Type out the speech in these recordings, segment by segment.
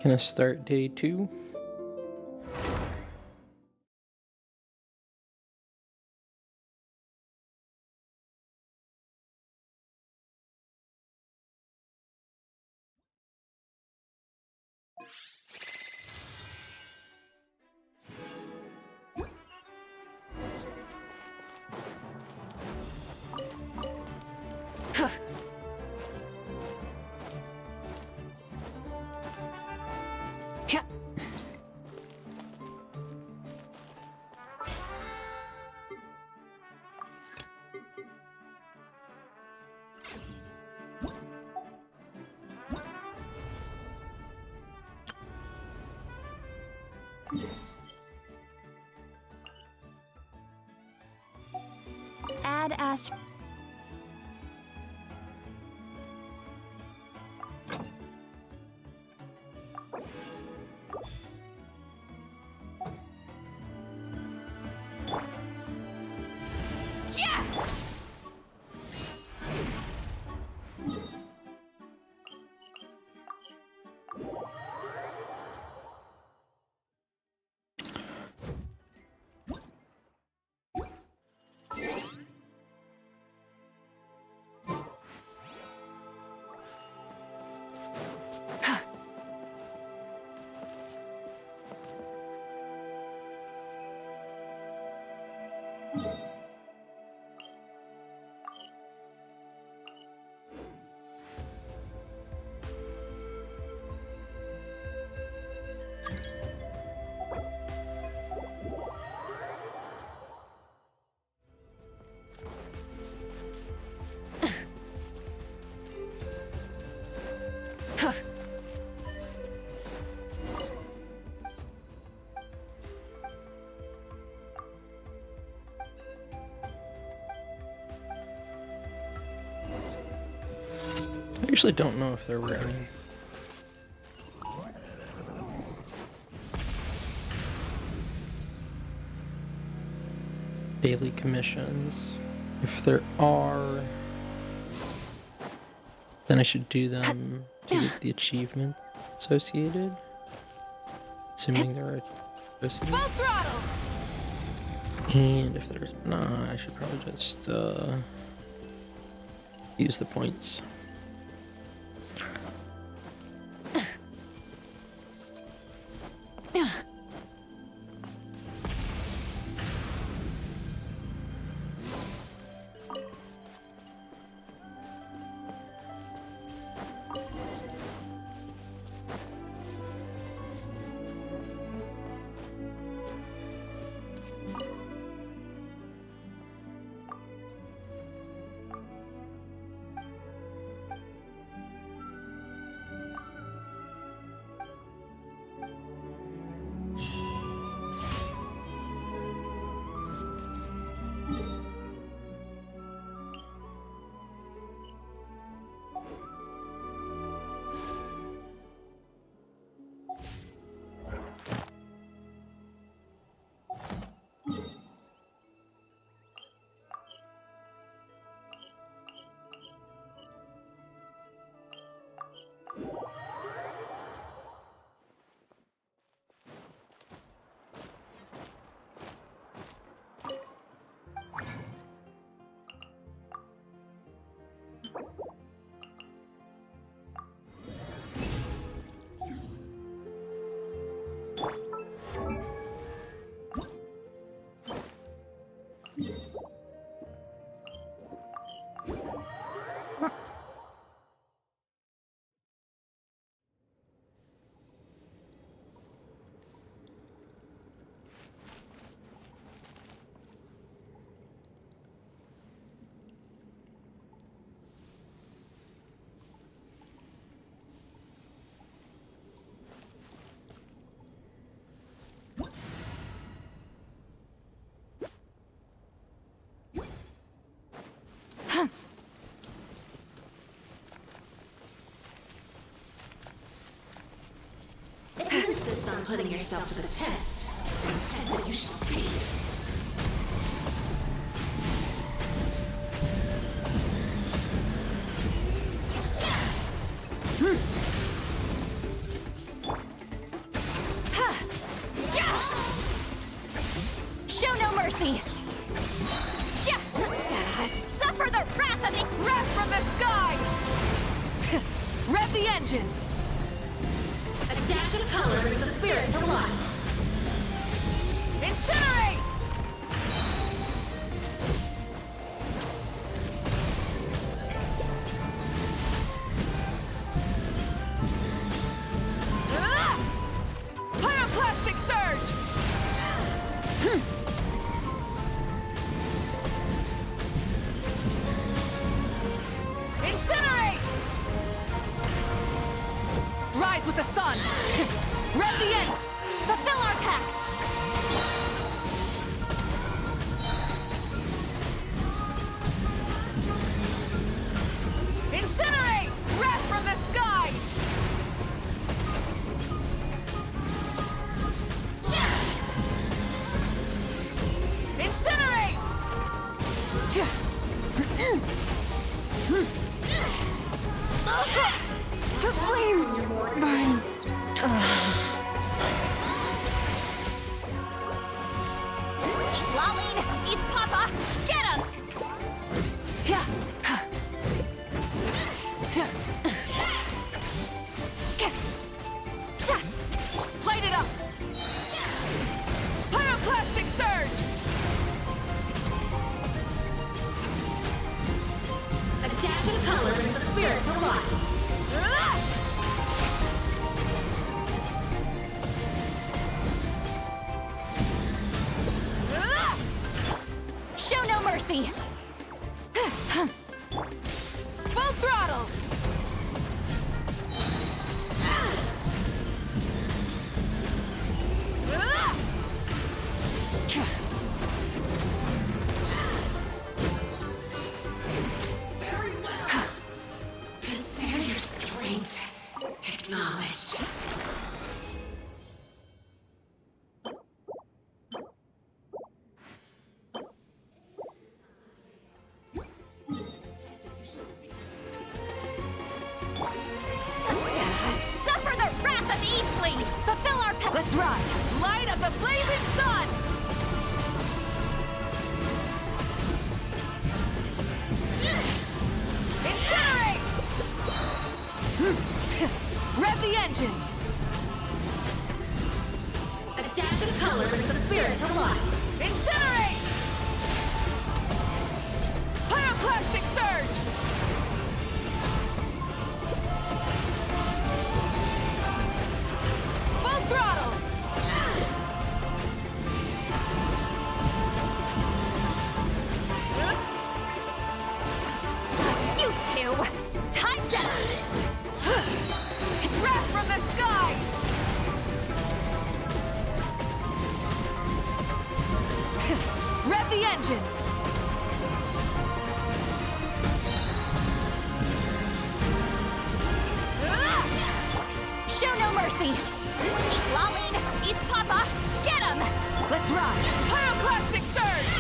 Gonna start day 2. Add ast. I actually don't know if there were any daily commissions. If there are, then I should do them to get the achievement associated. Assuming there are associated. Full throttle. And if there's not, I should probably just use the points. If you insist on putting yourself to the test, then tested you shall be. mercy! Sha! Suffer the wrath of the Wrath from the skies! Rev the engines! A dash of color brings a spirit to life. Incinerate! Pyroclastic surge! Incinerate! Rise with the sun! Rev the end! fulfill our pact! Incinerate! Wrath from the skies! Incinerate! The flame burns. Citlali, eat Papa! Get him! Light it up! Pyroclastic surge! A dash of color brings a spirit to life. Show no mercy! Full throttle! Very well. Consider your strength acknowledged. Suffer the wrath of Eastling! Fulfill our pact! Let's ride! Light of the blazing sun! Incinerate! Rev the engines! A dash of color brings a spirit to life. Incinerate! Pyroclastic surge! Full throttle! You two! Time to... Wrath from the skies! Rev the engines! Show no mercy! Citlali, eat Papa! Get him! Let's ride! Pyroclastic surge!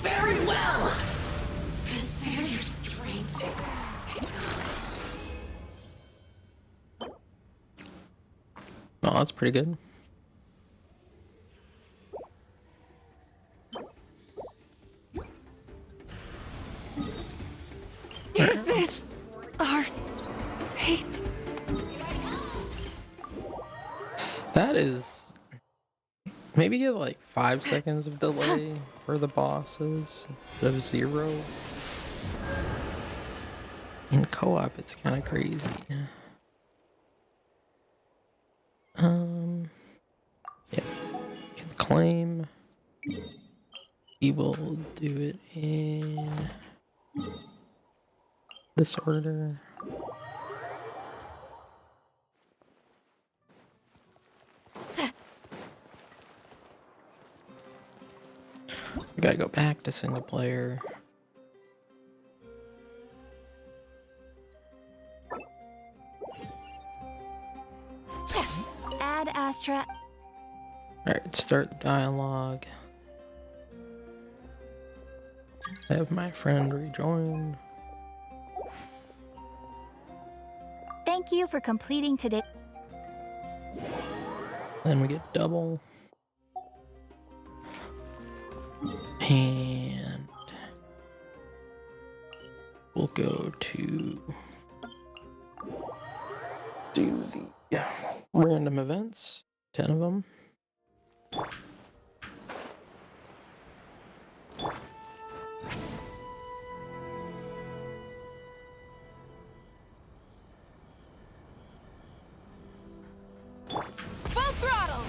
Very well. Consider your strength acknowledged. Oh, that's pretty good. Is this our fate? That is... Maybe get like 5 seconds of delay for the bosses instead of 0. In co-op, it's kind of crazy. Yeah. Can claim. We will do it in this order. We gotta go back to single player. Add Astra. Alright, start dialogue. Have my friend rejoin. Thank you for completing today. Then we get double. And we'll go to do the random events, 10 of them. Full throttle!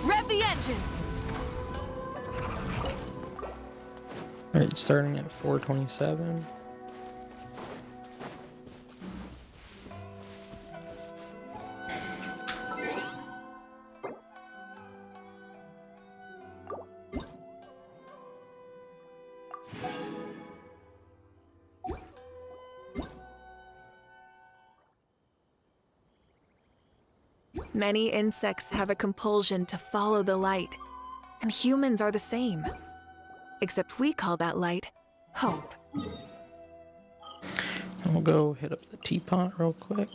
Rev the engines! Alright, starting at 427. Many insects have a compulsion to follow the light, and humans are the same. Except we call that light hope. And we'll go hit up the teapot real quick.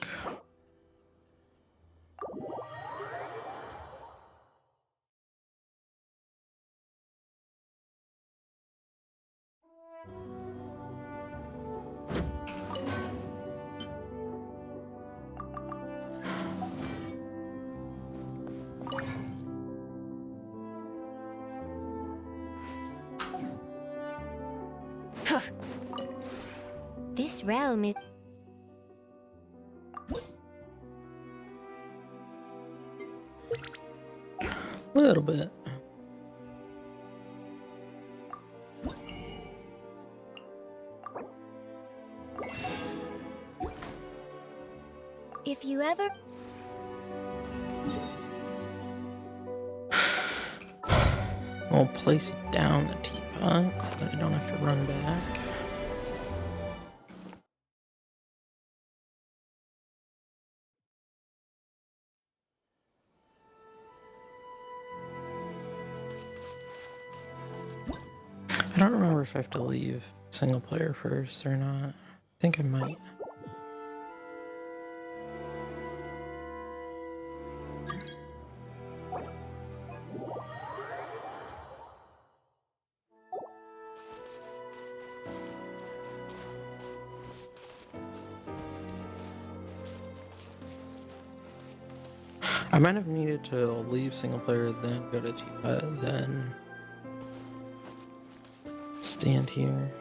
This realm is... A little bit. If you ever... We'll place it down the teapot so that I don't have to run back. I don't remember if I have to leave single player first or not. I think I might. I might have needed to leave single player, then go to teapot, then stand here.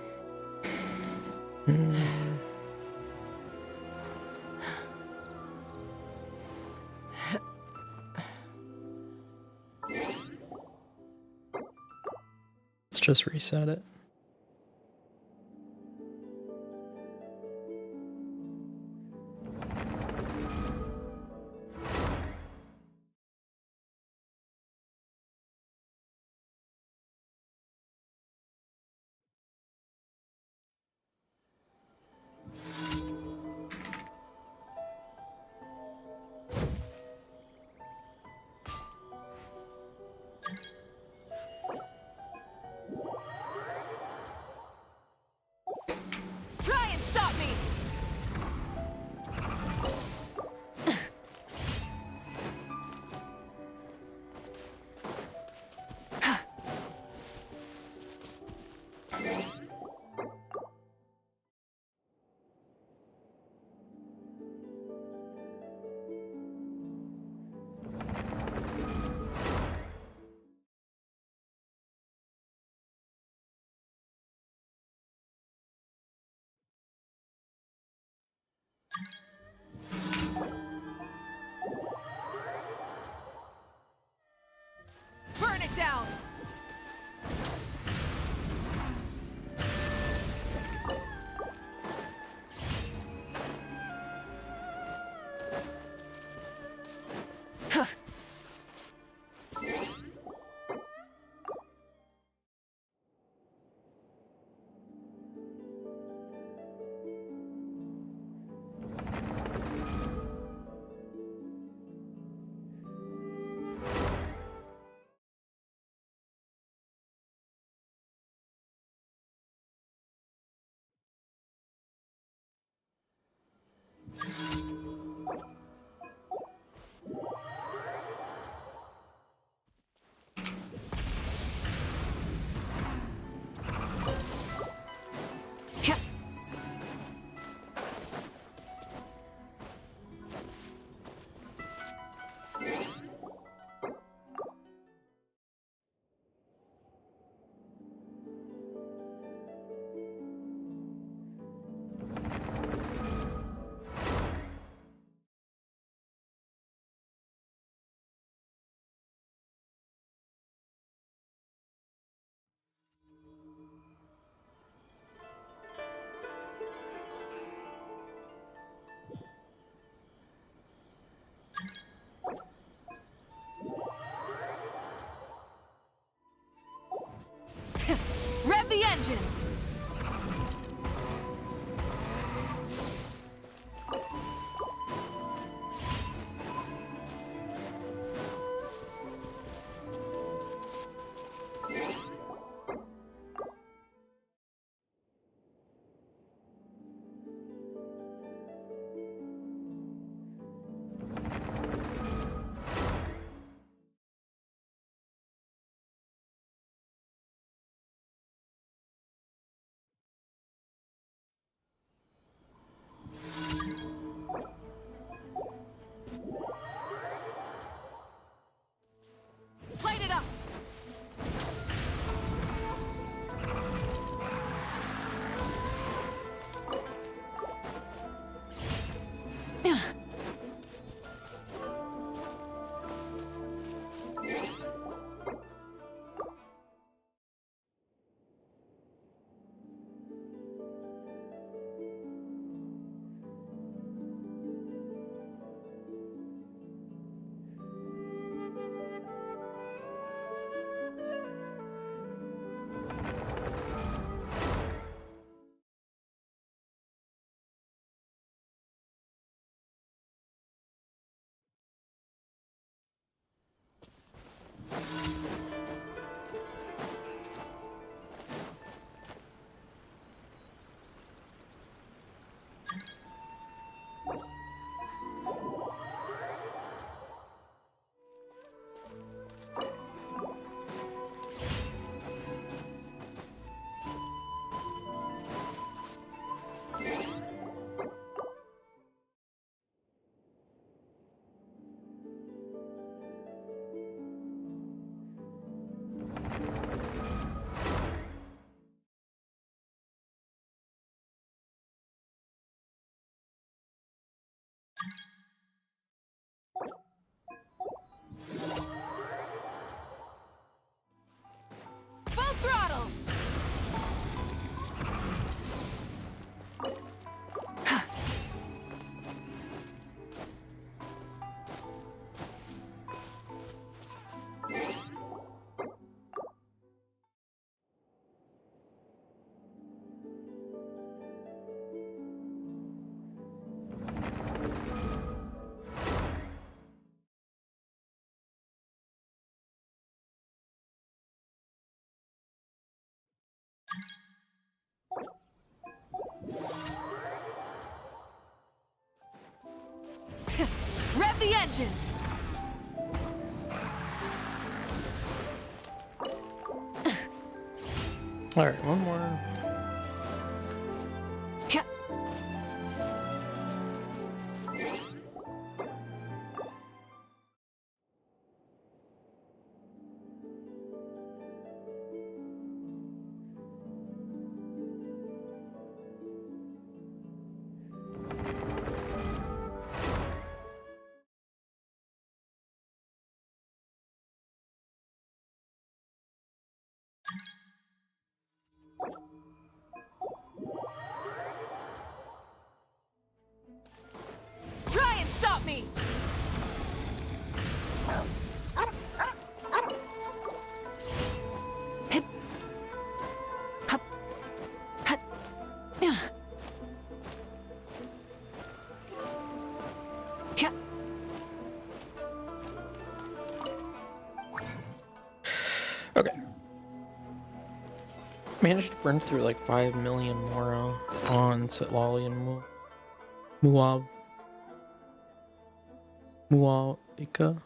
Let's just reset it. Try and stop me! Burn it down! Rev the engines! Light it up! Full throttle! Rev the engines! Alright, one more. Ca- Try and stop me! Hip. Hup. Hut. Yeah. Ca- Okay. Managed to burn through like 5 million more on Citlali and Muav. Mavuika.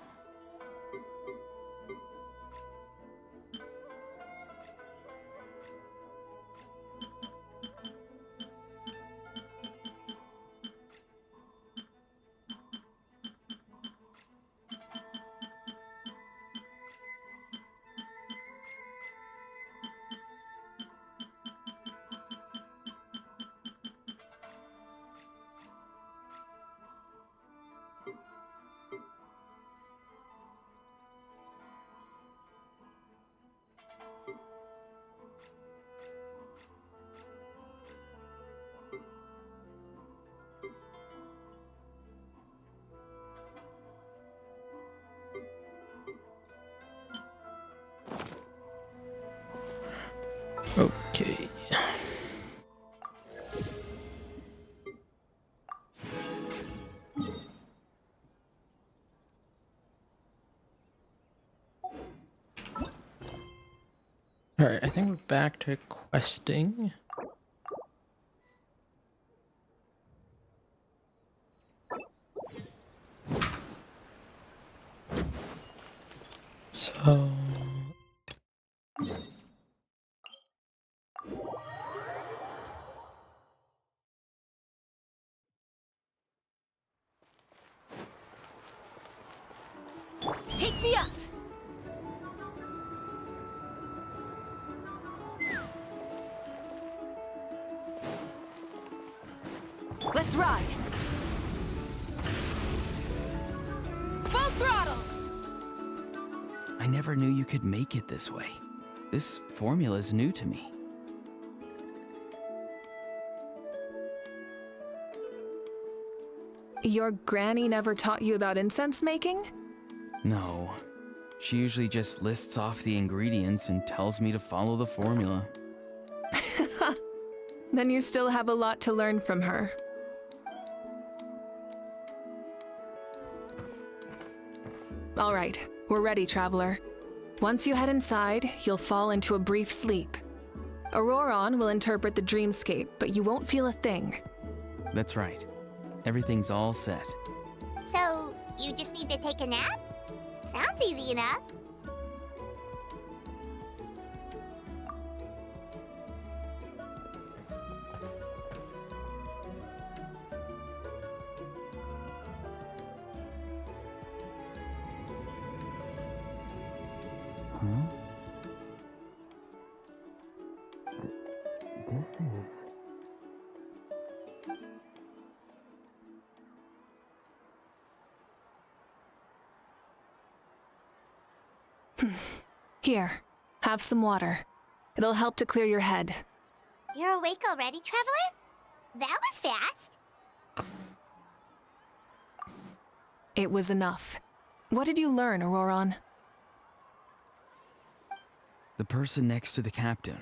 Okay. Alright, I think we're back to questing. So... Take me up! Let's ride! Full throttle! I never knew you could make it this way. This formula is new to me. Your granny never taught you about incense making? No. She usually just lists off the ingredients and tells me to follow the formula. Then you still have a lot to learn from her. All right, we're ready, traveler. Once you head inside, you'll fall into a brief sleep. Auroron will interpret the dreamscape, but you won't feel a thing. That's right. Everything's all set. So, you just need to take a nap? Sounds easy enough. Huh? This is... Here, have some water. It'll help to clear your head. You're awake already, Traveler? That was fast. It was enough. What did you learn, Auroron? The person next to the captain.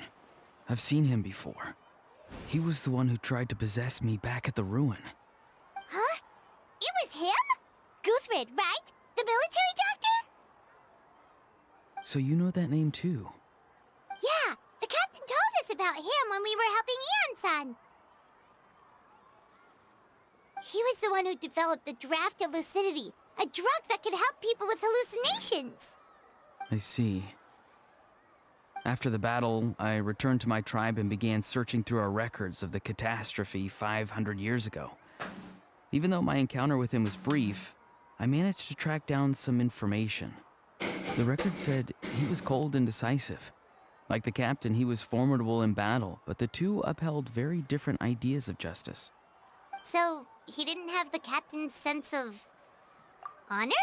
I've seen him before. He was the one who tried to possess me back at the ruin. Huh? It was him? Guthrid, right? The military doctor? So you know that name too? Yeah, the captain told us about him when we were helping Eon-san. He was the one who developed the draft of lucidity, a drug that could help people with hallucinations. I see. After the battle, I returned to my tribe and began searching through our records of the catastrophe 500 years ago. Even though my encounter with him was brief, I managed to track down some information. The record said he was cold and decisive. Like the captain, he was formidable in battle, but the two upheld very different ideas of justice. So, he didn't have the captain's sense of... honor?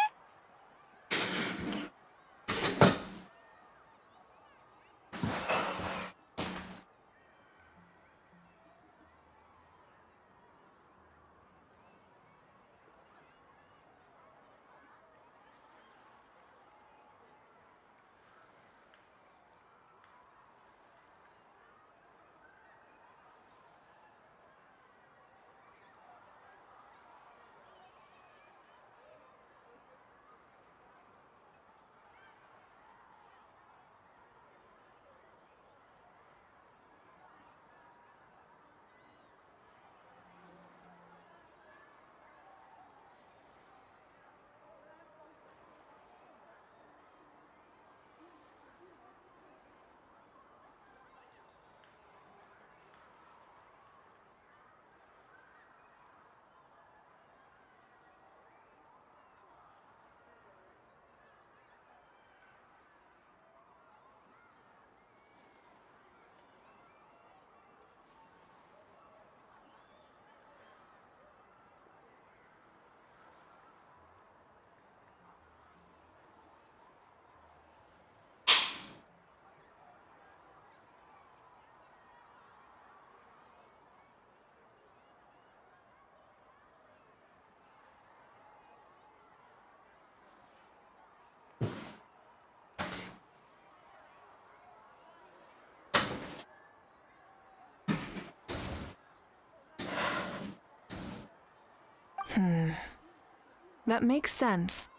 That makes sense.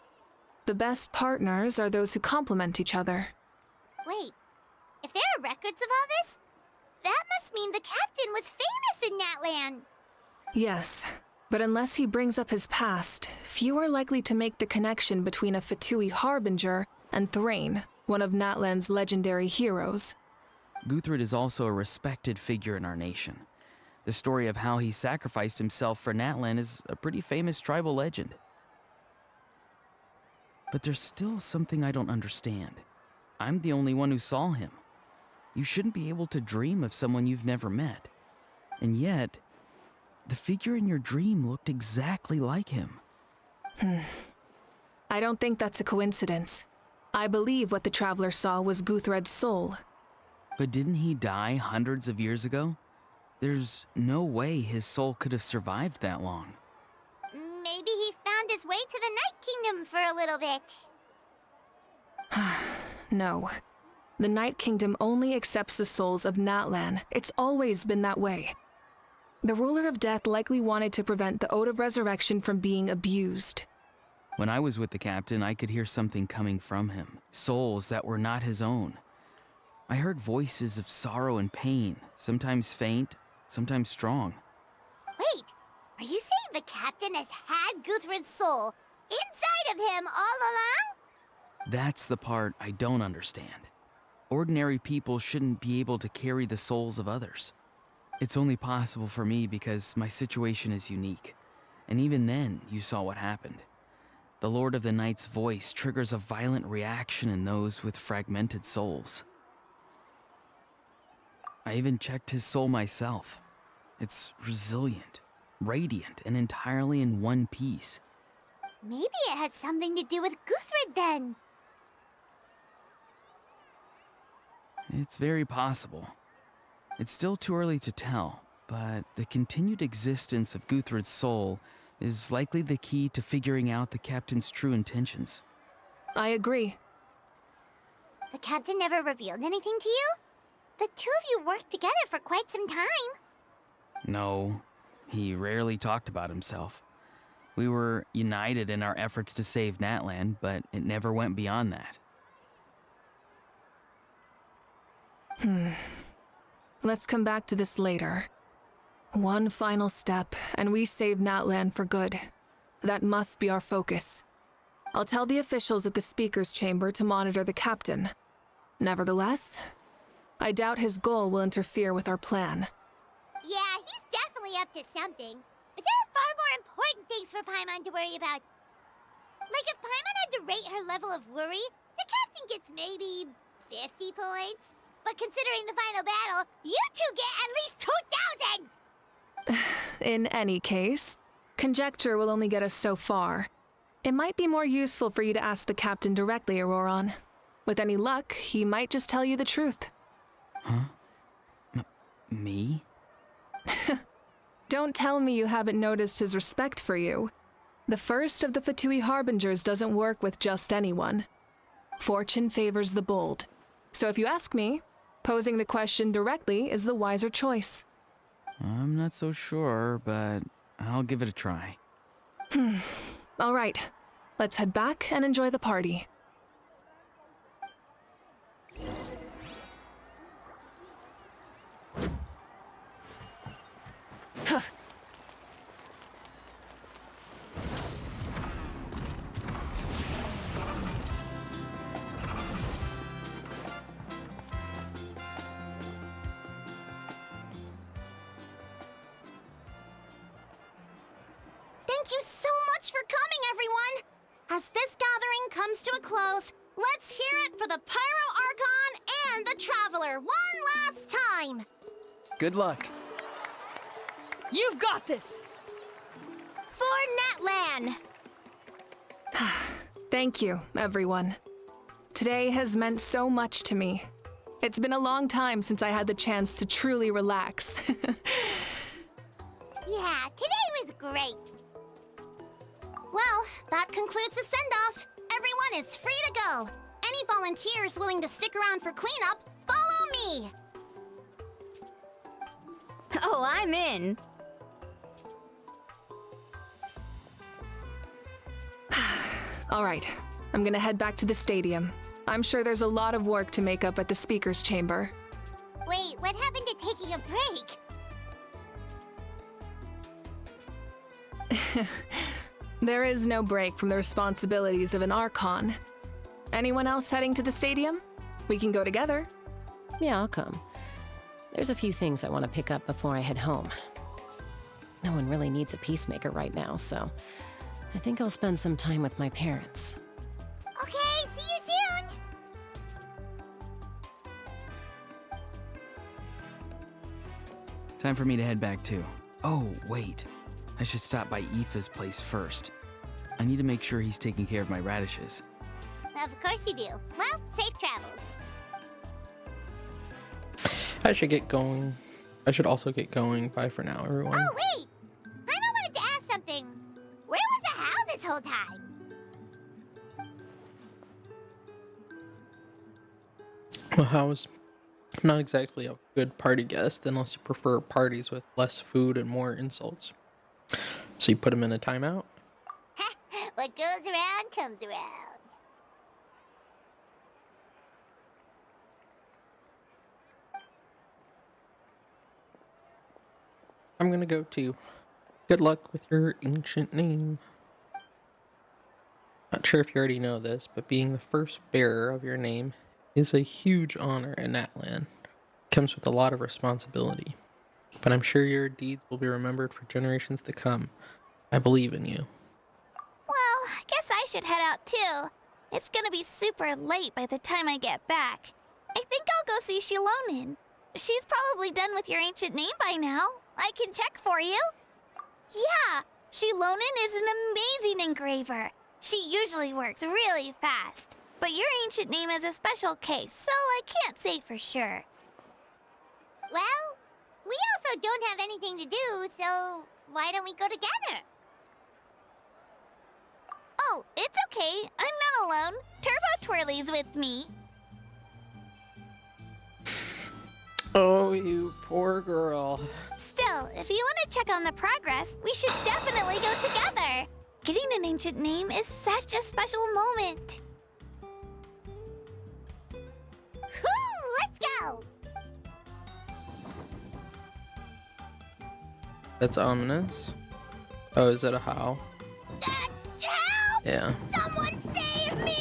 The best partners are those who complement each other. Wait, if there are records of all this, that must mean the captain was famous in Natlan. Yes, but unless he brings up his past, few are likely to make the connection between a Fatui harbinger and Thrain, one of Natlan's legendary heroes. Guthred is also a respected figure in our nation. The story of how he sacrificed himself for Natlan is a pretty famous tribal legend. But there's still something I don't understand. I'm the only one who saw him. You shouldn't be able to dream of someone you've never met. And yet, the figure in your dream looked exactly like him. I don't think that's a coincidence. I believe what the traveler saw was Guthred's soul. But didn't he die hundreds of years ago? There's no way his soul could have survived that long. Maybe he found his way to the Night Kingdom for a little bit. No. The Night Kingdom only accepts the souls of Natlan. It's always been that way. The ruler of death likely wanted to prevent the Ode of Resurrection from being abused. When I was with the captain, I could hear something coming from him. Souls that were not his own. I heard voices of sorrow and pain, sometimes faint, sometimes strong. Wait, are you saying the captain has had Guthred's soul inside of him all along? That's the part I don't understand. Ordinary people shouldn't be able to carry the souls of others. It's only possible for me because my situation is unique. And even then, you saw what happened. The Lord of the Night's voice triggers a violent reaction in those with fragmented souls. I even checked his soul myself. It's resilient, radiant, and entirely in one piece. Maybe it has something to do with Guthred then. It's very possible. It's still too early to tell, but the continued existence of Guthred's soul is likely the key to figuring out the captain's true intentions. I agree. The captain never revealed anything to you? The two of you worked together for quite some time. No, he rarely talked about himself. We were united in our efforts to save Natlan, but it never went beyond that. Let's come back to this later. One final step, and we save Natlan for good. That must be our focus. I'll tell the officials at the speaker's chamber to monitor the captain. Nevertheless, I doubt his goal will interfere with our plan. Yeah, he's definitely up to something. But there are far more important things for Paimon to worry about. Like if Paimon had to rate her level of worry, the captain gets maybe 50 points. But considering the final battle, you two get at least 2,000! In any case, conjecture will only get us so far. It might be more useful for you to ask the captain directly, Auroron. With any luck, he might just tell you the truth. Huh? Me? Don't tell me you haven't noticed his respect for you. The first of the Fatui Harbingers doesn't work with just anyone. Fortune favors the bold. So if you ask me, posing the question directly is the wiser choice. I'm not so sure, but I'll give it a try. All right, let's head back and enjoy the party. Thank you so much for coming, everyone! As this gathering comes to a close, let's hear it for the Pyro Archon and the Traveler one last time! Good luck. You've got this! For Natlan! Thank you, everyone. Today has meant so much to me. It's been a long time since I had the chance to truly relax. Yeah, today was great. Well, that concludes the send-off. Everyone is free to go. Any volunteers willing to stick around for cleanup, follow me! Oh, I'm in. All right, I'm gonna head back to the stadium. I'm sure there's a lot of work to make up at the speaker's chamber. Wait, what happened to taking a break? There is no break from the responsibilities of an Archon. Anyone else heading to the stadium? We can go together. Yeah, I'll come. There's a few things I want to pick up before I head home. No one really needs a peacemaker right now, so I think I'll spend some time with my parents. Okay, see you soon! Time for me to head back too. Oh, wait. I should stop by Aoife's place first. I need to make sure he's taking care of my radishes. Of course you do. Well, safe travels. I should get going. I should also get going. Bye for now, everyone. Oh, wait! Paimon wanted to ask something. Where was the Hal this whole time? Well, I was not exactly a good party guest unless you prefer parties with less food and more insults. So you put him in a timeout? What goes around comes around. I'm gonna go too. Good luck with your ancient name. Not sure if you already know this, but being the first bearer of your name is a huge honor in Natlan. It comes with a lot of responsibility. But I'm sure your deeds will be remembered for generations to come. I believe in you. Well, I guess I should head out too. It's gonna be super late by the time I get back. I think I'll go see Shilonin. She's probably done with your ancient name by now. I can check for you. Yeah, Shilonin is an amazing engraver. She usually works really fast. But your ancient name is a special case, so I can't say for sure. Well, we also don't have anything to do, so why don't we go together? Oh, it's okay. I'm not alone. Turbo Twirly's with me. Oh, you poor girl. Still, if you want to check on the progress, we should definitely go together. Getting an ancient name is such a special moment. Whoo, let's go! That's ominous. Oh, is that a howl? Help! Yeah. Someone save me!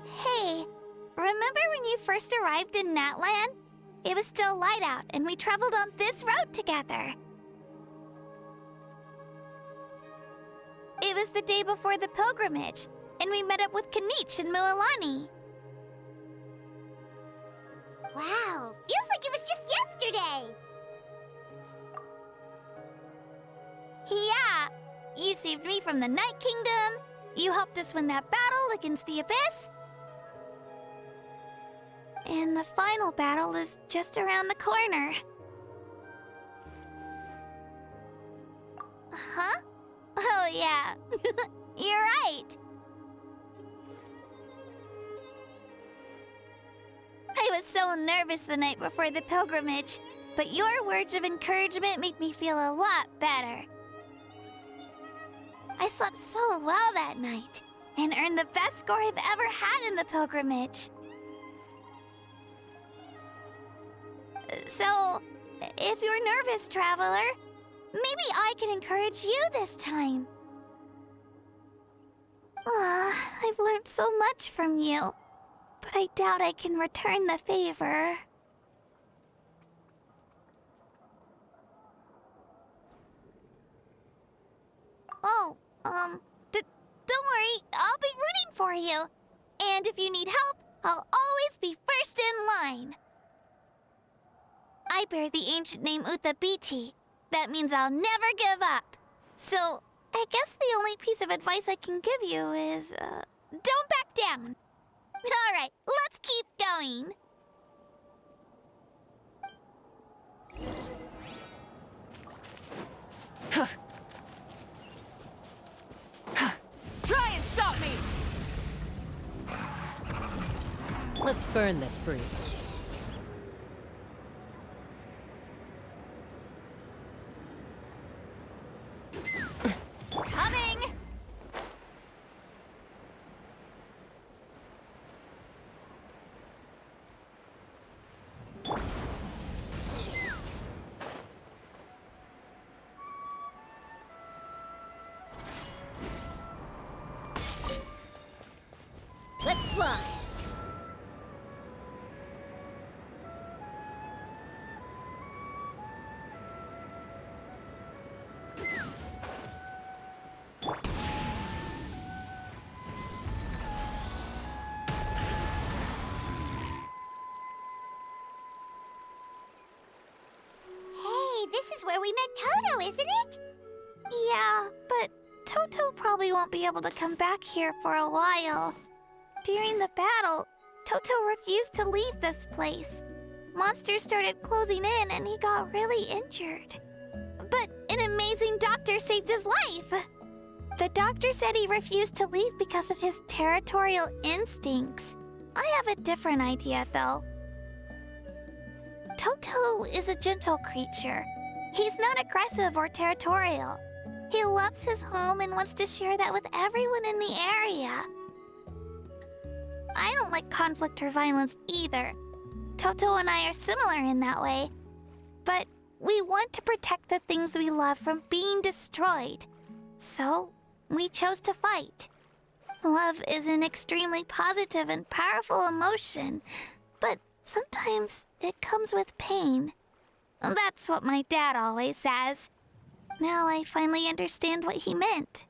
Hey, remember when you first arrived in Natlan? It was still light out, and we traveled on this road together. It was the day before the pilgrimage, and we met up with Kanich and Mualani. Wow, feels like it was just yesterday! Yeah, you saved me from the Night Kingdom. You helped us win that battle against the Abyss. And the final battle is just around the corner. Huh? Oh, yeah. You're right. I was so nervous the night before the pilgrimage, but your words of encouragement made me feel a lot better. I slept so well that night and earned the best score I've ever had in the pilgrimage. So, if you're nervous, traveler, maybe I can encourage you this time. I've learned so much from you, but I doubt I can return the favor. Oh, don't worry, I'll be rooting for you. And if you need help, I'll always be first in line. I bear the ancient name Uthabiti. That means I'll never give up. So, I guess the only piece of advice I can give you is, don't back down. Alright, let's keep going. Try and stop me! Let's burn this breeze. Coming! Let's fly. Hey, this is where we met Toto, isn't it? Yeah, but Toto probably won't be able to come back here for a while. During the battle, Toto refused to leave this place. Monsters started closing in and he got really injured. But an amazing doctor saved his life. The doctor said he refused to leave because of his territorial instincts. I have a different idea, though. Toto is a gentle creature. He's not aggressive or territorial. He loves his home and wants to share that with everyone in the area. I don't like conflict or violence either. Toto and I are similar in that way. But we want to protect the things we love from being destroyed. So, we chose to fight. Love is an extremely positive and powerful emotion, but sometimes it comes with pain. That's what my dad always says. Now I finally understand what he meant.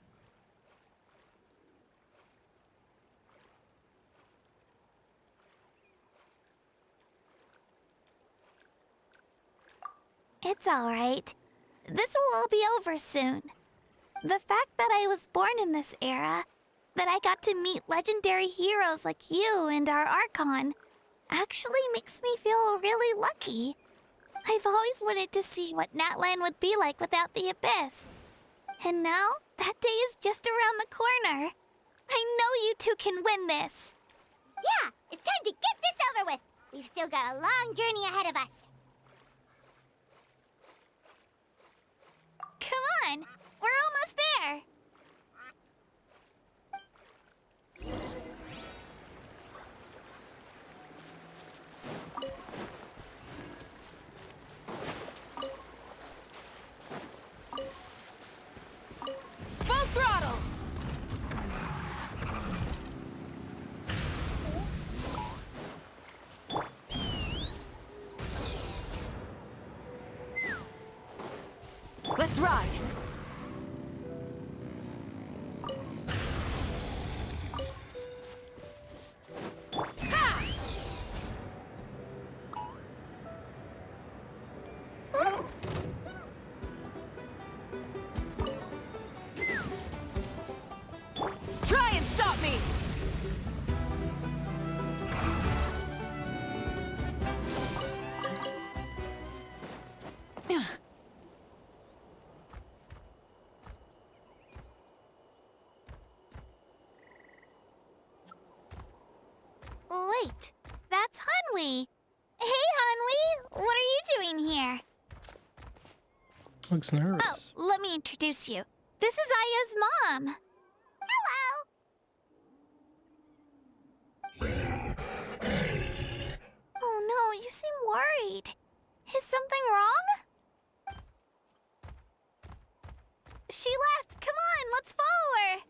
It's all right. This will all be over soon. The fact that I was born in this era, that I got to meet legendary heroes like you and our Archon, actually makes me feel really lucky. I've always wanted to see what Natlan would be like without the Abyss. And now, that day is just around the corner. I know you two can win this. Yeah, it's time to get this over with. We've still got a long journey ahead of us. Come on, we're almost there. Full throttle! Let's ride! Try and stop me! Wait, that's Hanwi. Hey, Hanwi, what are you doing here? Looks Oh, nervous. let me introduce you. This is Aya's mom. Hello. Oh no, you seem worried. Is something wrong? She left. Come on, let's follow her.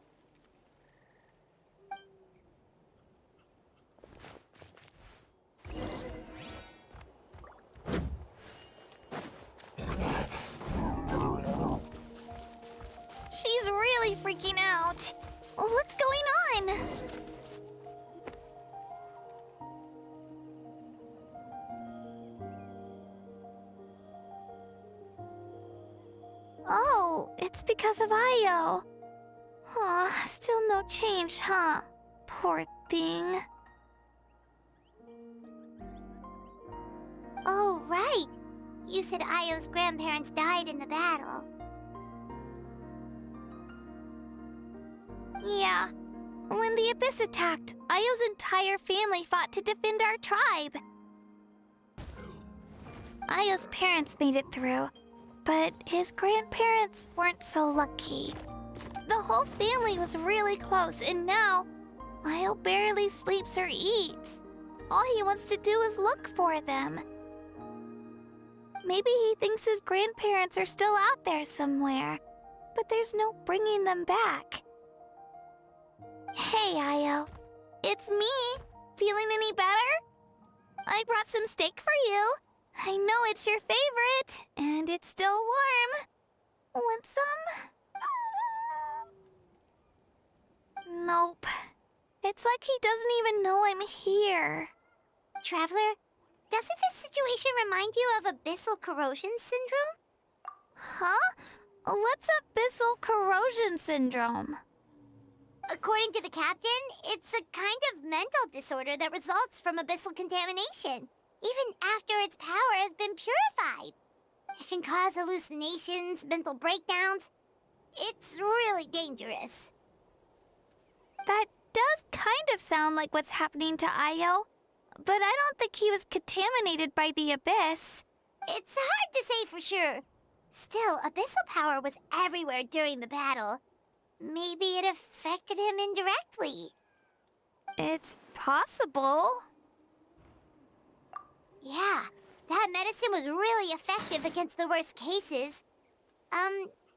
She's really freaking out. What's going on? it's because of Io. Aw, still no change, huh? Poor thing. Oh, right. You said Io's grandparents died in the battle. Yeah. When the Abyss attacked, Io's entire family fought to defend our tribe. Io's parents made it through, but his grandparents weren't so lucky. The whole family was really close, and now Io barely sleeps or eats. All he wants to do is look for them. Maybe he thinks his grandparents are still out there somewhere, but there's no bringing them back. Hey, Io. It's me. Feeling any better? I brought some steak for you. I know it's your favorite, and it's still warm. Want some? Nope. It's like he doesn't even know I'm here. Traveler, doesn't this situation remind you of abyssal corrosion syndrome? Huh? What's abyssal corrosion syndrome? According to the captain, it's a kind of mental disorder that results from abyssal contamination, even after its power has been purified. It can cause hallucinations, mental breakdowns. It's really dangerous. That does kind of sound like what's happening to Io, but I don't think he was contaminated by the Abyss. It's hard to say for sure. Still, abyssal power was everywhere during the battle. Maybe it affected him indirectly. It's possible. Yeah, that medicine was really effective against the worst cases.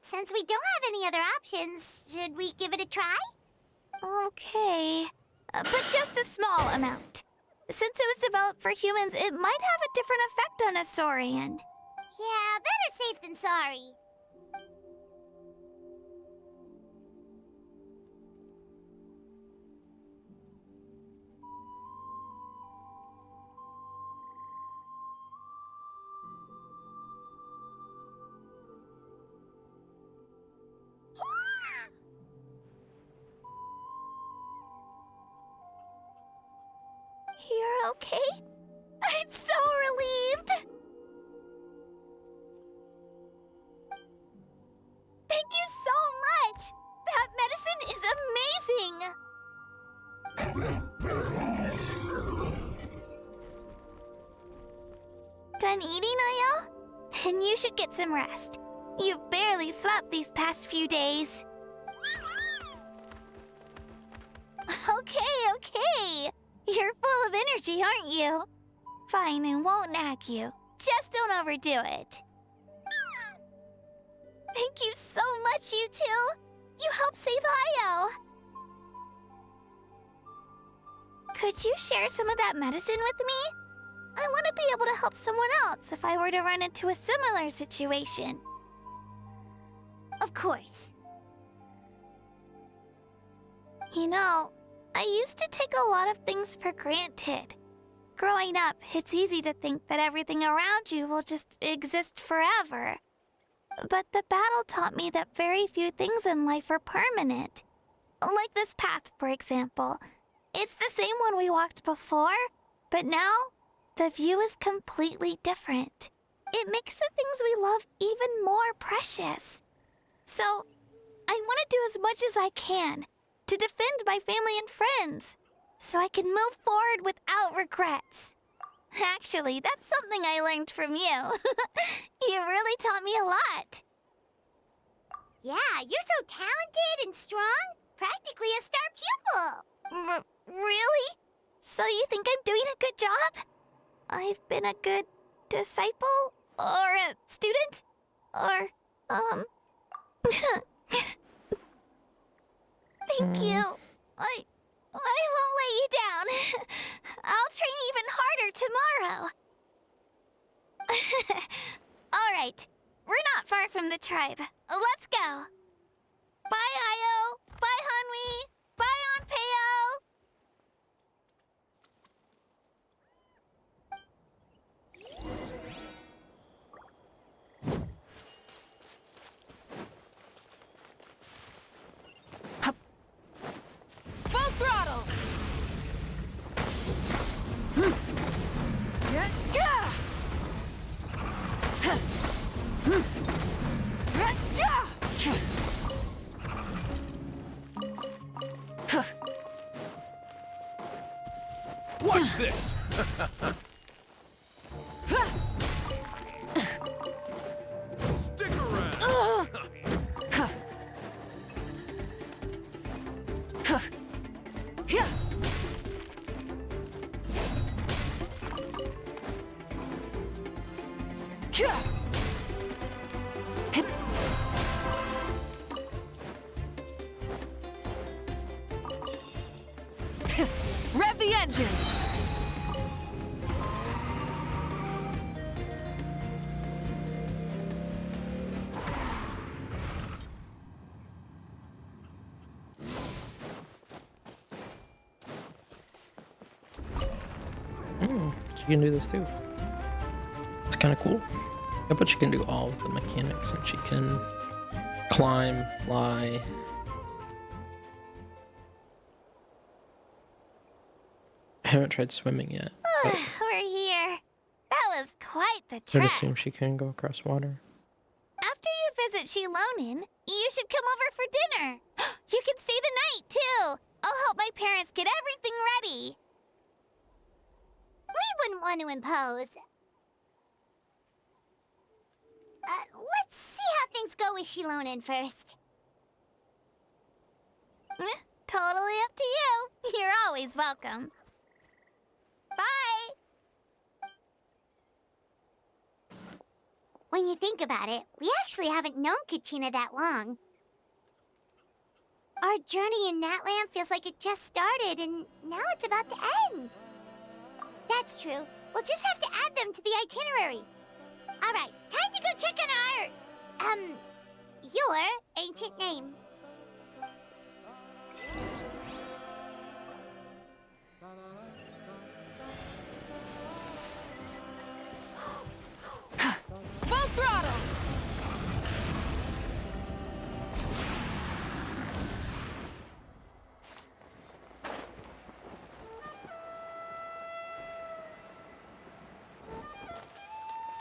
Since we don't have any other options, should we give it a try? Okay, but just a small amount. Since it was developed for humans, it might have a different effect on a Saurian. Yeah, better safe than sorry. You're okay? I'm so relieved! Thank you so much! That medicine is amazing! Done eating, Io? Then you should get some rest. You've barely slept these past few days. Okay. You're full of energy, aren't you? Fine, I won't nag you. Just don't overdo it. Thank you so much, you two. You helped save Io. Could you share some of that medicine with me? I want to be able to help someone else if I were to run into a similar situation. Of course. You know, I used to take a lot of things for granted. Growing up, it's easy to think that everything around you will just exist forever. But the battle taught me that very few things in life are permanent. Like this path, for example. It's the same one we walked before, but now the view is completely different. It makes the things we love even more precious. So, I want to do as much as I can to defend my family and friends, so I can move forward without regrets. Actually, that's something I learned from you. You really taught me a lot. Yeah, you're so talented and strong. Practically a star pupil. Really? So you think I'm doing a good job? I've been a good disciple? Or a student? Or, Thank you. I won't let you down. I'll train even harder tomorrow. All right. We're not far from the tribe. Let's go. Bye, Io. Bye, Hanwi. Bye, Onpeo. Watch this! Stick around! Rev the engines! She can do this too. It's kind of cool. I bet she can do all of the mechanics, and she can climb, fly. I haven't tried swimming yet. But We're here. That was quite the I'd trek. assume she can go across water. After you visit Shilonin, you should come over for dinner. You can stay the night, too. I'll help my parents get everything ready. We wouldn't want to impose. Let's see how things go with Shilonin first. Totally up to you. You're always welcome. Bye. When you think about it, we actually haven't known Katina that long. Our journey in Natland feels like it just started, and now it's about to end. That's true. We'll just have to add them to the itinerary. All right, time to go check on our, your ancient name. Full throttle!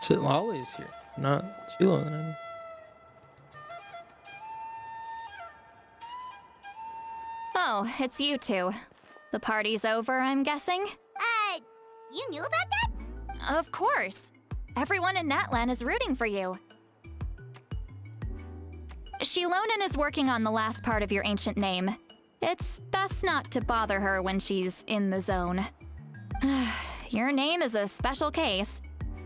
Citlali's here, not Shilonin. Oh, it's you two. The party's over, I'm guessing? You knew about that? Of course. Everyone in Natlan is rooting for you. Shilonin is working on the last part of your ancient name. It's best not to bother her when she's in the zone. Your name is a special case.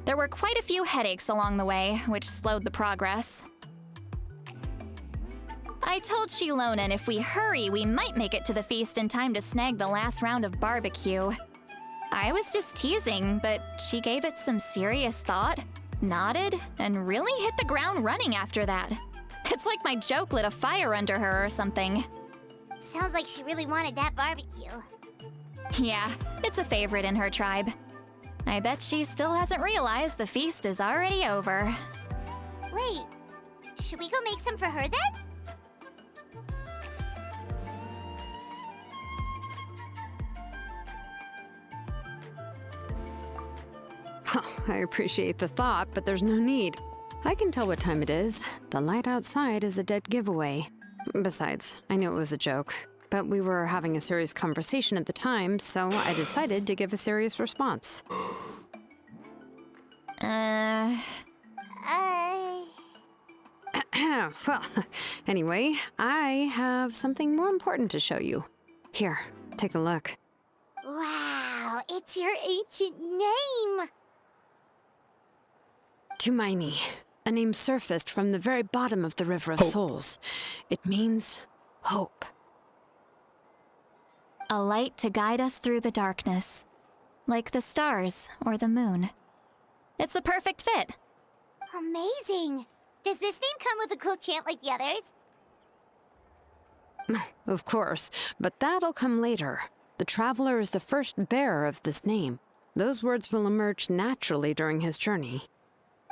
There were quite a few headaches along the way, which slowed the progress. I told Shilonin if we hurry, we might make it to the feast in time to snag the last round of barbecue. I was just teasing, but she gave it some serious thought, nodded, and really hit the ground running after that. It's like my joke lit a fire under her or something. Sounds like she really wanted that barbecue. Yeah, it's a favorite in her tribe. I bet she still hasn't realized the feast is already over. Wait, should we go make some for her then? I appreciate the thought, but there's no need. I can tell what time it is. The light outside is a dead giveaway. Besides, I knew it was a joke, but we were having a serious conversation at the time, so I decided to give a serious response. Well, anyway, I have something more important to show you. Here, take a look. Wow, it's your ancient name! Tumaini, a name surfaced from the very bottom of the River of Souls. It means hope. A light to guide us through the darkness, like the stars or the moon. It's a perfect fit. Amazing! Does this name come with a cool chant like the others? Of course, but that'll come later. The Traveler is the first bearer of this name. Those words will emerge naturally during his journey.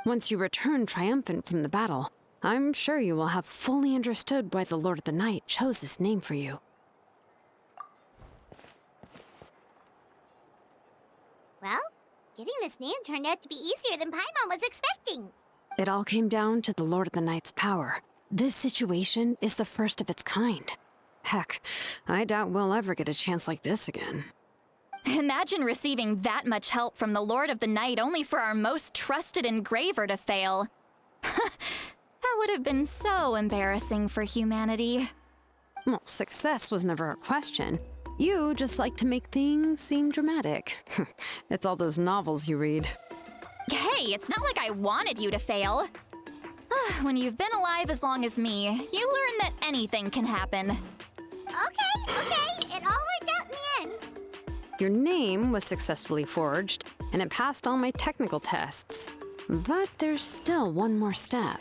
Once you return triumphant from the battle, I'm sure you will have fully understood why the Lord of the Night chose this name for you. Well, getting this name turned out to be easier than Paimon was expecting. It all came down to the Lord of the Night's power. This situation is the first of its kind. Heck, I doubt we'll ever get a chance like this again. Imagine receiving that much help from the Lord of the Night only for our most trusted engraver to fail. That would have been so embarrassing for humanity. Well, success was never a question. You just like to make things seem dramatic. It's all those novels you read. Hey, it's not like I wanted you to fail. When you've been alive as long as me, you learn that anything can happen. Okay, it all worked out in the end. Your name was successfully forged, and it passed all my technical tests. But there's still one more step.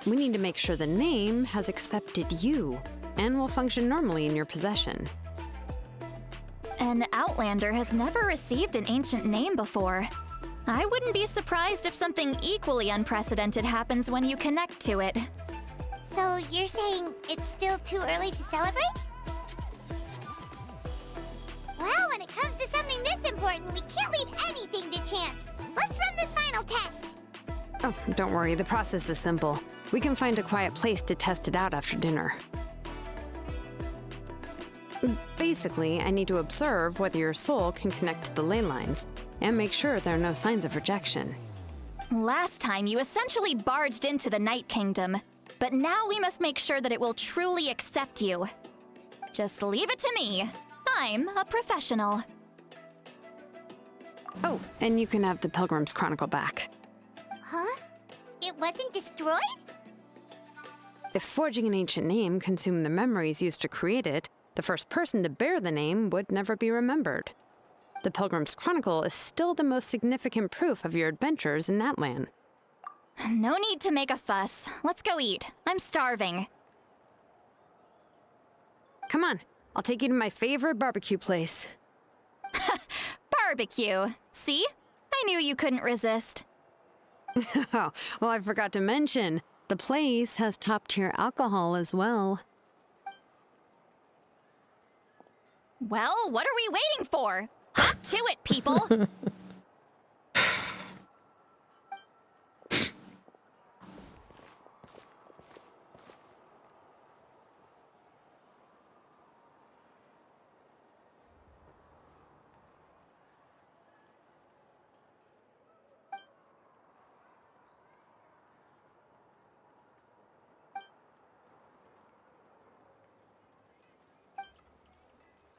We need to make sure the name has accepted you, and will function normally in your possession. An Outlander has never received an ancient name before. I wouldn't be surprised if something equally unprecedented happens when you connect to it. So you're saying it's still too early to celebrate? Well, when it comes to something this important, we can't leave anything to chance. Let's run this final test. Oh, don't worry, the process is simple. We can find a quiet place to test it out after dinner. Basically, I need to observe whether your soul can connect to the ley lines, and make sure there are no signs of rejection. Last time, you essentially barged into the Night Kingdom, but now we must make sure that it will truly accept you. Just leave it to me. I'm a professional. Oh, and you can have the Pilgrim's Chronicle back. Huh? It wasn't destroyed? If forging an ancient name consumed the memories used to create it, the first person to bear the name would never be remembered. The Pilgrim's Chronicle is still the most significant proof of your adventures in Natlan. No need to make a fuss. Let's go eat. I'm starving. Come on, I'll take you to my favorite barbecue place. Barbecue. See? I knew you couldn't resist. Oh, well, I forgot to mention, the place has top-tier alcohol as well. Well, what are we waiting for? Hop to it, people!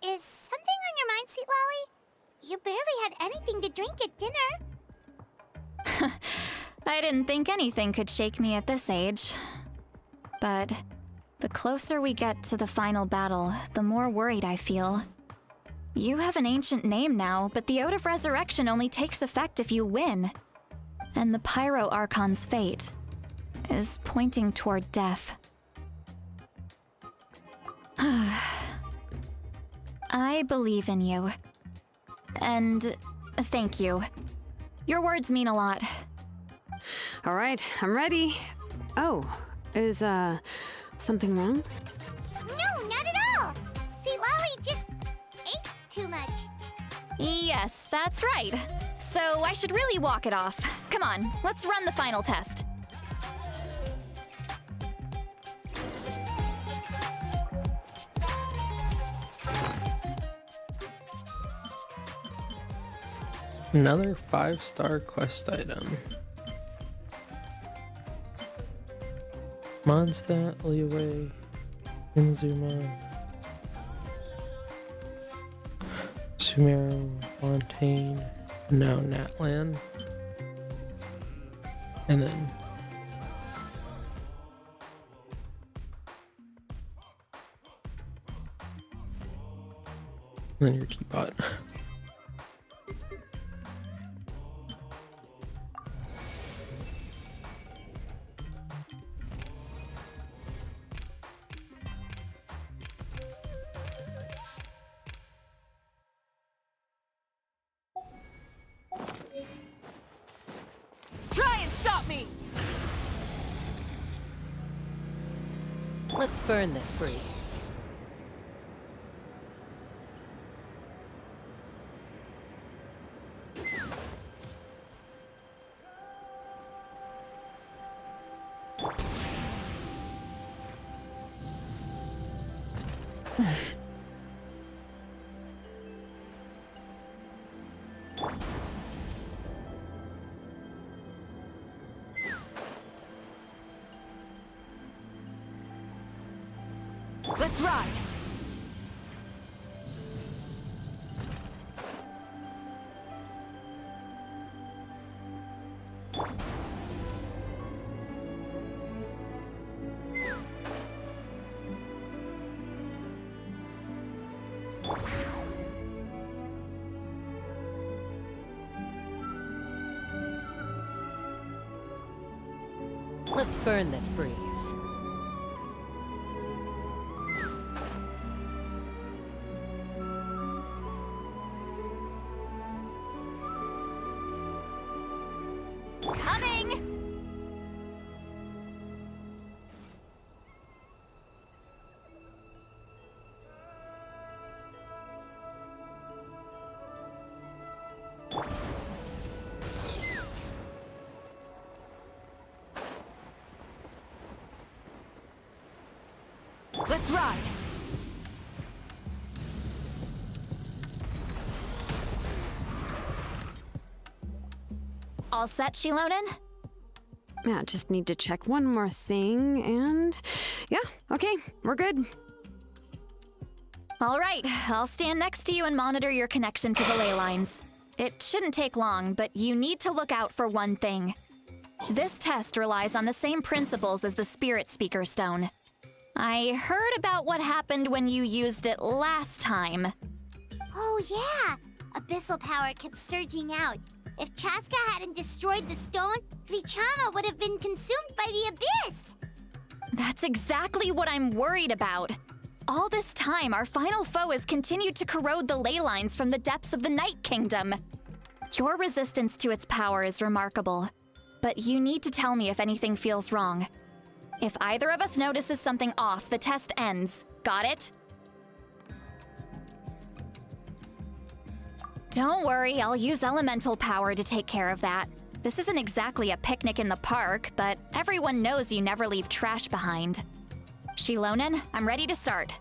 Is something on your mind, Citlali? You barely had anything to drink at dinner. I didn't think anything could shake me at this age. But the closer we get to the final battle, the more worried I feel. You have an ancient name now, but the Ode of Resurrection only takes effect if you win. And the Pyro Archon's fate is pointing toward death. I believe in you. And thank you. Your words mean a lot. All right, I'm ready. Oh, is, something wrong? No, not at all. Citlali just ate too much. Yes, that's right. So I should really walk it off. Come on, let's run the final test. Another 5-star quest item. Mondstadt, Liyue, Inzuma, Sumeru, Montaigne, now Natlan. And then your teapot. Try and stop me! Let's burn this breeze. Let's ride! Let's burn this breeze. Coming! Let's ride! All set, Shilonen? Yeah, just need to check one more thing, and yeah, okay, we're good. All right, I'll stand next to you and monitor your connection to the ley lines. It shouldn't take long, but you need to look out for one thing. This test relies on the same principles as the Spirit Speaker Stone. I heard about what happened when you used it last time. Oh yeah! Abyssal power kept surging out. If Chaska hadn't destroyed the stone, Vichama would have been consumed by the abyss! That's exactly what I'm worried about. All this time, our final foe has continued to corrode the ley lines from the depths of the Night Kingdom. Your resistance to its power is remarkable, but you need to tell me if anything feels wrong. If either of us notices something off, the test ends. Got it? Don't worry, I'll use elemental power to take care of that. This isn't exactly a picnic in the park, but everyone knows you never leave trash behind. Shilonen, I'm ready to start.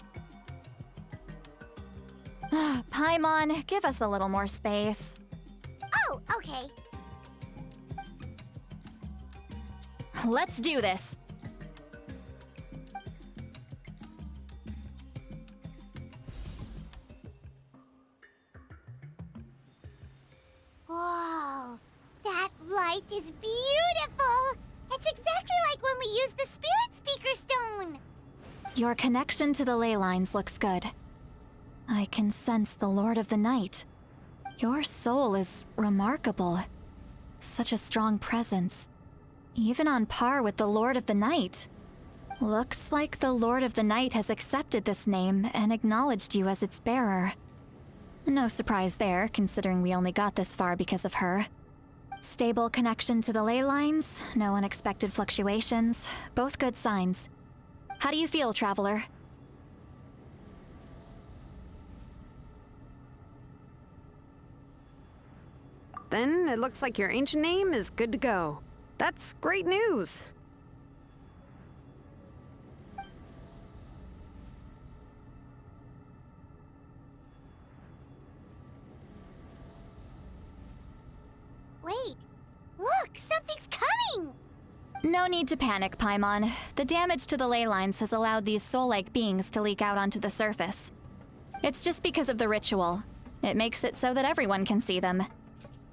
Paimon, give us a little more space. Oh, okay. Let's do this. Whoa, that light is beautiful! It's exactly like when we used the Spirit Speaker Stone! Your connection to the ley lines looks good. I can sense the Lord of the Night. Your soul is remarkable. Such a strong presence. Even on par with the Lord of the Night. Looks like the Lord of the Night has accepted this name and acknowledged you as its bearer. No surprise there, considering we only got this far because of her. Stable connection to the ley lines, no unexpected fluctuations, both good signs. How do you feel, Traveler? Then it looks like your ancient name is good to go. That's great news. Wait, look, something's coming! No need to panic, Paimon. The damage to the ley lines has allowed these soul-like beings to leak out onto the surface. It's just because of the ritual. It makes it so that everyone can see them.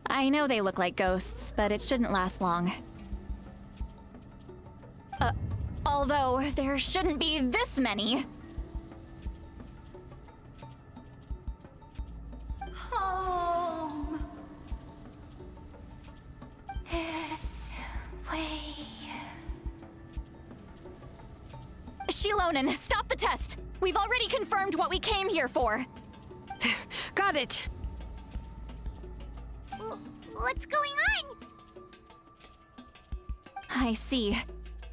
I know they look like ghosts, but it shouldn't last long. Although, there shouldn't be this many. Home. This way. Shilonen, stop the test! We've already confirmed what we came here for. Got it. What's going on? I see.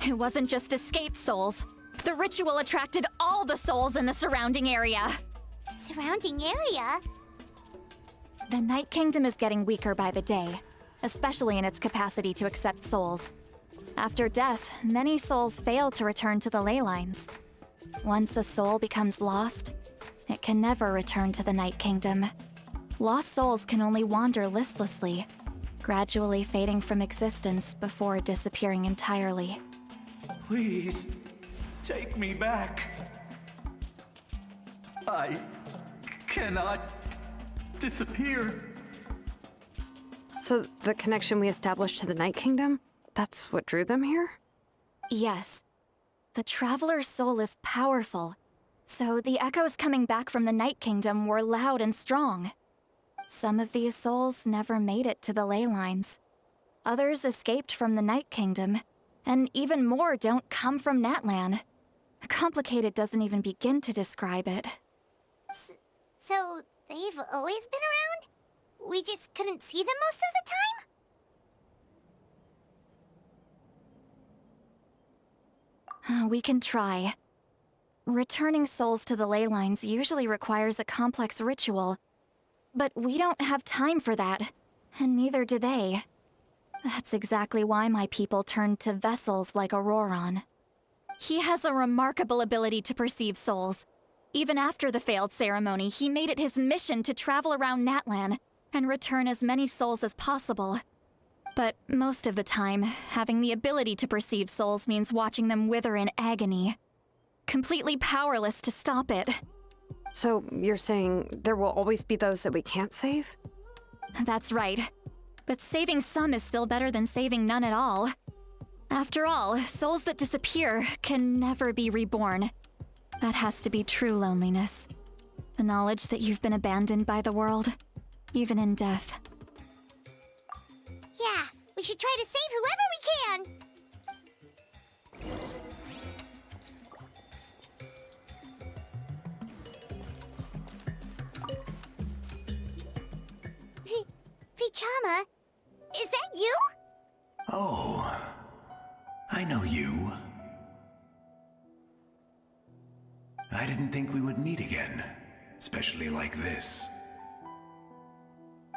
It wasn't just escaped souls. The ritual attracted all the souls in the surrounding area. Surrounding area? The Night Kingdom is getting weaker by the day, especially in its capacity to accept souls. After death, many souls fail to return to the ley lines. Once a soul becomes lost, It can never return to the Night Kingdom. Lost souls can only wander listlessly, gradually fading from existence before disappearing entirely. Please, take me back. I cannot disappear. So the connection we established to the Night Kingdom, that's what drew them here? Yes. The Traveler's soul is powerful, so the echoes coming back from the Night Kingdom were loud and strong. Some of these souls never made it to the ley lines. Others escaped from the Night Kingdom, and even more don't come from Natlan. Complicated doesn't even begin to describe it. So, they've always been around? We just couldn't see them most of the time? We can try. Returning souls to the ley lines usually requires a complex ritual, but we don't have time for that, and neither do they. That's exactly why my people turned to vessels like Auroron. He has a remarkable ability to perceive souls. Even after the failed ceremony, he made it his mission to travel around Natlan and return as many souls as possible. But most of the time, having the ability to perceive souls means watching them wither in agony. Completely powerless to stop it. So you're saying there will always be those that we can't save? That's right. But saving some is still better than saving none at all. After all, souls that disappear can never be reborn. That has to be true loneliness. The knowledge that you've been abandoned by the world, even in death. Yeah, we should try to save whoever we can! Vichama, is that you? Oh, I know you. I didn't think we would meet again, especially like this.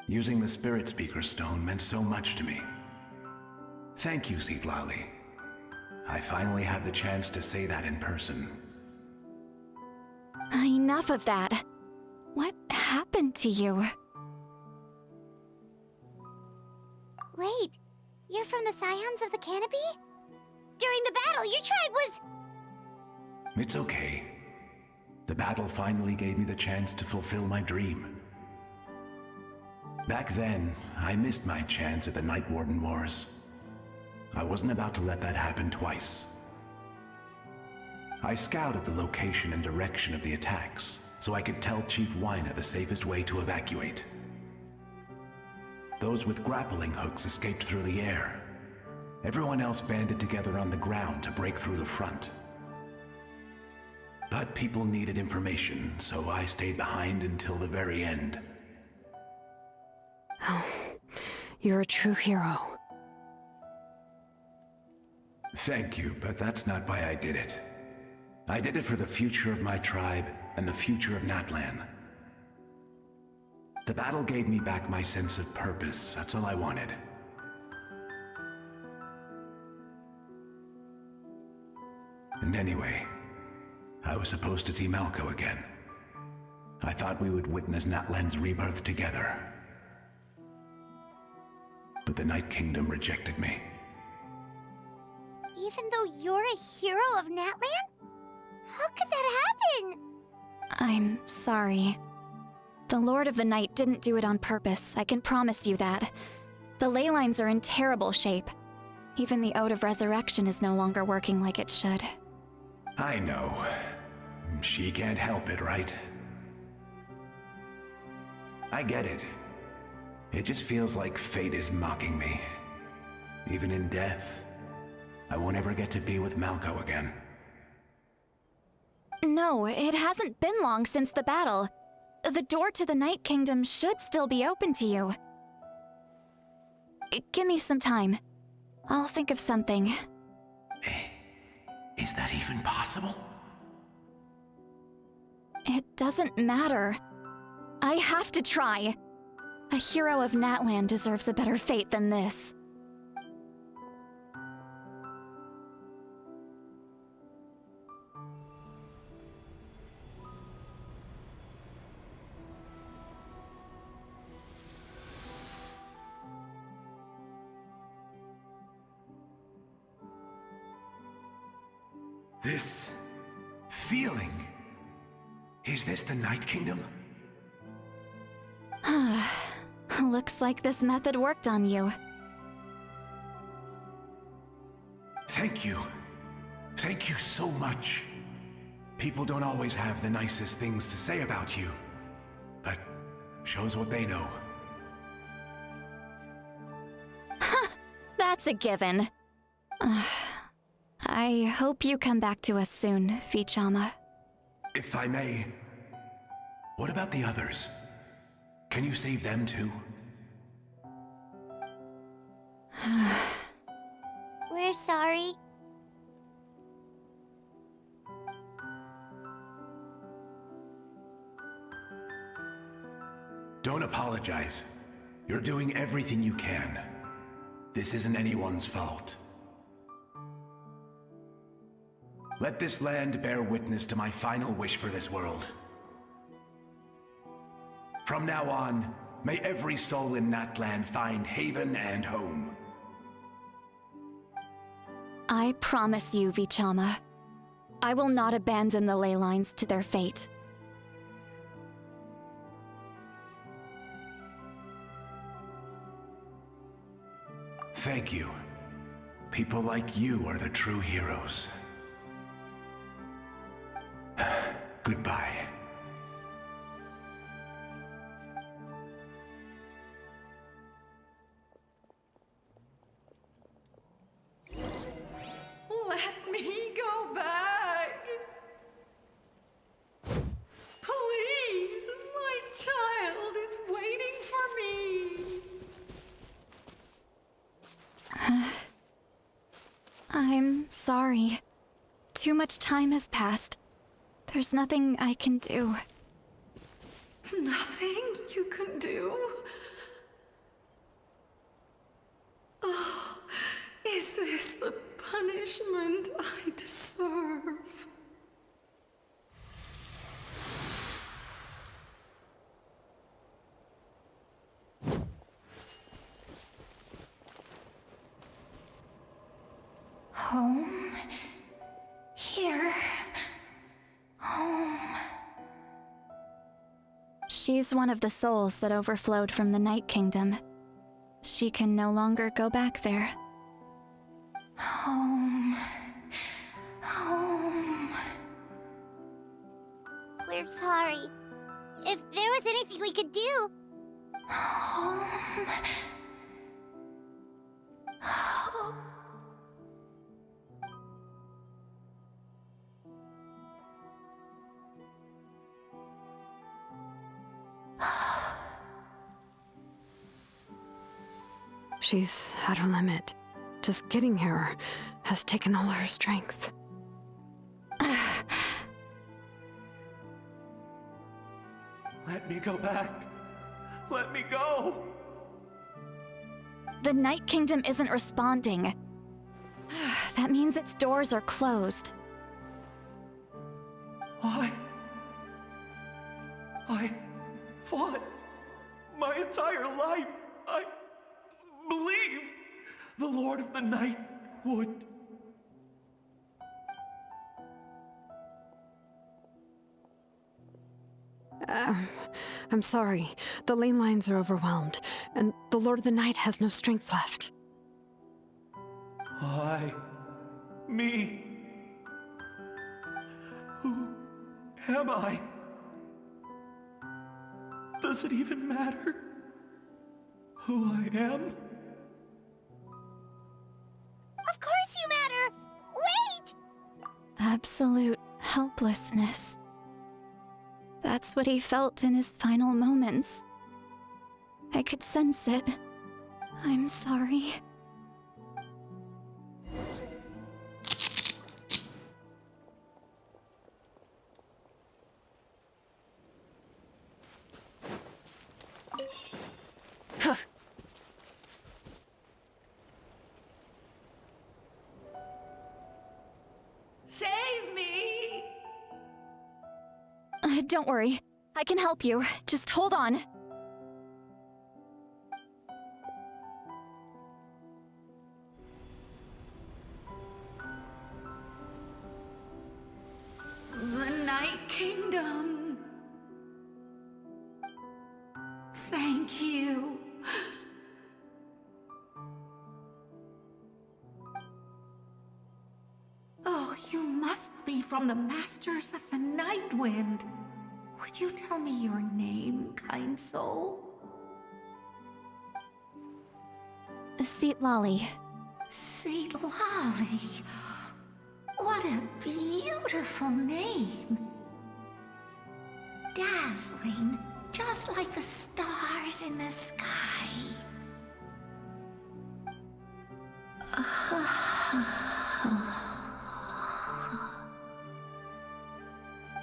Using the Spirit Speaker Stone meant so much to me. Thank you, Citlali. I finally had the chance to say that in person. Enough of that. What happened to you? Wait, you're from the Scions of the Canopy? During the battle, your tribe was... It's okay. The battle finally gave me the chance to fulfill my dream. Back then, I missed my chance at the Night Warden Wars. I wasn't about to let that happen twice. I scouted the location and direction of the attacks, so I could tell Chief Wyna the safest way to evacuate. Those with grappling hooks escaped through the air. Everyone else banded together on the ground to break through the front. But people needed information, so I stayed behind until the very end. Oh, you're a true hero. Thank you, but that's not why I did it. I did it for the future of my tribe and the future of Natlan. The battle gave me back my sense of purpose. That's all I wanted. And anyway, I was supposed to see Malco again. I thought we would witness Natlan's rebirth together. But the Night Kingdom rejected me. Even though you're a hero of Natlan? How could that happen? I'm sorry. The Lord of the Night didn't do it on purpose, I can promise you that. The ley lines are in terrible shape. Even the Ode of Resurrection is no longer working like it should. I know. She can't help it, right? I get it. It just feels like fate is mocking me. Even in death, I won't ever get to be with Malco again. No, it hasn't been long since the battle. The door to the Night Kingdom should still be open to you. Give me some time. I'll think of something. Is that even possible? It doesn't matter. I have to try. A hero of Natlan deserves a better fate than this. This feeling. Is this the Night Kingdom? Looks like this method worked on you. Thank you. Thank you so much. People don't always have the nicest things to say about you, but shows what they know. That's a given. I hope you come back to us soon, Vichama. If I may, what about the others? Can you save them too? We're sorry. Don't apologize. You're doing everything you can. This isn't anyone's fault. Let this land bear witness to my final wish for this world. From now on, may every soul in Natlan find haven and home. I promise you, Vichama. I will not abandon the ley lines to their fate. Thank you. People like you are the true heroes. Goodbye. Let me go back. Please, my child is waiting for me. I'm sorry. Too much time has passed. There's nothing I can do. Nothing you can do? Oh, is this the punishment I deserve? Home? Here? Home? She's one of the souls that overflowed from the Night Kingdom. She can no longer go back there. Home. Home. We're sorry. If there was anything we could do. Home. Home. She's at her limit. Just getting here has taken all her strength. Let me go back. Let me go. The Night Kingdom isn't responding. That means its doors are closed. I fought my entire life. I believed the Lord of the Night would. I'm sorry. The ley lines are overwhelmed, and the Lord of the Night has no strength left. Why? Me? Who am I? Does it even matter who I am? Of course you matter! Wait! Absolute helplessness. That's what he felt in his final moments. I could sense it. I'm sorry. Save me! Don't worry. I can help you. Just hold on. Thank you. Oh, you must be from the Masters of the Night Wind. Would you tell me your name, kind soul? Citlali. Citlali. What a beautiful name. Dazzling, just like the stars in the sky.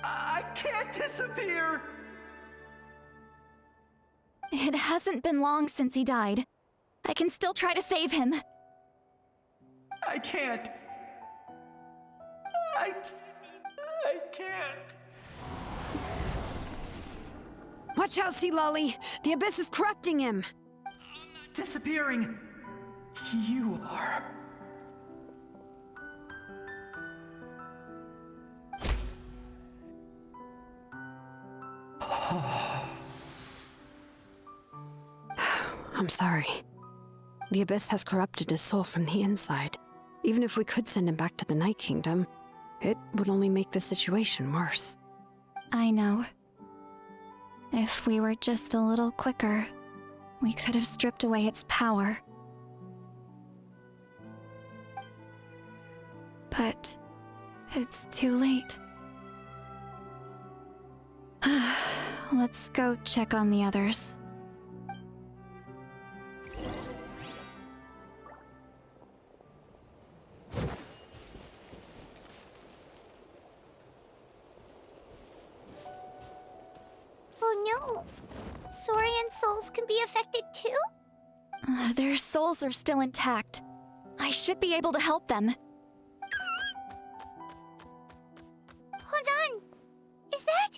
I can't disappear! It hasn't been long since he died. I can still try to save him. I can't. I can't. Watch out, Citlali! The Abyss is corrupting him! Disappearing. You are. I'm sorry. The Abyss has corrupted his soul from the inside. Even if we could send him back to the Night Kingdom, it would only make the situation worse. I know. If we were just a little quicker, we could have stripped away its power. But it's too late. Let's go check on the others. Oh no! Saurian souls can be affected too? Their souls are still intact. I should be able to help them. Hold on! Is that...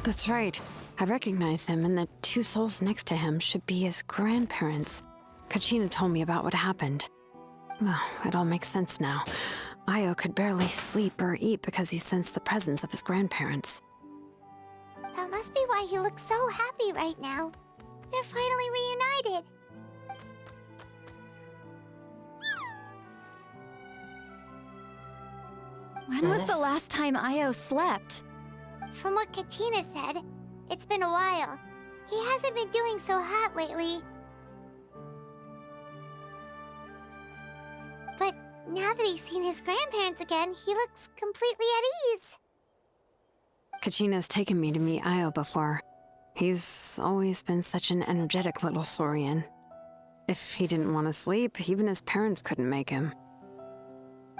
That's right. I recognize him, and the two souls next to him should be his grandparents. Kachina told me about what happened. Well, it all makes sense now. Io could barely sleep or eat because he sensed the presence of his grandparents. That must be why he looks so happy right now. They're finally reunited. When was the last time Io slept? From what Kachina said, it's been a while. He hasn't been doing so hot lately. But now that he's seen his grandparents again, he looks completely at ease. Kachina's taken me to meet Io before. He's always been such an energetic little Saurian. If he didn't want to sleep, even his parents couldn't make him.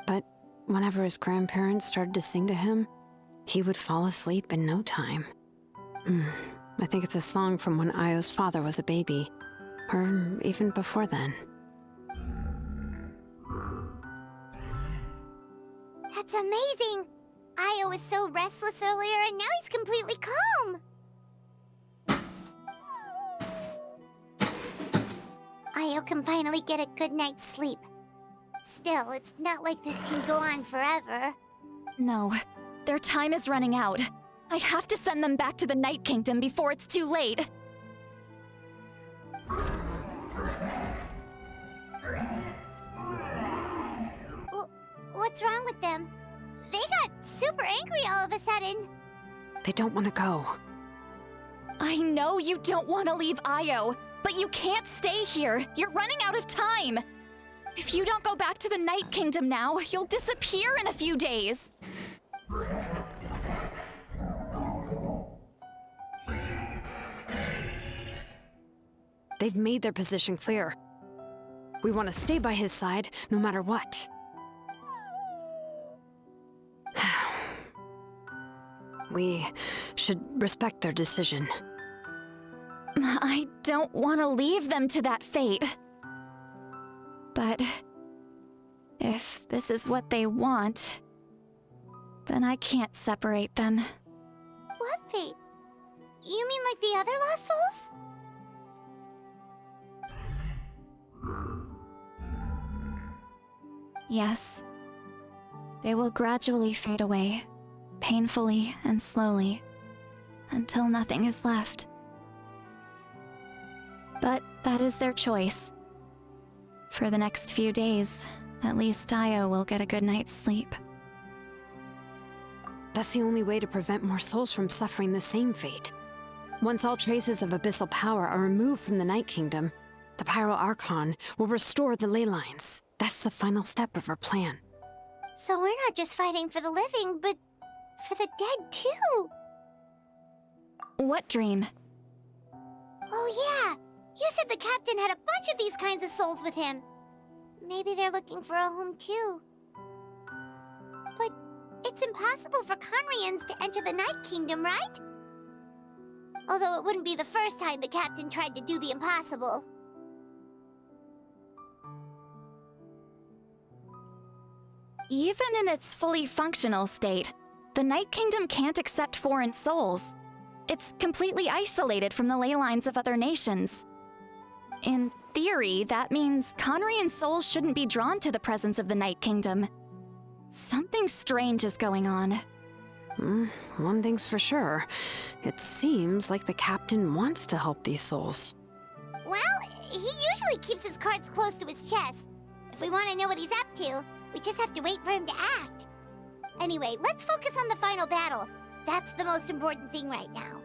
But whenever his grandparents started to sing to him, he would fall asleep in no time. I think it's a song from when Io's father was a baby, or even before then. That's amazing! Io was so restless earlier, and now he's completely calm. Io can finally get a good night's sleep. Still, it's not like this can go on forever. No, their time is running out. I have to send them back to the Night Kingdom before it's too late. What's wrong with them? They got super angry all of a sudden. They don't want to go. I know you don't want to leave Io, but you can't stay here. You're running out of time. If you don't go back to the Night Kingdom now, you'll disappear in a few days. They've made their position clear. We want to stay by his side, no matter what. We should respect their decision. I don't want to leave them to that fate. But if this is what they want, then I can't separate them. What fate? You mean like the other lost souls? Yes. They will gradually fade away, painfully and slowly, until nothing is left. But that is their choice. For the next few days, at least Io will get a good night's sleep. That's the only way to prevent more souls from suffering the same fate. Once all traces of abyssal power are removed from the Night Kingdom, the Pyro Archon will restore the ley lines. That's the final step of our plan. So we're not just fighting for the living, but for the dead too. What dream? Oh yeah, you said the captain had a bunch of these kinds of souls with him. Maybe they're looking for a home too. But it's impossible for Conrians to enter the Night Kingdom, right? Although it wouldn't be the first time the captain tried to do the impossible. Even in its fully functional state, the Night Kingdom can't accept foreign souls. It's completely isolated from the ley lines of other nations. In theory, that means Conrian souls shouldn't be drawn to the presence of the Night Kingdom. Something strange is going on. One thing's for sure. It seems like the captain wants to help these souls. Well, he usually keeps his cards close to his chest. If we want to know what he's up to, we just have to wait for him to act. Anyway, let's focus on the final battle. That's the most important thing right now.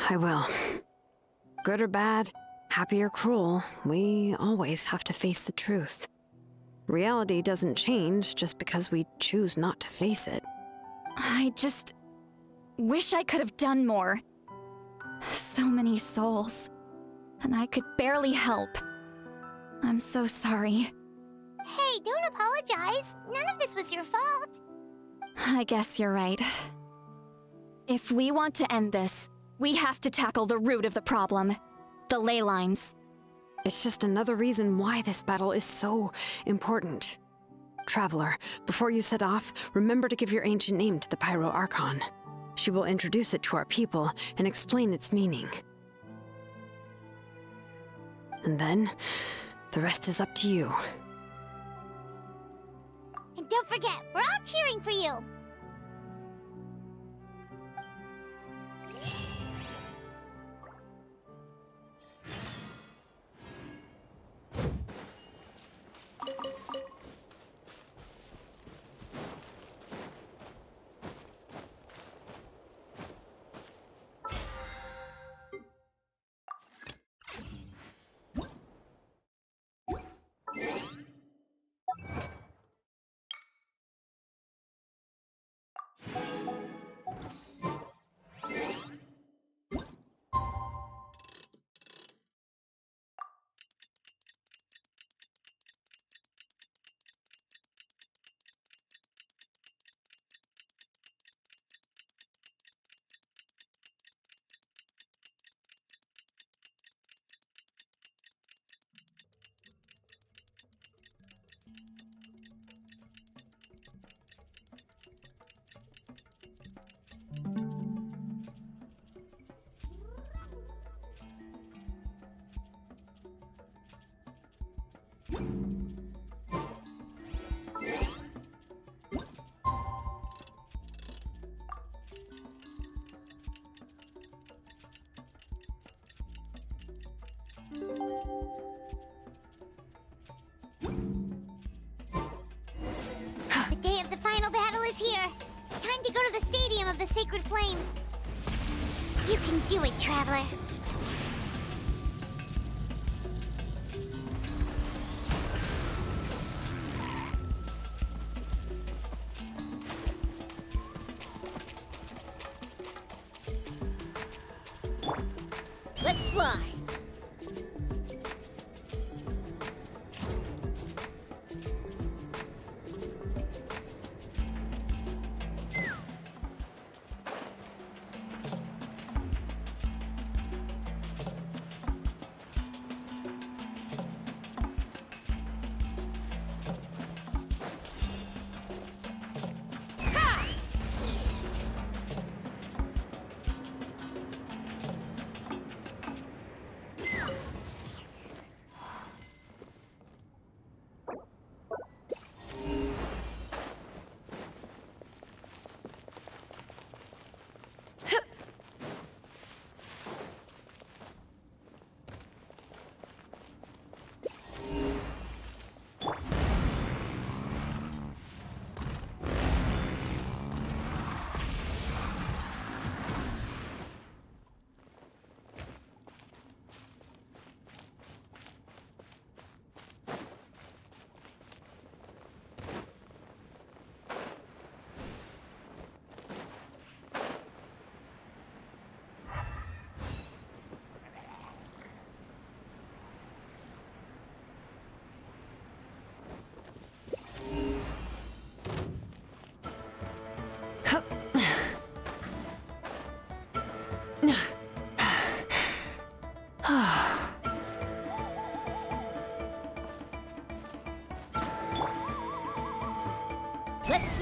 I will. Good or bad, happy or cruel, we always have to face the truth. Reality doesn't change just because we choose not to face it. I just wish I could have done more. So many souls, and I could barely help. I'm so sorry. Hey, don't apologize. None of this was your fault. I guess you're right. If we want to end this, we have to tackle the root of the problem. The ley lines. It's just another reason why this battle is so important. Traveler, before you set off, remember to give your ancient name to the Pyro Archon. She will introduce it to our people and explain its meaning. And then, the rest is up to you. And don't forget, we're all cheering for you. The day of the final battle is here. Time to go to the Stadium of the Sacred Flame. You can do it, Traveler. Let's fly.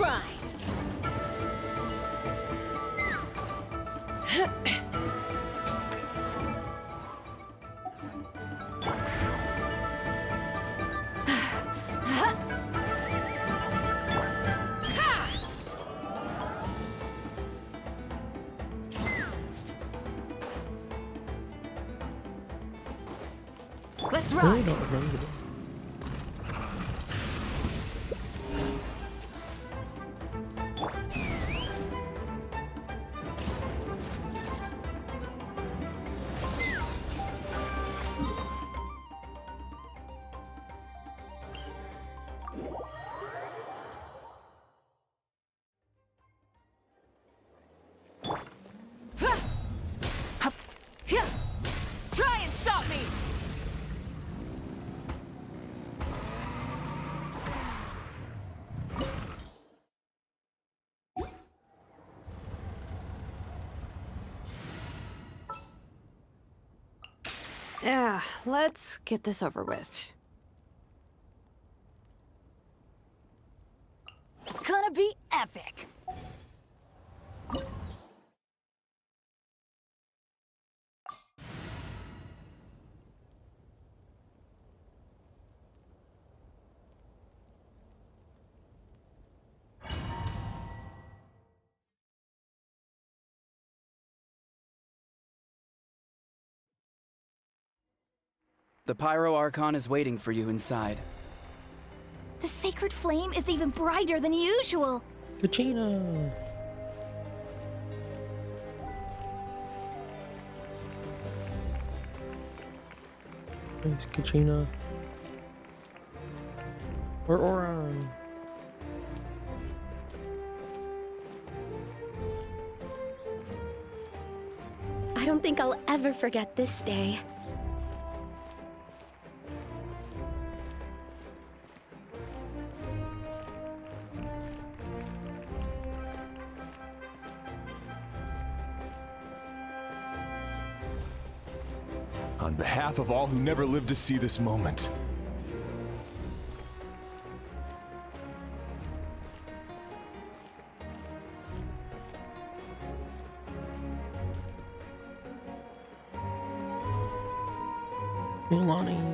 ride! Let's I ride! don't remember them. Try and stop me! Yeah, let's get this over with. Gonna be epic! The Pyro Archon is waiting for you inside. The sacred flame is even brighter than usual. Kachina! Thanks, Kachina. Or Oran. I don't think I'll ever forget this day. On behalf of all who never lived to see this moment.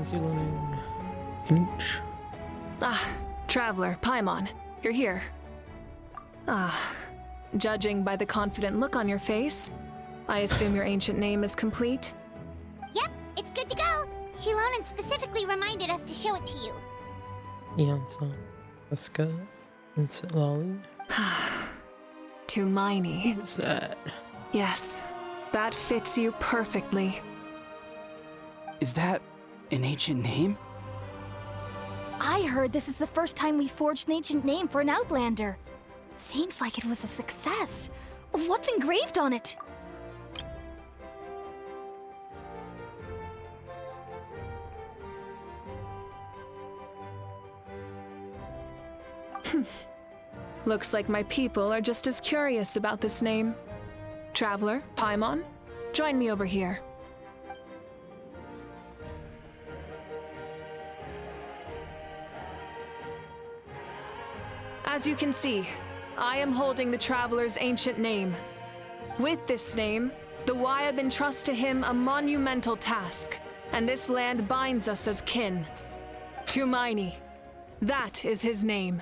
Zulani. Knooch. Ah, Traveler, Paimon, you're here. Ah, judging by the confident look on your face, I assume your ancient name is complete? Yep, it's good to go. Shilonen specifically reminded us to show it to you. Yansa. Mavuika and Citlali. To Miney. What's that? Yes, that fits you perfectly. Is that an ancient name? I heard this is the first time we forged an ancient name for an Outlander. Seems like it was a success. What's engraved on it? Looks like my people are just as curious about this name. Traveler, Paimon, join me over here. As you can see, I am holding the Traveler's ancient name. With this name, the Wyab entrust to him a monumental task, and this land binds us as kin. Tumaini, that is his name.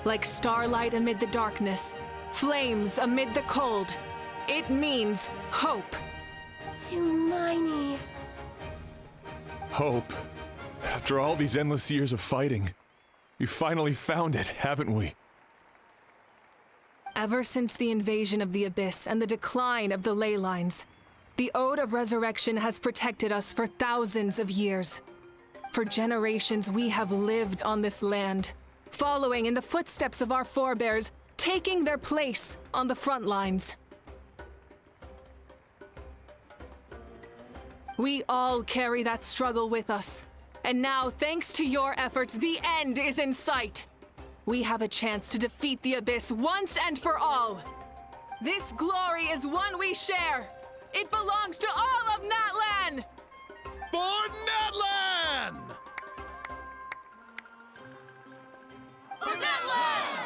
Like starlight amid the darkness, flames amid the cold, it means hope. Tumaini. Hope. After all these endless years of fighting, we finally found it, haven't we? Ever since the invasion of the Abyss and the decline of the ley lines, the Ode of Resurrection has protected us for thousands of years. For generations, we have lived on this land, following in the footsteps of our forebears, taking their place on the front lines. We all carry that struggle with us. And now, thanks to your efforts, the end is in sight. We have a chance to defeat the Abyss once and for all. This glory is one we share. It belongs to all of Natlan! For Natlan! For Natlan!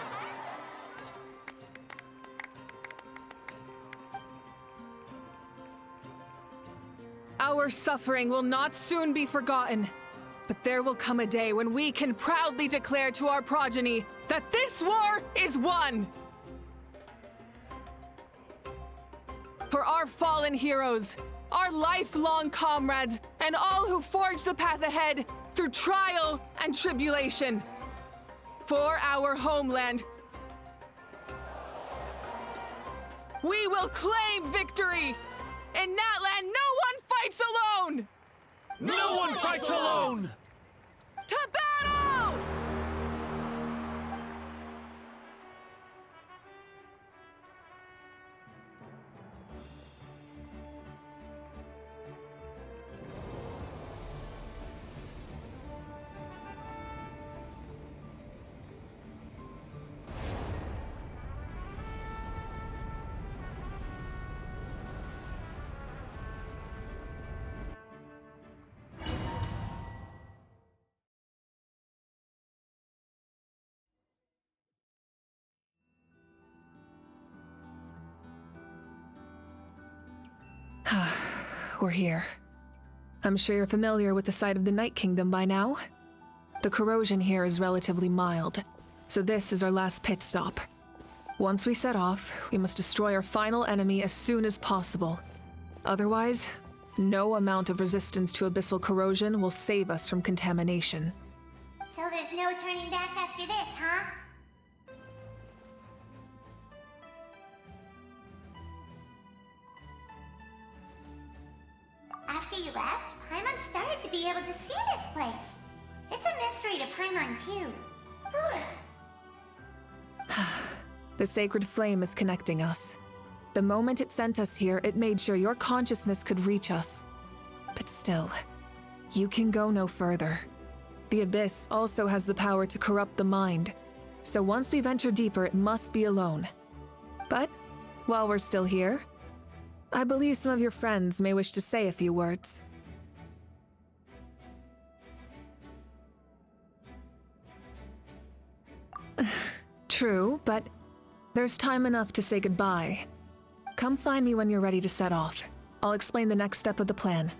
Our suffering will not soon be forgotten. But there will come a day when we can proudly declare to our progeny that this war is won! For our fallen heroes, our lifelong comrades, and all who forge the path ahead through trial and tribulation. For our homeland, we will claim victory! In Natlan, no one fights alone! No one fights alone! To battle! We're here. I'm sure you're familiar with the site of the Night Kingdom by now. The corrosion here is relatively mild, so this is our last pit stop. Once we set off, we must destroy our final enemy as soon as possible. Otherwise, no amount of resistance to abyssal corrosion will save us from contamination. So there's no turning back after this, huh? After you left, Paimon started to be able to see this place. It's a mystery to Paimon, too. The sacred flame is connecting us. The moment it sent us here, it made sure your consciousness could reach us. But still, you can go no further. The Abyss also has the power to corrupt the mind, so once we venture deeper, it must be alone. But, while we're still here, I believe some of your friends may wish to say a few words. True, but there's time enough to say goodbye. Come find me when you're ready to set off. I'll explain the next step of the plan.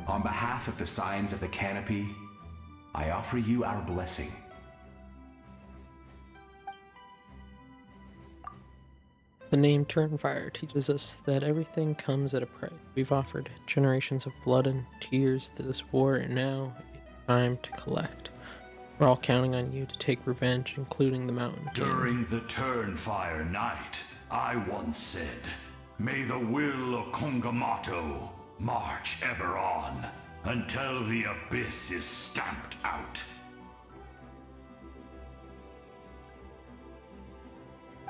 On behalf of the Signs of the Canopy, I offer you our blessing. The name Turnfire teaches us that everything comes at a price. We've offered generations of blood and tears to this war, and now it's time to collect. We're all counting on you to take revenge, including the Mountain King. During the Turnfire night, I once said, "May the will of Kongamato march ever on, until the Abyss is stamped out."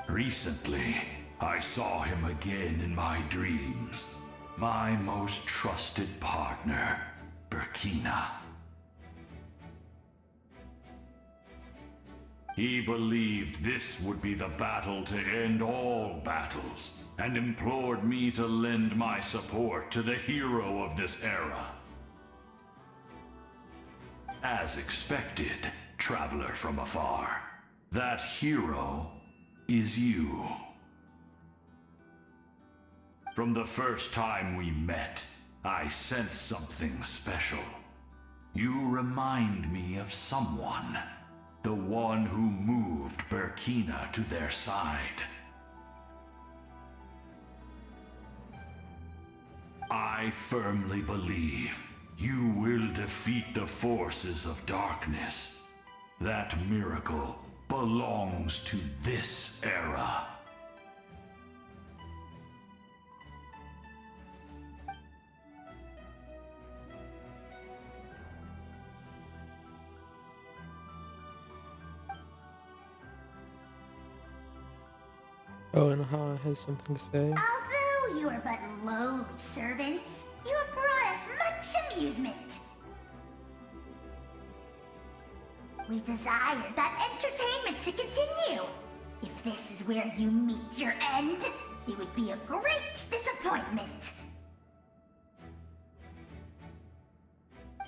Recently, I saw him again in my dreams. My most trusted partner, Burkina. He believed this would be the battle to end all battles, and implored me to lend my support to the hero of this era. As expected, traveler from afar, that hero is you. From the first time we met, I sensed something special. You remind me of someone. The one who moved Burkina to their side. I firmly believe you will defeat the forces of darkness. That miracle belongs to this era. Oh, and Ha has something to say. Although you are but lowly servants, you have brought us much amusement. We desire that entertainment to continue. If this is where you meet your end, it would be a great disappointment.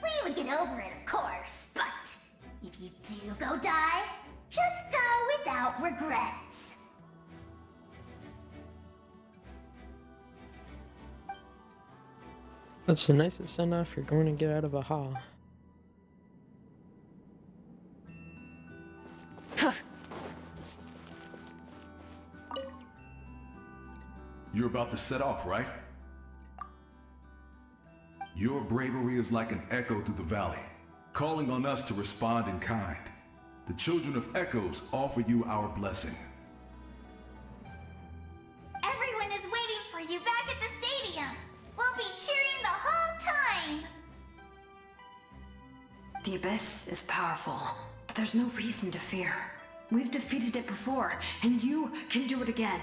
We would get over it, of course, but if you do go die, just go without regrets. That's the nicest send-off you're going to get out of a ha. You're about to set off, right? Your bravery is like an echo through the valley, calling on us to respond in kind. The children of Echoes offer you our blessing. Everyone is waiting for you back at the stadium. We'll be cheering the whole time. The Abyss is powerful, but there's no reason to fear. We've defeated it before, and you can do it again.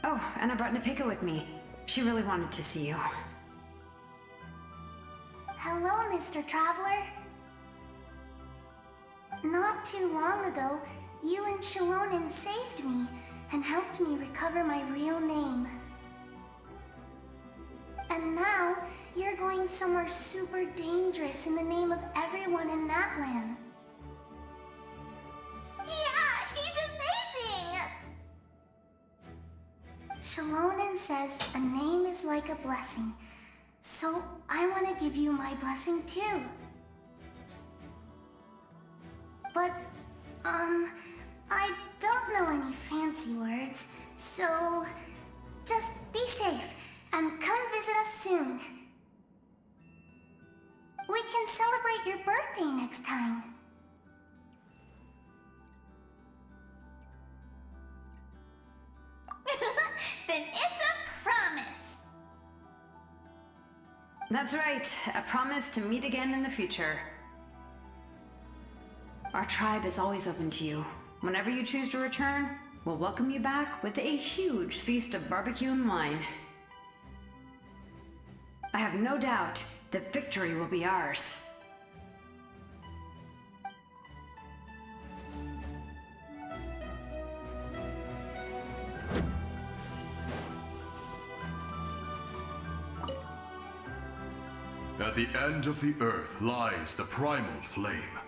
Oh, and I brought Napika with me. She really wanted to see you. Hello, Mr. Traveler. Not too long ago, you and Shalonen saved me and helped me recover my real name. And now, you're going somewhere super dangerous in the name of everyone in Natlan. Yeah, he's amazing! Shalonen says a name is like a blessing, so I want to give you my blessing too. But, I don't know any fancy words, so just be safe and come visit us soon. We can celebrate your birthday next time. Then it's a promise. That's right, a promise to meet again in the future. Our tribe is always open to you. Whenever you choose to return, we'll welcome you back with a huge feast of barbecue and wine. I have no doubt that victory will be ours. At the end of the earth lies the primal flame.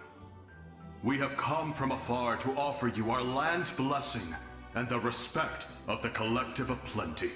We have come from afar to offer you our land's blessing and the respect of the Collective of Plenty.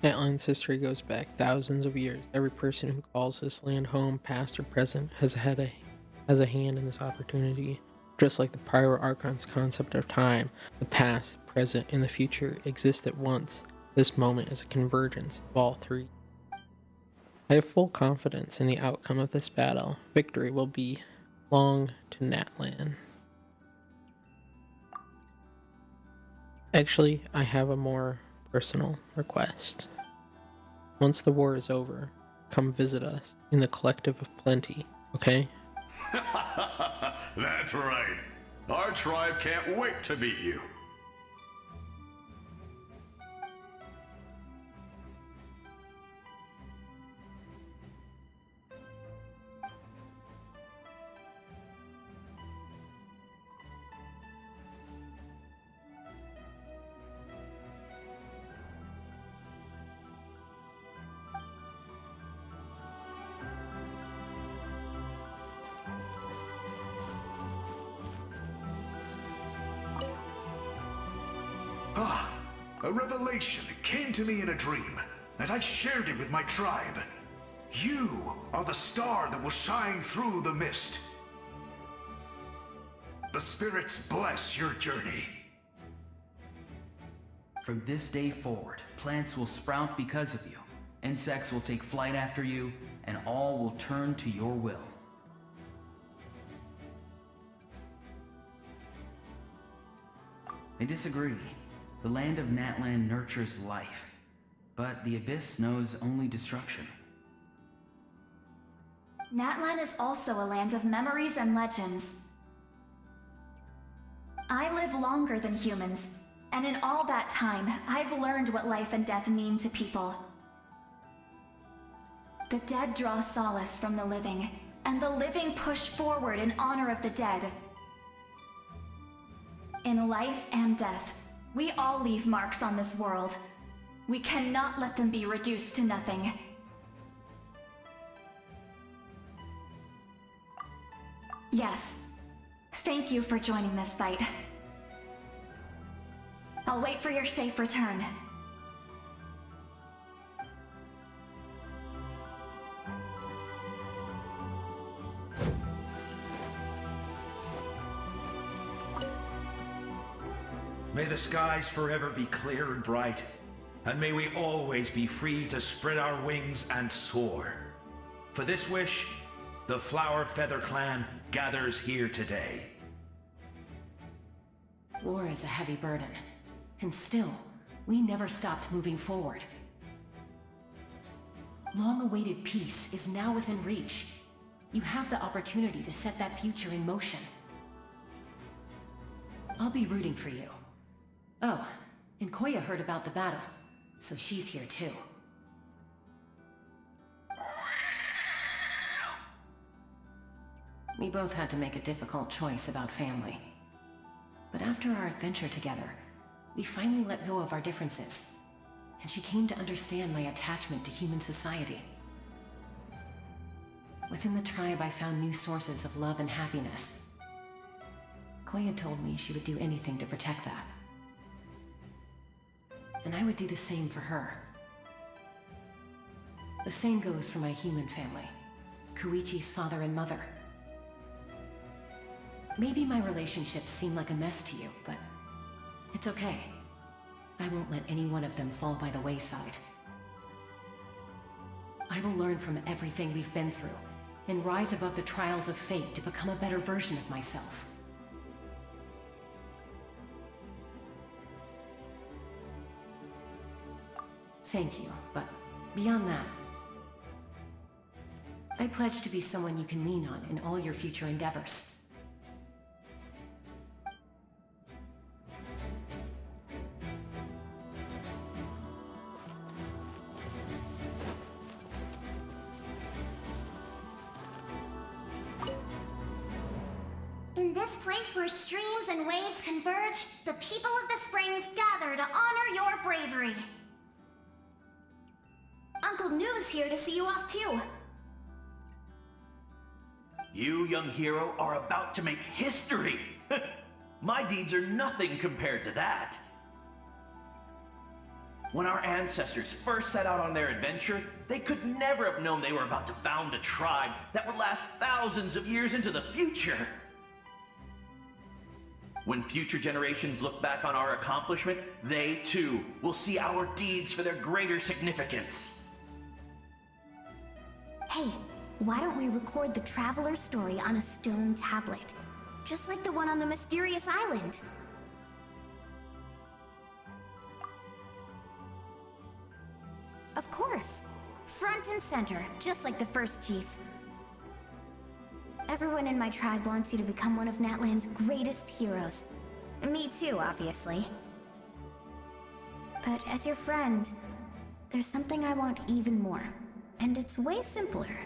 Natlan's history goes back thousands of years. Every person who calls this land home, past or present, has a hand in this opportunity. Just like the prior Archon's concept of time, the past, the present, and the future exist at once. This moment is a convergence of all three. I have full confidence in the outcome of this battle. Victory will belong to Natlan. Actually, I have a more personal request. Once the war is over, come visit us in the Collective of Plenty, okay? That's right. Our tribe can't wait to meet you. A revelation came to me in a dream, and I shared it with my tribe. You are the star that will shine through the mist. The spirits bless your journey. From this day forward, plants will sprout because of you, insects will take flight after you, and all will turn to your will. I disagree. The land of Natlan nurtures life, but the Abyss knows only destruction. Natlan is also a land of memories and legends. I live longer than humans, and in all that time, I've learned what life and death mean to people. The dead draw solace from the living, and the living push forward in honor of the dead. In life and death, we all leave marks on this world. We cannot let them be reduced to nothing. Yes. Thank you for joining this fight. I'll wait for your safe return. May the skies forever be clear and bright, and may we always be free to spread our wings and soar. For this wish, the Flower Feather Clan gathers here today. War is a heavy burden, and still, we never stopped moving forward. Long-awaited peace is now within reach. You have the opportunity to set that future in motion. I'll be rooting for you. Oh, and Koya heard about the battle, so she's here too. We both had to make a difficult choice about family. But after our adventure together, we finally let go of our differences, and she came to understand my attachment to human society. Within the tribe, I found new sources of love and happiness. Koya told me she would do anything to protect that. And I would do the same for her. The same goes for my human family, Koichi's father and mother. Maybe my relationships seem like a mess to you, but it's okay. I won't let any one of them fall by the wayside. I will learn from everything we've been through, and rise above the trials of fate to become a better version of myself. Thank you, but beyond that, I pledge to be someone you can lean on in all your future endeavors. In this place where streams and waves converge, the people of the springs gather to honor your bravery. Uncle Noo's here to see you off too. You, young hero, are about to make history! My deeds are nothing compared to that. When our ancestors first set out on their adventure, they could never have known they were about to found a tribe that would last thousands of years into the future. When future generations look back on our accomplishment, they too will see our deeds for their greater significance. Hey, why don't we record the traveler's story on a stone tablet? Just like the one on the mysterious island. Of course. Front and center, just like the first chief. Everyone in my tribe wants you to become one of Natlan's greatest heroes. Me too, obviously. But as your friend, there's something I want even more. And it's way simpler.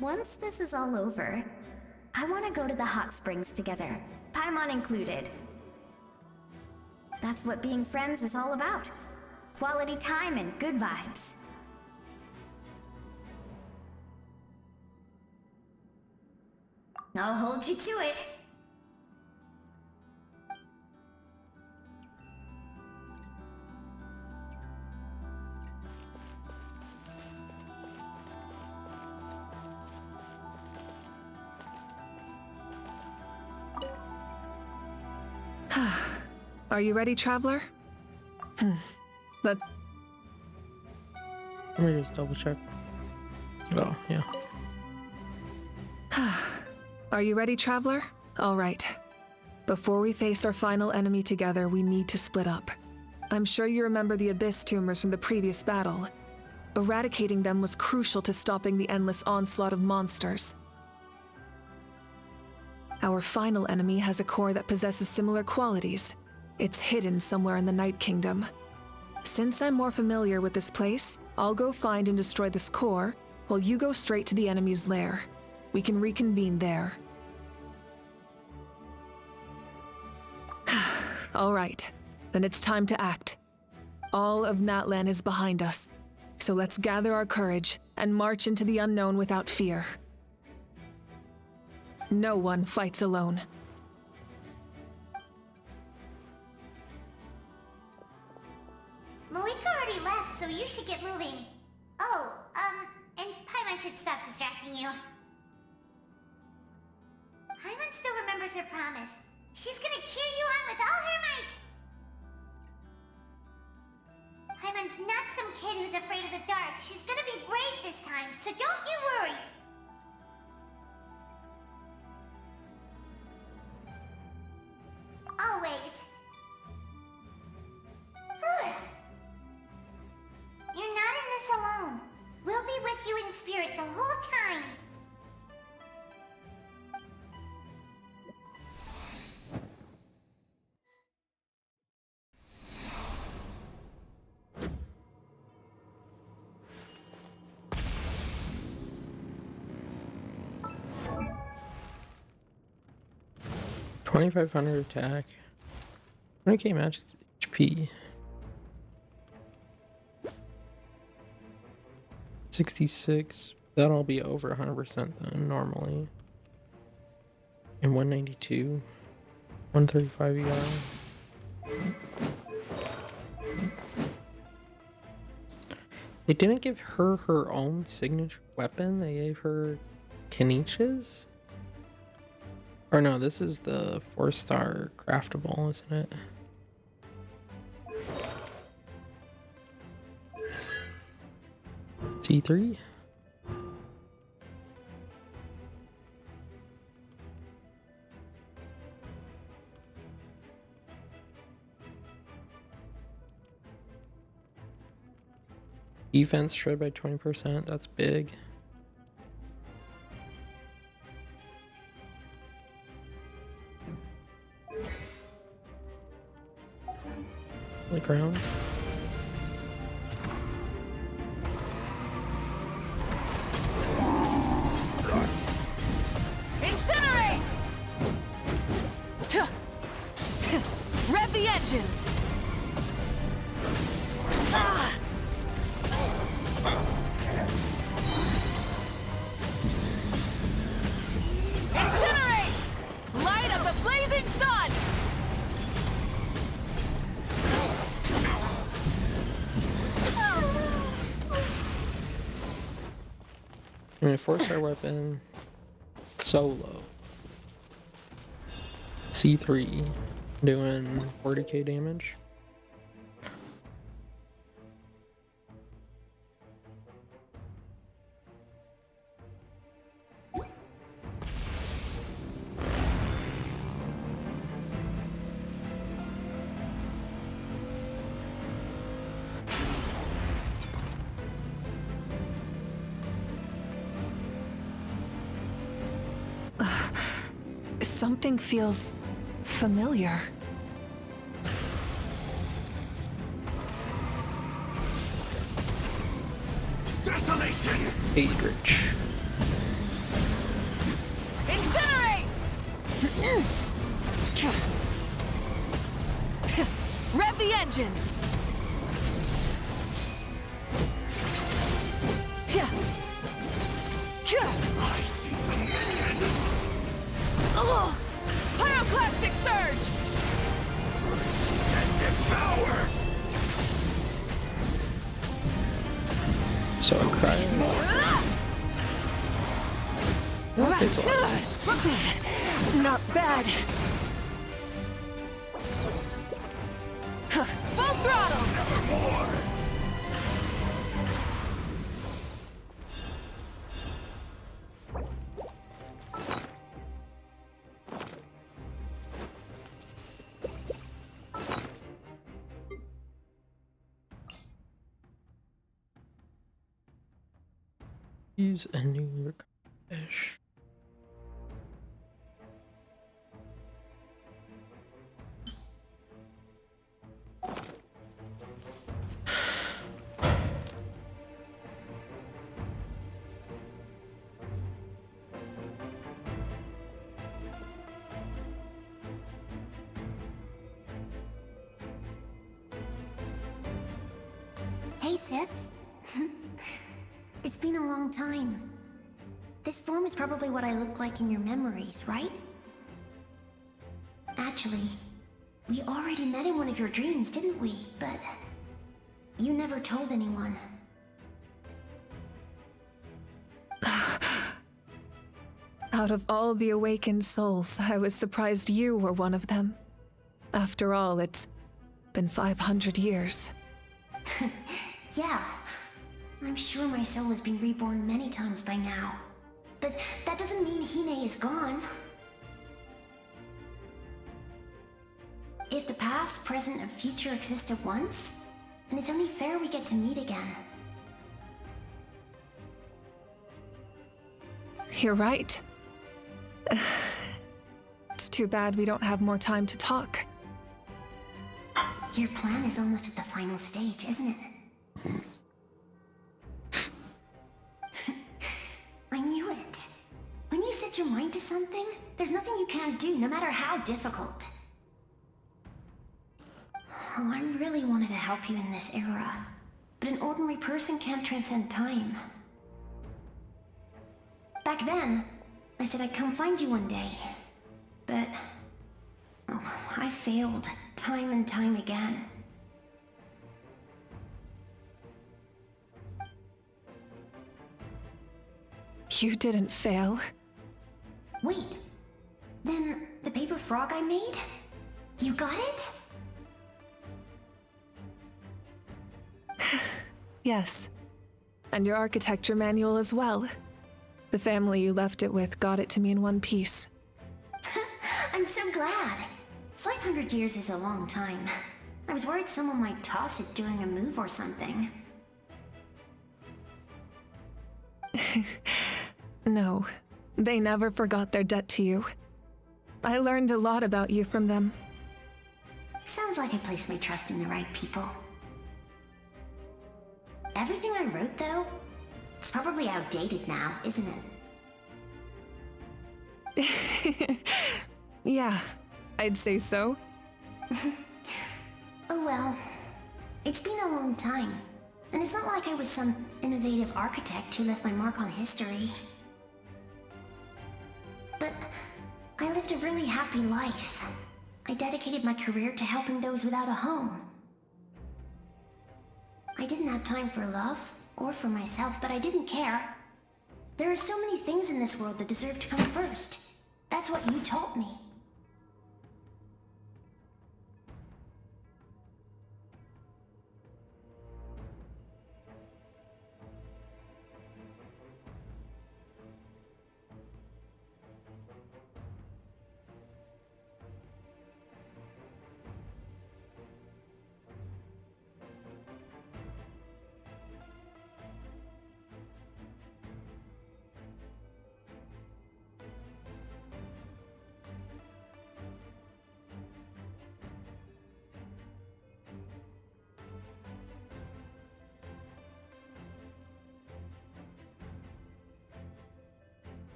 Once this is all over, I want to go to the hot springs together, Paimon included. That's what being friends is all about. Quality time and good vibes. I'll hold you to it. Are you ready, traveler? Let me just double check. Oh, yeah. Are you ready, traveler? All right. Before we face our final enemy together, we need to split up. I'm sure you remember the Abyss tumors from the previous battle. Eradicating them was crucial to stopping the endless onslaught of monsters. Our final enemy has a core that possesses similar qualities. It's hidden somewhere in the Night Kingdom. Since I'm more familiar with this place, I'll go find and destroy this core, while you go straight to the enemy's lair. We can reconvene there. All right, then it's time to act. All of Natlan is behind us, so let's gather our courage and march into the unknown without fear. No one fights alone. Mavuika already left, so you should get moving. Oh, and Paimon should stop distracting you. Paimon still remembers her promise. She's gonna cheer you on with all her might. Paimon's not some kid who's afraid of the dark. She's gonna be brave this time, so don't you worry. Always. You're not in this alone. We'll be with you in spirit the whole time. $2,500 attack. 20k match HP. 66. That'll be over 100% then, normally. And 192. 135 ER. They didn't give her her own signature weapon. They gave her Kenichi's? Or no, this is the 4-star craftable, isn't it? C3? Defense shred by 20%, that's big. The ground. Incinerate! Rev the engines! Incinerate! Light up the blazing sun! I mean, 4-star weapon. Solo. C3. Doing 40k damage. Something feels familiar. Desolation! Adrich. Incinerate! Rev the engines! I see the man! Pyroclastic surge! And devour! So a cryo. Not bad. Full throttle! Nevermore! Use a new fish. Hey, sis. It's been a long time. This form is probably what I look like in your memories, right? Actually, we already met in one of your dreams, didn't we? But you never told anyone. Out of all the awakened souls, I was surprised you were one of them. After all, it's been 500 years. Yeah. I'm sure my soul has been reborn many times by now. But that doesn't mean Hine is gone. If the past, present, and future exist at once, then it's only fair we get to meet again. You're right. It's too bad we don't have more time to talk. Your plan is almost at the final stage, isn't it? I knew it. When you set your mind to something, there's nothing you can't do, no matter how difficult. Oh, I really wanted to help you in this era, but an ordinary person can't transcend time. Back then, I said I'd come find you one day, but I failed time and time again. You didn't fail. Wait, then the paper frog I made? You got it? Yes. And your architecture manual as well. The family you left it with got it to me in one piece. I'm so glad. 500 years is a long time. I was worried someone might toss it during a move or something. No, they never forgot their debt to you. I learned a lot about you from them. Sounds like I placed my trust in the right people. Everything I wrote, though, it's probably outdated now, isn't it? Yeah, I'd say so. Oh well. It's been a long time, and it's not like I was some innovative architect who left my mark on history. But I lived a really happy life. I dedicated my career to helping those without a home. I didn't have time for love, or for myself, but I didn't care. There are so many things in this world that deserve to come first. That's what you taught me.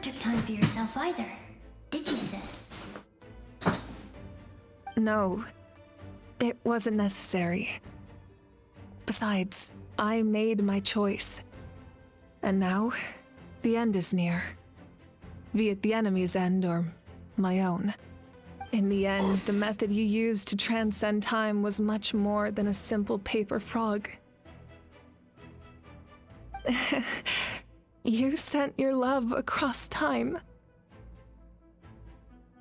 took time for yourself either, did you, sis? No, it wasn't necessary. Besides, I made my choice. And now, the end is near. Be it the enemy's end or my own. In the end, the method you used to transcend time was much more than a simple paper frog. You sent your love across time.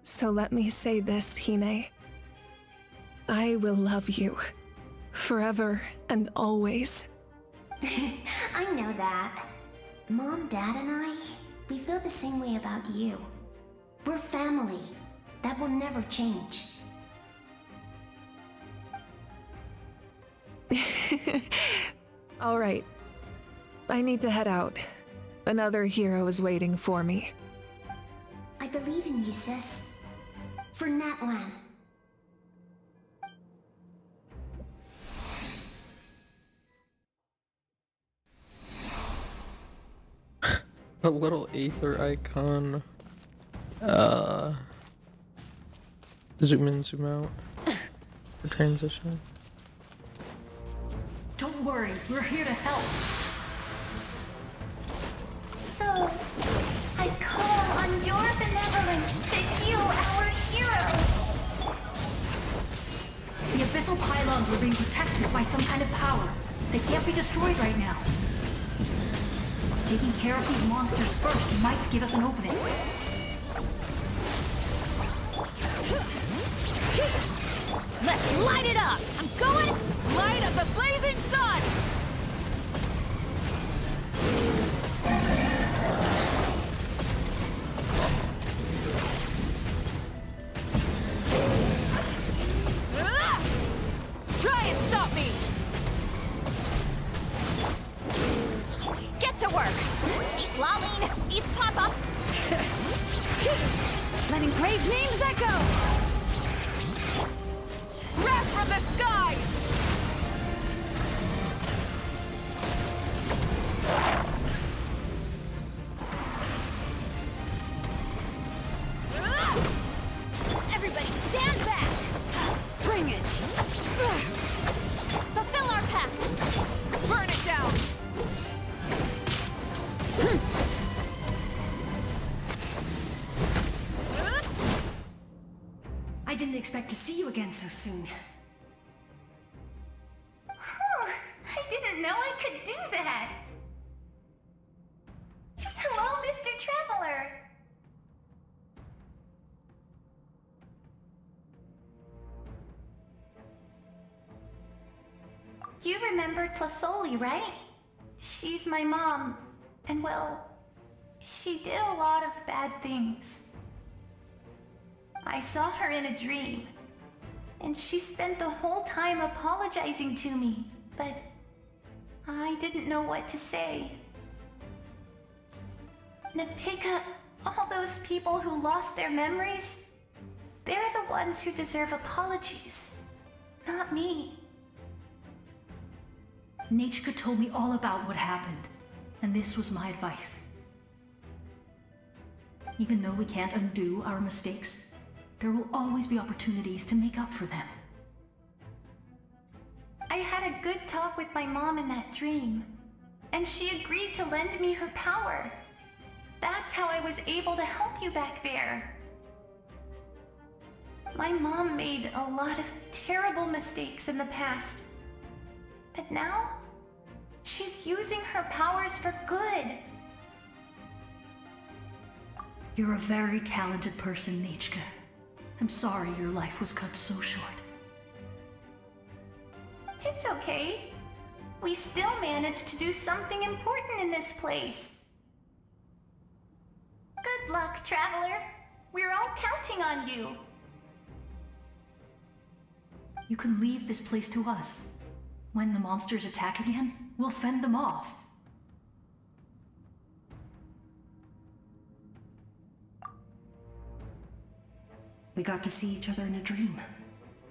So let me say this, Hine. I will love you. Forever and always. I know that. Mom, Dad, and I, we feel the same way about you. We're family. That will never change. All right. I need to head out. Another hero is waiting for me. I believe in you, sis. For Natlan. A little Aether icon. Zoom in, zoom out. For transition. Don't worry, we're here to help. So, I call on your benevolence to heal our hero. The abyssal pylons are being protected by some kind of power. They can't be destroyed right now. Taking care of these monsters first might give us an opening. Let's light it up! I'm going light of the blazing sun! Try and stop me! Get to work! Citlali, these pop up! Letting brave names echo! Wrath from the skies! Everybody stand back! Bring it! Fulfill our pact! Burn it down! I didn't expect to see you again so soon. I didn't know I could do that. Hello, Mr. Traveler. You remember Tlasoli, right? She's my mom. And well, she did a lot of bad things. I saw her in a dream, and she spent the whole time apologizing to me, but I didn't know what to say. Napika, all those people who lost their memories, they're the ones who deserve apologies, not me. Nachka told me all about what happened, and this was my advice. Even though we can't undo our mistakes, there will always be opportunities to make up for them. I had a good talk with my mom in that dream, and she agreed to lend me her power. That's how I was able to help you back there. My mom made a lot of terrible mistakes in the past, but now she's using her powers for good. You're a very talented person, Nachka. I'm sorry your life was cut so short. It's okay. We still managed to do something important in this place. Good luck, Traveler. We're all counting on you. You can leave this place to us. When the monsters attack again, we'll fend them off. We got to see each other in a dream,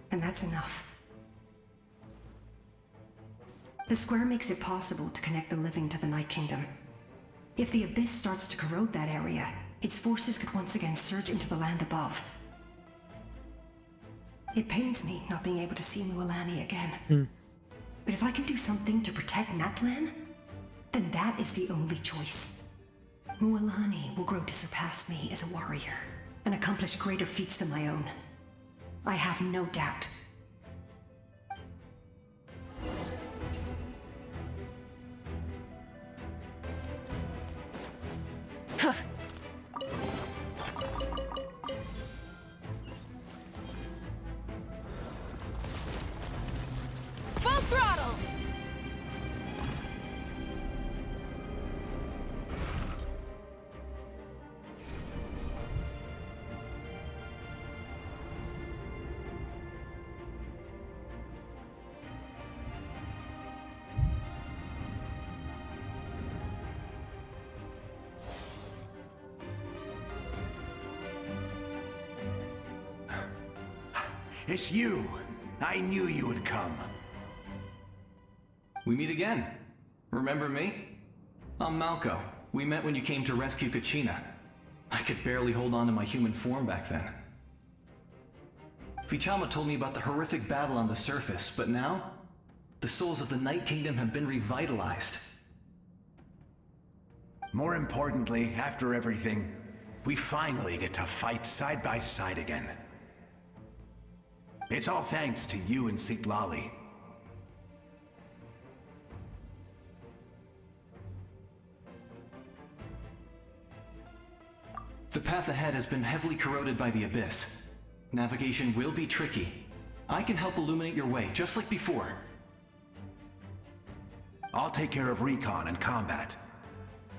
and that's enough. The square makes it possible to connect the living to the Night Kingdom. If the Abyss starts to corrode that area, its forces could once again surge into the land above. It pains me not being able to see Mualani again. But if I can do something to protect Natlan, then that is the only choice. Mualani will grow to surpass me as a warrior and accomplish greater feats than my own. I have no doubt. Full throttle! It's you! I knew you would come. We meet again. Remember me? I'm Malco. We met when you came to rescue Kachina. I could barely hold on to my human form back then. Vichama told me about the horrific battle on the surface, but now, the souls of the Night Kingdom have been revitalized. More importantly, after everything, we finally get to fight side by side again. It's all thanks to you and Citlali. The path ahead has been heavily corroded by the Abyss. Navigation will be tricky. I can help illuminate your way, just like before. I'll take care of recon and combat.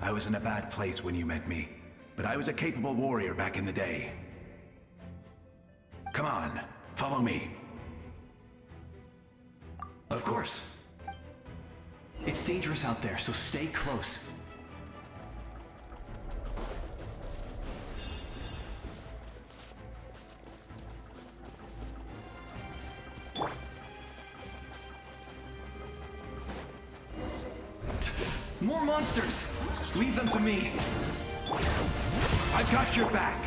I was in a bad place when you met me, but I was a capable warrior back in the day. Come on, follow me. Of course. It's dangerous out there, so stay close. More monsters! Leave them to me! I've got your back!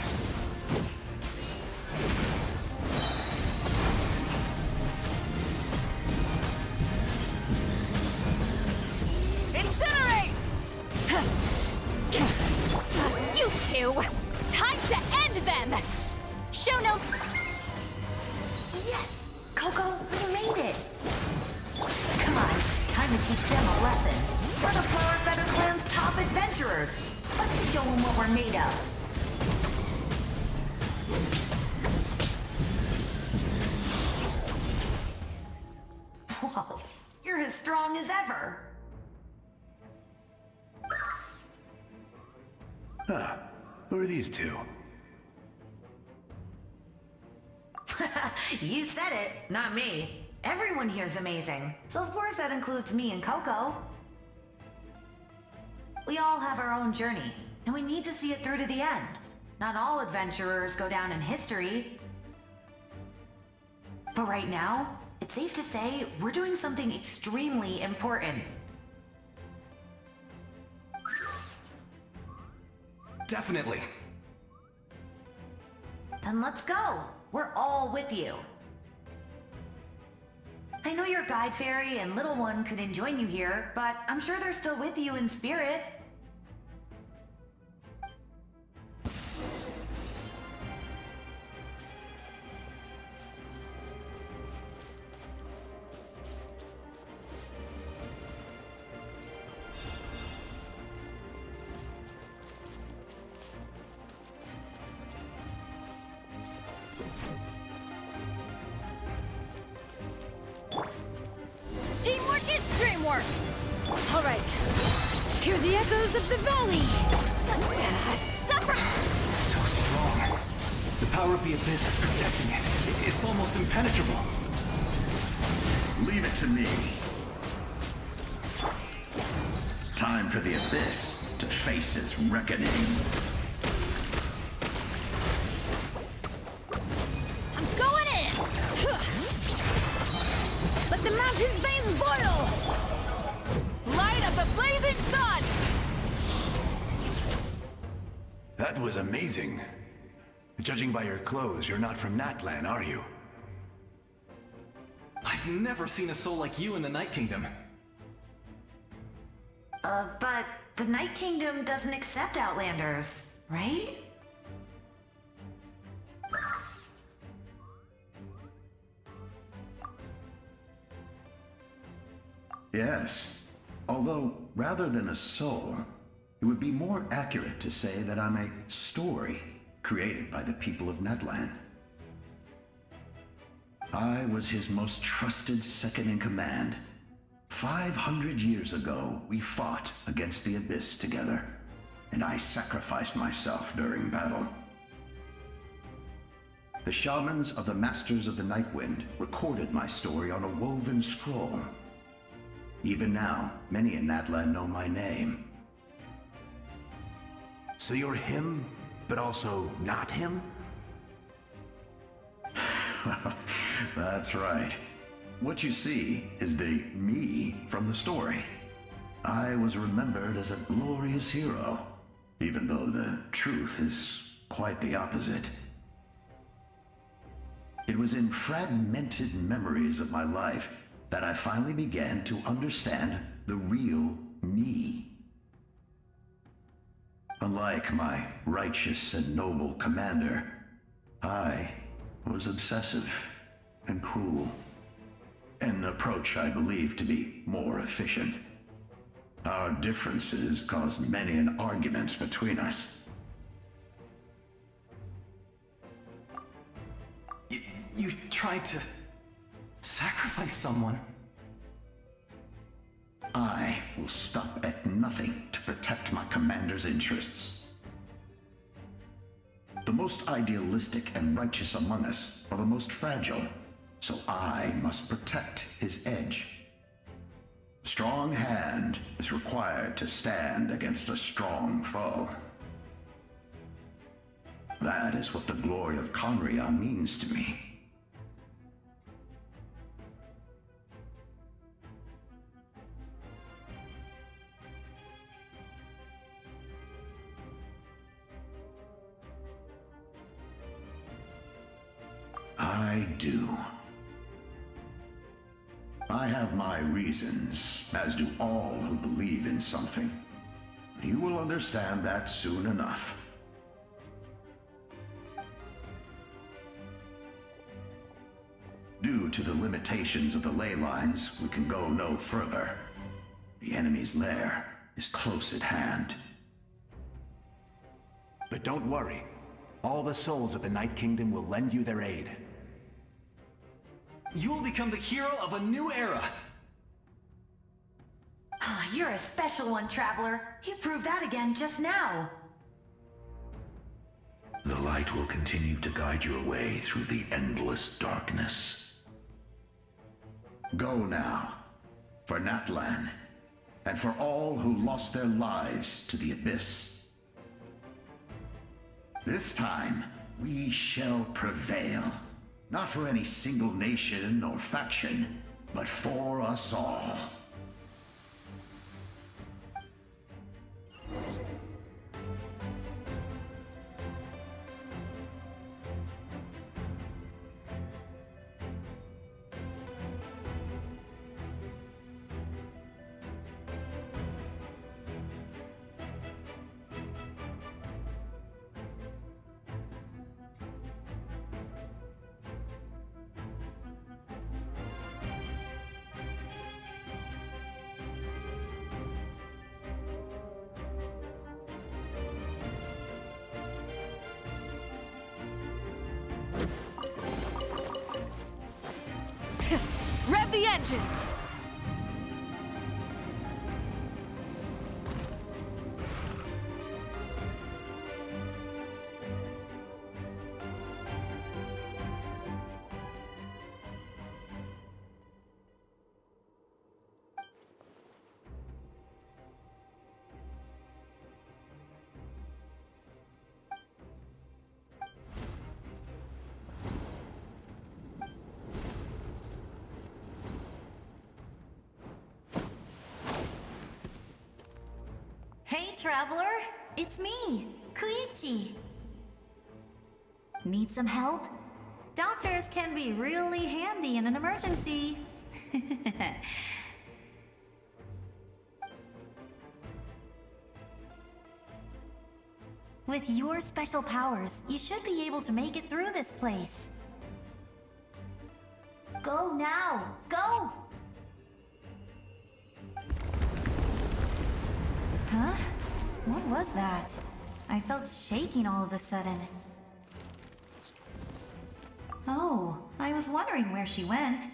Incinerate! You two! Time to end them! Show no... Yes! Coco, we made it! Come on, time to teach them a lesson. We're the Flower Feather Clan's top adventurers. Let's show them what we're made of. Whoa, you're as strong as ever. Huh, who are these two? You said it, not me. Everyone here's amazing. So of course that includes me and Coco. We all have our own journey, and we need to see it through to the end. Not all adventurers go down in history. But right now, it's safe to say we're doing something extremely important. Definitely. Then let's go. We're all with you. I know your guide fairy and little one couldn't join you here, but I'm sure they're still with you in spirit. Teamwork is dreamwork! All right. Hear the echoes of the valley. So strong. The power of the Abyss is protecting it. It's almost impenetrable. Leave it to me. Time for the Abyss to face its reckoning. I'm going in! Let the mountain's veins boil! Light up the blazing sun! That That was amazing. Judging by your clothes, you're not from Natlan, are you? I've never seen a soul like you in the Night Kingdom. But the Night Kingdom doesn't accept Outlanders, right? Yes. Although, rather than a soul, it would be more accurate to say that I'm a story created by the people of Natlan. I was his most trusted second-in-command. 500 years ago, we fought against the Abyss together, and I sacrificed myself during battle. The shamans of the Masters of the Nightwind recorded my story on a woven scroll. Even now, many in Natlan know my name. So you're him, but also not him? That's right. What you see is the me from the story. I was remembered as a glorious hero, even though the truth is quite the opposite. It was in fragmented memories of my life that I finally began to understand the real me. Unlike my righteous and noble commander, I was obsessive and cruel. An approach I believe to be more efficient. Our differences caused many an arguments between us. You tried to sacrifice someone. I will stop at nothing to protect my commander's interests. The most idealistic and righteous among us are the most fragile, so I must protect his edge. A strong hand is required to stand against a strong foe. That is what the glory of Conria means to me. I do. I have my reasons, as do all who believe in something. You will understand that soon enough. Due to the limitations of the ley lines, we can go no further. The enemy's lair is close at hand. But don't worry. All the souls of the Night Kingdom will lend you their aid. You will become the hero of a new era! You're a special one, Traveler. You proved that again just now. The light will continue to guide your way through the endless darkness. Go now, for Natlan, and for all who lost their lives to the Abyss. This time, we shall prevail. Not for any single nation or faction, but for us all. Rev the engines! Hey, Traveler! It's me, Koichi. Need some help? Doctors can be really handy in an emergency. With your special powers, you should be able to make it through this place. Go now! Go! Huh? What was that? I felt shaking all of a sudden. Oh, I was wondering where she went.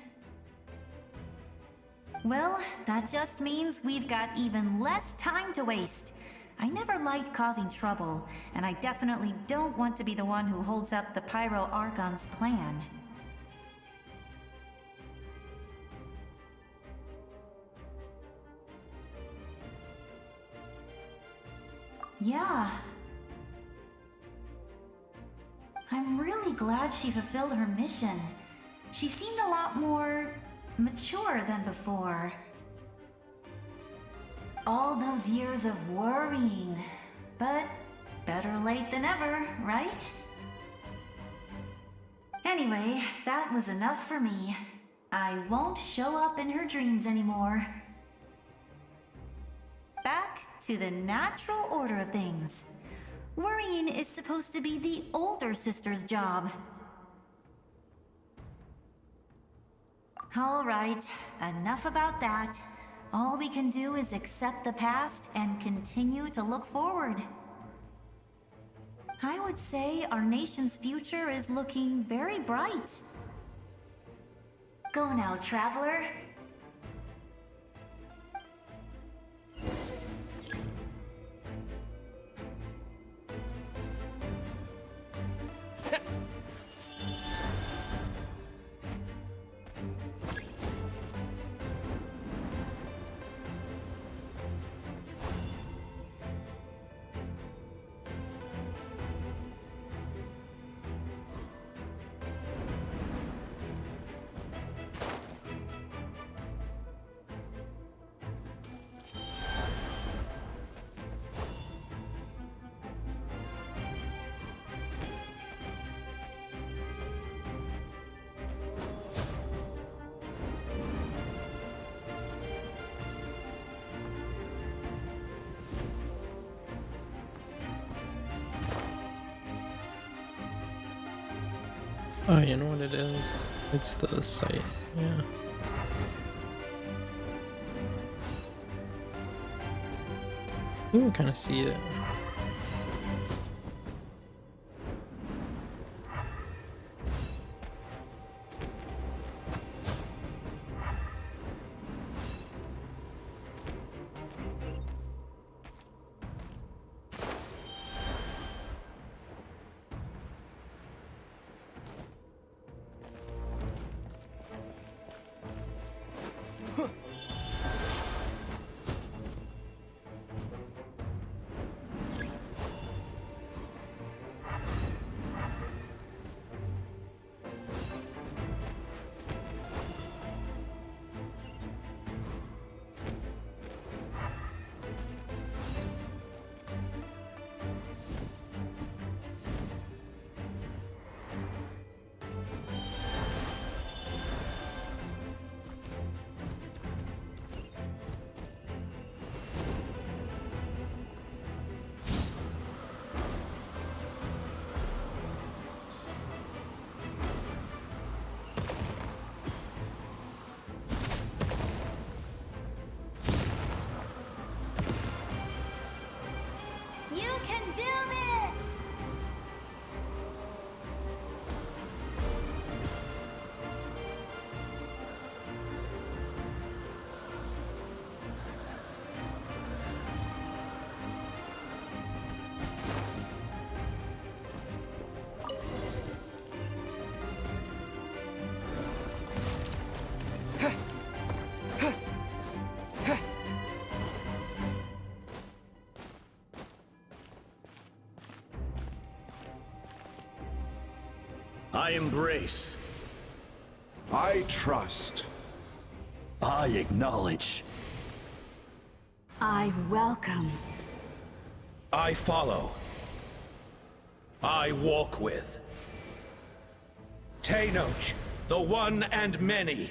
Well, that just means we've got even less time to waste. I never liked causing trouble, and I definitely don't want to be the one who holds up the Pyro Archon's plan. Yeah. I'm really glad she fulfilled her mission. She seemed a lot more mature than before. All those years of worrying, but better late than ever, right? Anyway, that was enough for me. I won't show up in her dreams anymore. Back to the natural order of things. Worrying is supposed to be the older sister's job. All right, enough about that. All we can do is accept the past and continue to look forward. I would say our nation's future is looking very bright. Go now, traveler. Oh, you know what it is? It's the site, yeah. You can kind of see it. I embrace. I trust. I acknowledge. I welcome. I follow. I walk with. Tenoch, the one and many.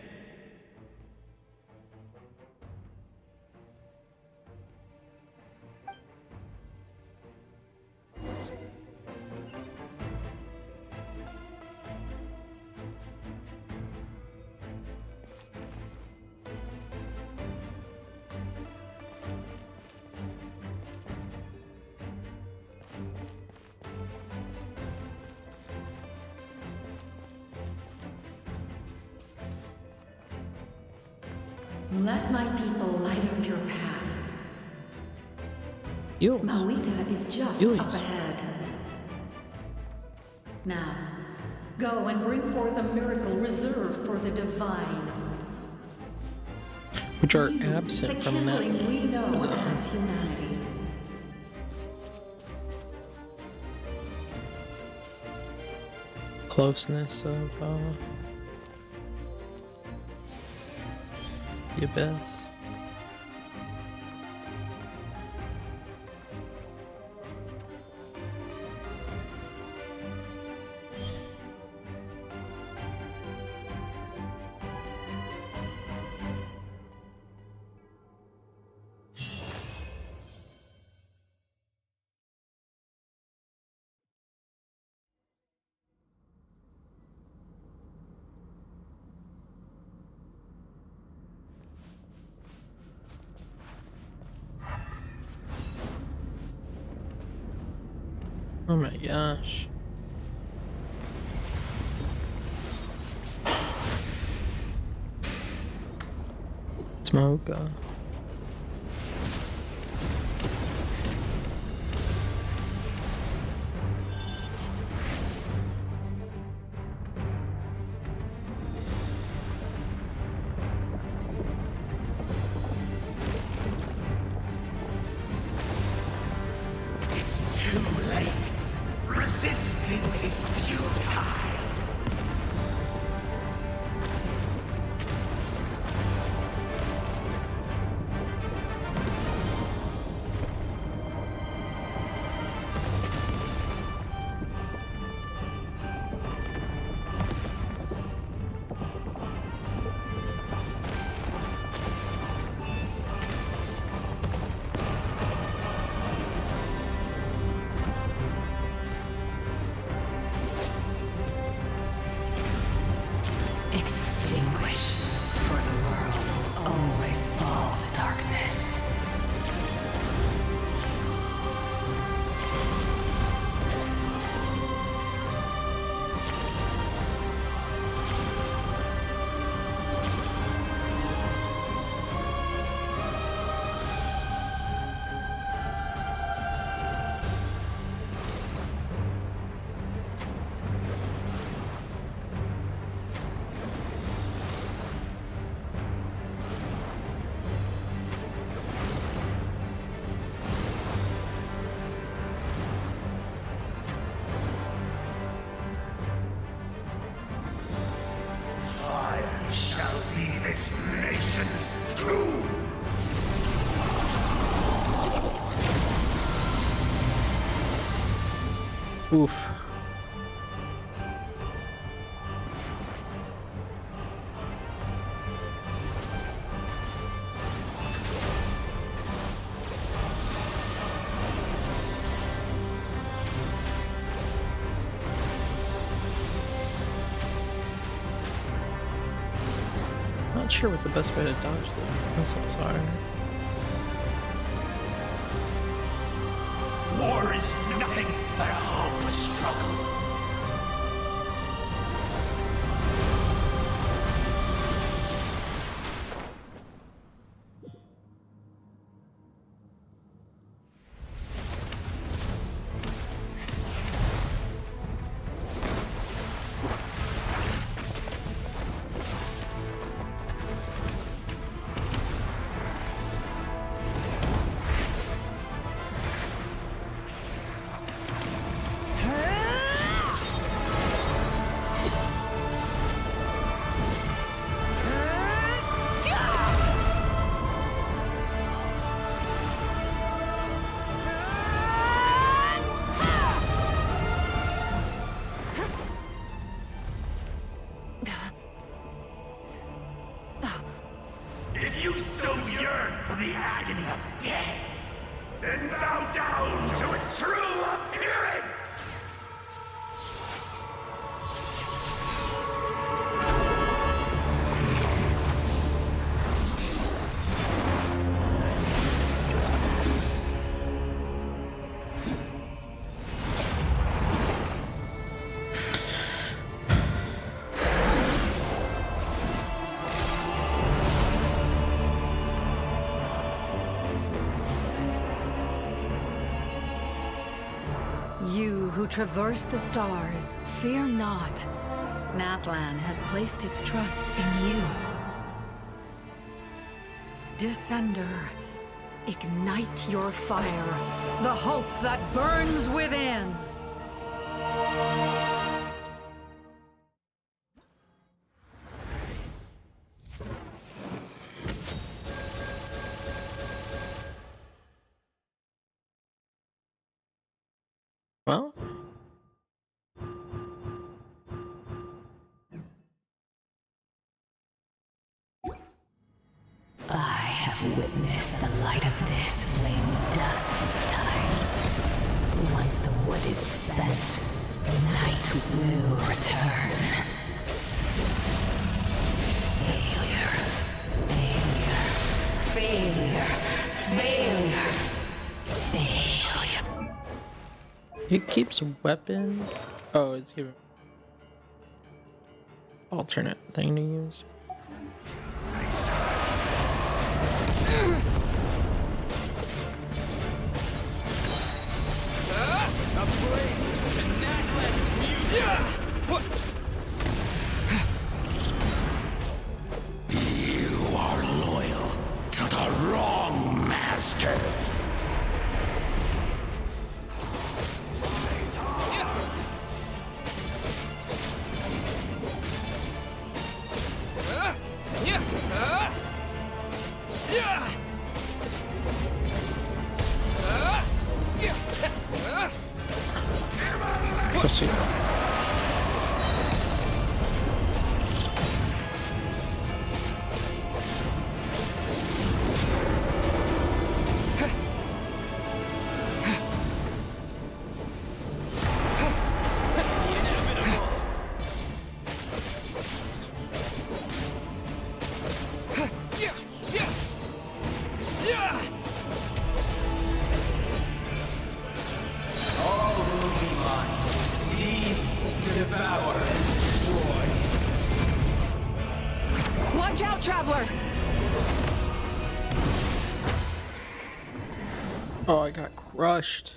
Let my people light up your path. Mavuika is just up ahead. Now, go and bring forth a miracle reserved for the divine. Which are The absent from that. kindling we know as humanity. Closeness of the abyss. Oh my gosh. Smoke. It's too late. Resistance is futile. Extinguish, for the world will always fall to darkness. Fire shall be this nation's tomb. Oof. Not sure what the best way to dodge the missiles are. War is nothing but a hopeless struggle. you so yearn for the agony of death, then bow down to its true appearance! You who traverse the stars, fear not. Natlan has placed its trust in you. Descender, ignite your fire, the hope that burns within. Well, I have witnessed the light of this flame dozens of times. Once the wood is spent, night will return. Failure. Failure. Failure. Failure. it keeps weapons. Oh, it's giving alternate thing to use. You are loyal to the wrong master. Let's see. Watch out, Traveler! Oh, I got crushed.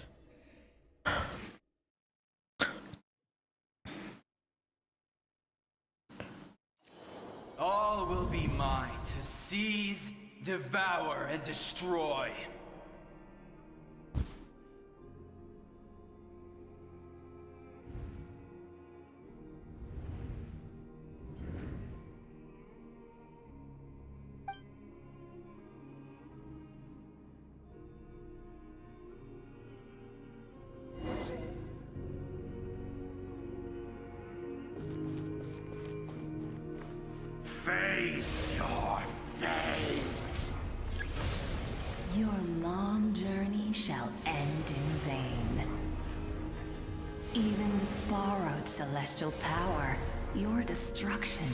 All will be mine to seize, devour, and destroy. Face your fate. Your long journey shall end in vain. Even with borrowed celestial power, your destruction.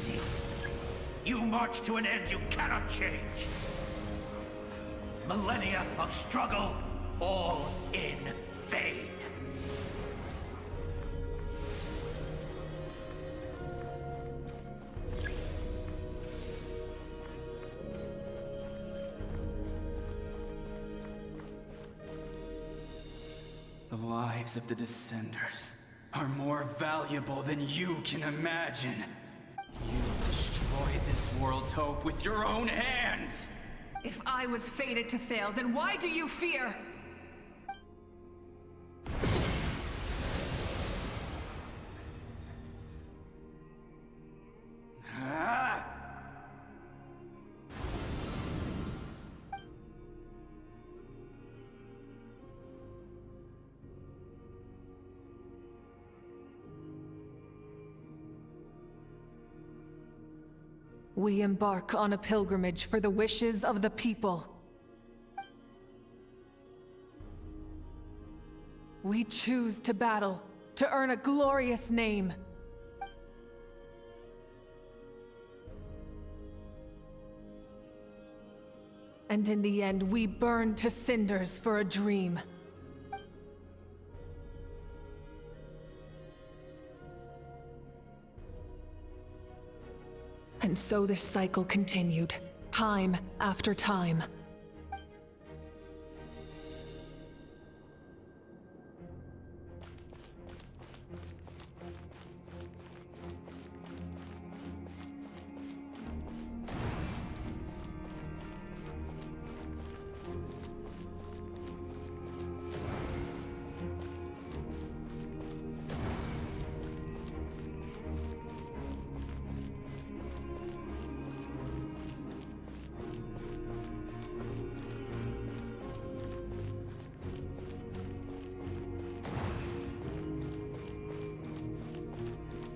You march to an end you cannot change. Millennia of struggle, all in vain. The lives of the Descenders are more valuable than you can imagine. You've destroyed this world's hope with your own hands! If I was fated to fail, then why do you fear? Ah! We embark on a pilgrimage for the wishes of the people. We choose to battle, to earn a glorious name. And in the end, we burn to cinders for a dream. And so this cycle continued, time after time.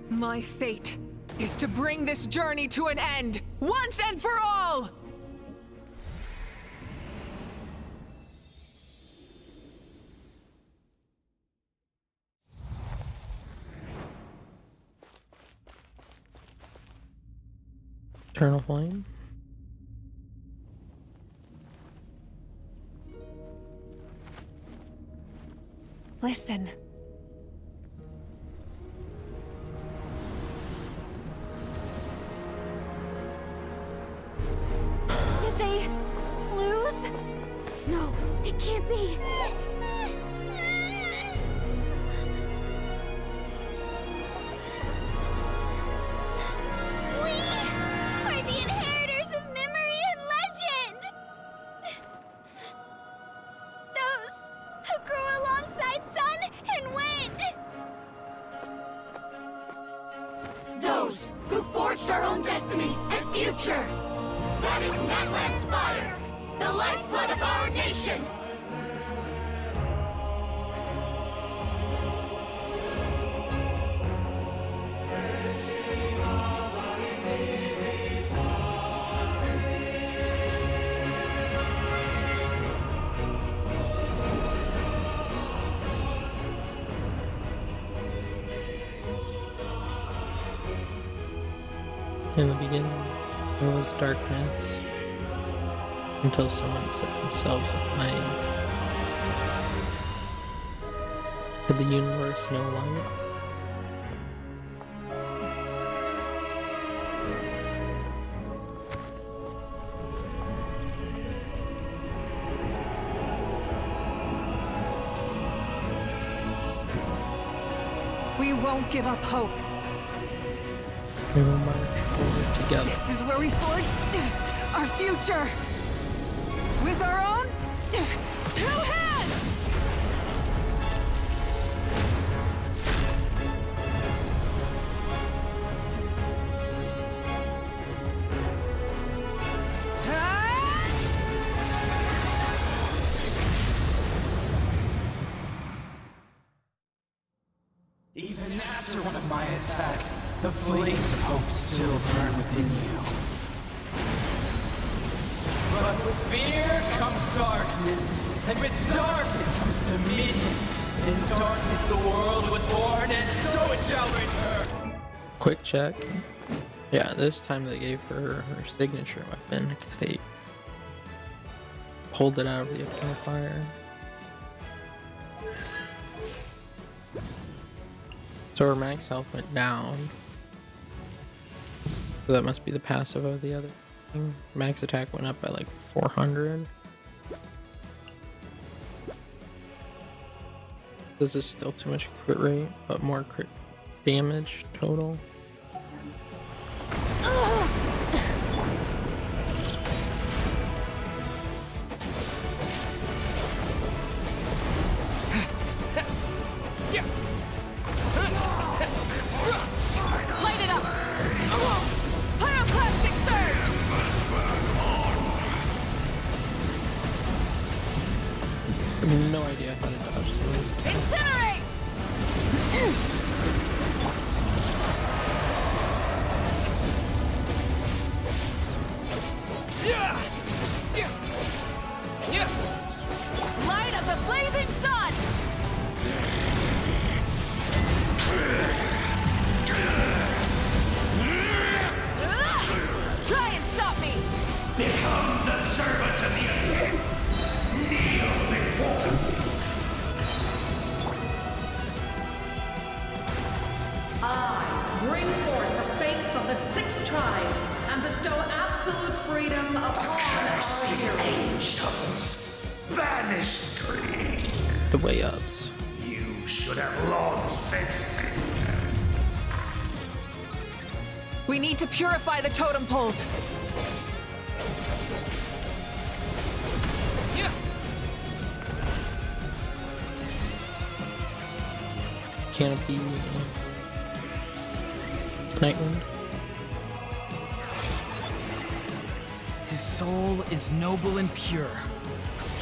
My fate is to bring this journey to an end, once and for all! Eternal Flame. Listen. Did they lose? No, it can't be. We are the inheritors of memory and legend. Those who grew alongside sun and wind. Those who forged our own destiny and future. That is Natlan's fire, the lifeblood of our nation. In the beginning, there was darkness, until someone set themselves aflame. Did the universe know light? We won't give up hope. We will march forward together. This is where we forge our future. With our own 2 hands! Even after one of my attacks, the flames of hope still burn within you. But with fear comes darkness, and with darkness comes dominion. In darkness the world was born, and so it shall return. Quick check. Yeah, this time they gave her her signature weapon because they pulled it out of the eternal fire. So her max health went down. So that must be the passive of the other thing. Max attack went up by like 400. This is still too much crit rate, but more crit damage total. Light it up! Pyroclastic surge! I have no idea how to dodge some of these attacks. Incinerate! of the 6 tribes and bestow absolute freedom upon our heroes. Angels, vanished greed. The way ups. You should have long since been dead. We need to purify the totem poles. Canopy. Nightwind. His soul is noble and pure.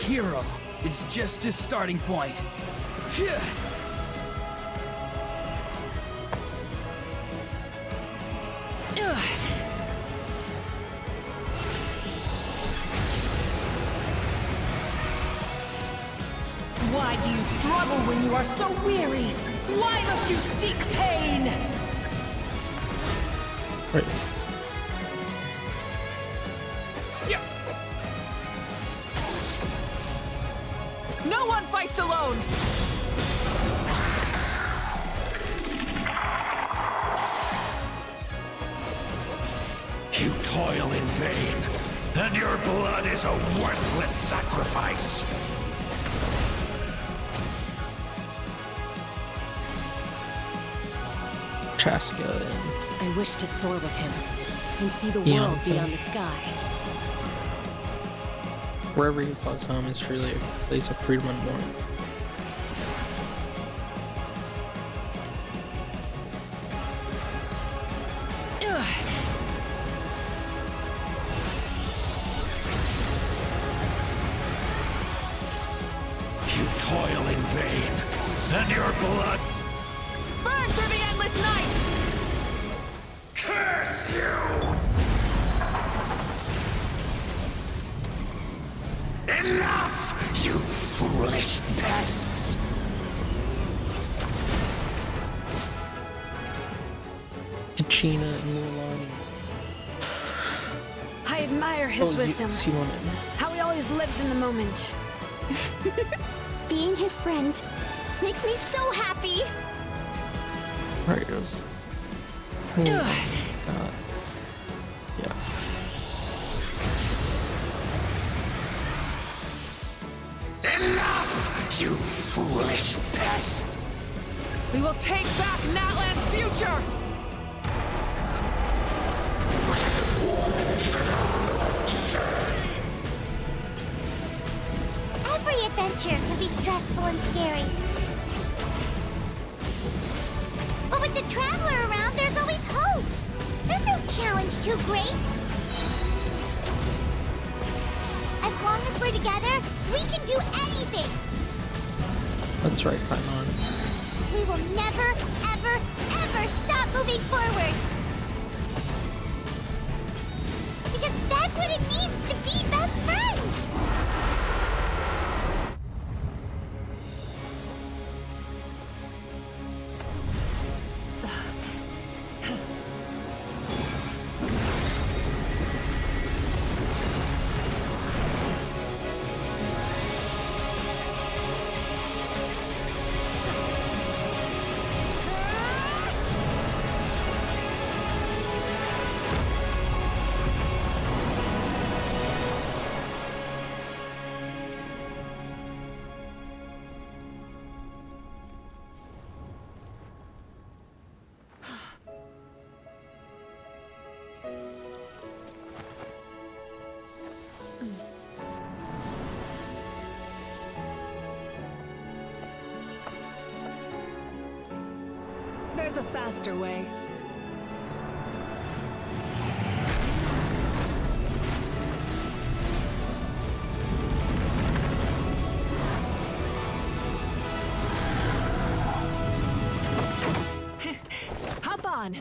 Hero is just his starting point. Why do you struggle when you are so weary? Why must you seek pain? Right. No one fights alone! You toil in vain, and your blood is a worthless sacrifice. Chaska and I wish to soar with him and see the Yeah, world so- beyond the sky. wherever he calls home is truly a place of freedom and warmth. You toil in vain, and your blood... Burn through the endless night! Curse you! Enough, you foolish pests! Kachina and Mulan. I admire his wisdom. Citlali. How he always lives in the moment. Being his friend makes me so happy. Mario's. Oh my god. Yeah. Enough, you foolish pest! We will take back Natlan's future! Every adventure can be stressful and scary. But with the Traveler around, there's always hope. There's no challenge too great. As long as we're together, we can do anything. That's right, Paimon. We will never, ever, ever stop moving forward. Because that's what it means to be best friends. There's a faster way. Hop on!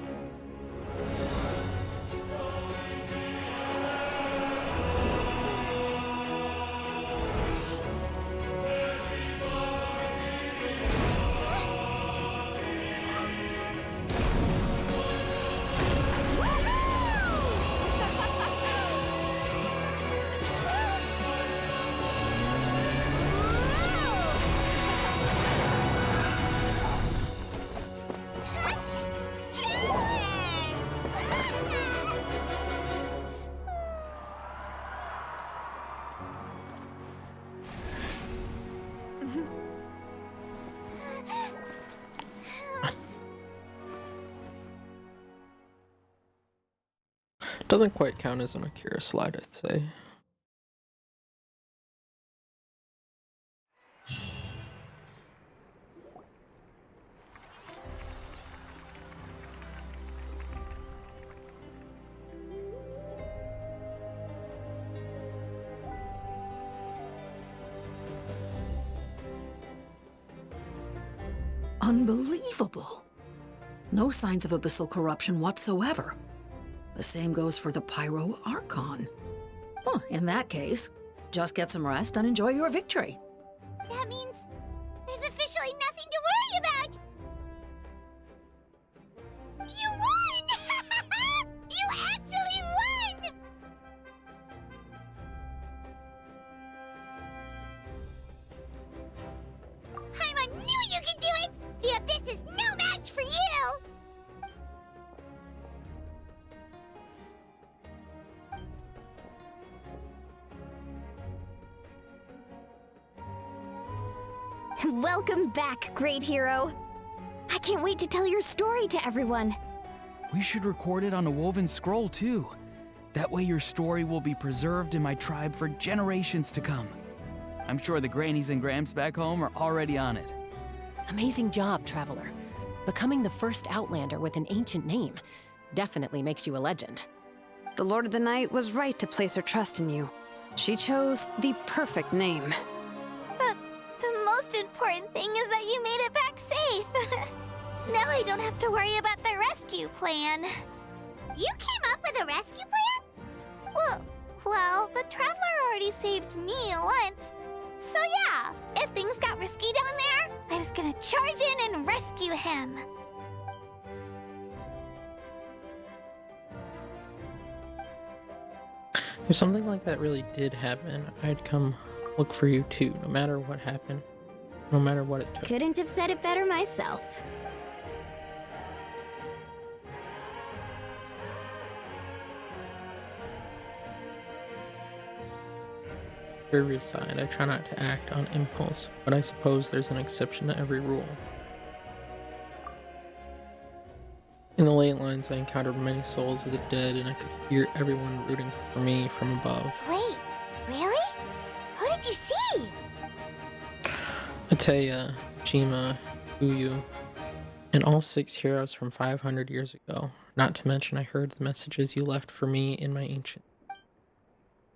Doesn't quite count as an Akira slide, I'd say. Unbelievable. No signs of abyssal corruption whatsoever. The same goes for the Pyro Archon. Well, in that case, just get some rest and enjoy your victory. That means there's officially nothing to worry about! You won! You actually won! Paimon knew you could do it! The Abyss is no match for you! Welcome back, great hero. I can't wait to tell your story to everyone. We should record it on a woven scroll, too. That way your story will be preserved in my tribe for generations to come. I'm sure the grannies and gramps back home are already on it. Amazing job, Traveler. Becoming the first Outlander with an ancient name definitely makes you a legend. The Lord of the Night was right to place her trust in you. She chose the perfect name. The most important thing is that you made it back safe. Now I don't have to worry about the rescue plan. You came up with a rescue plan? Well, the Traveler already saved me once. So yeah, if things got risky down there, I was gonna charge in and rescue him. If something like that really did happen, I'd come look for you too, no matter what happened, no matter what it took. Couldn't have said it better myself. Serious side, I try not to act on impulse, but I suppose there's an exception to every rule. In the late lines, I encountered many souls of the dead, and I could hear everyone rooting for me from above. Wait, really? Who did you see? Ateya, Jima, Uyu, and all 6 heroes from 500 years ago. Not to mention I heard the messages you left for me in my ancient.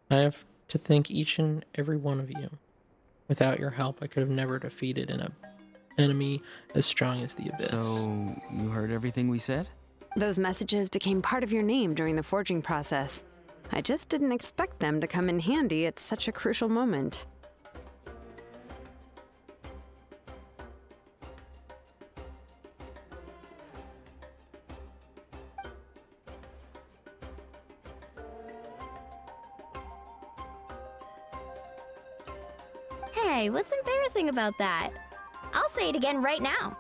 I have to thank each and every one of you. Without your help, I could have never defeated an enemy as strong as the Abyss. So, you heard everything we said? Those messages became part of your name during the forging process. I just didn't expect them to come in handy at such a crucial moment. Hey, what's embarrassing about that? I'll say it again right now.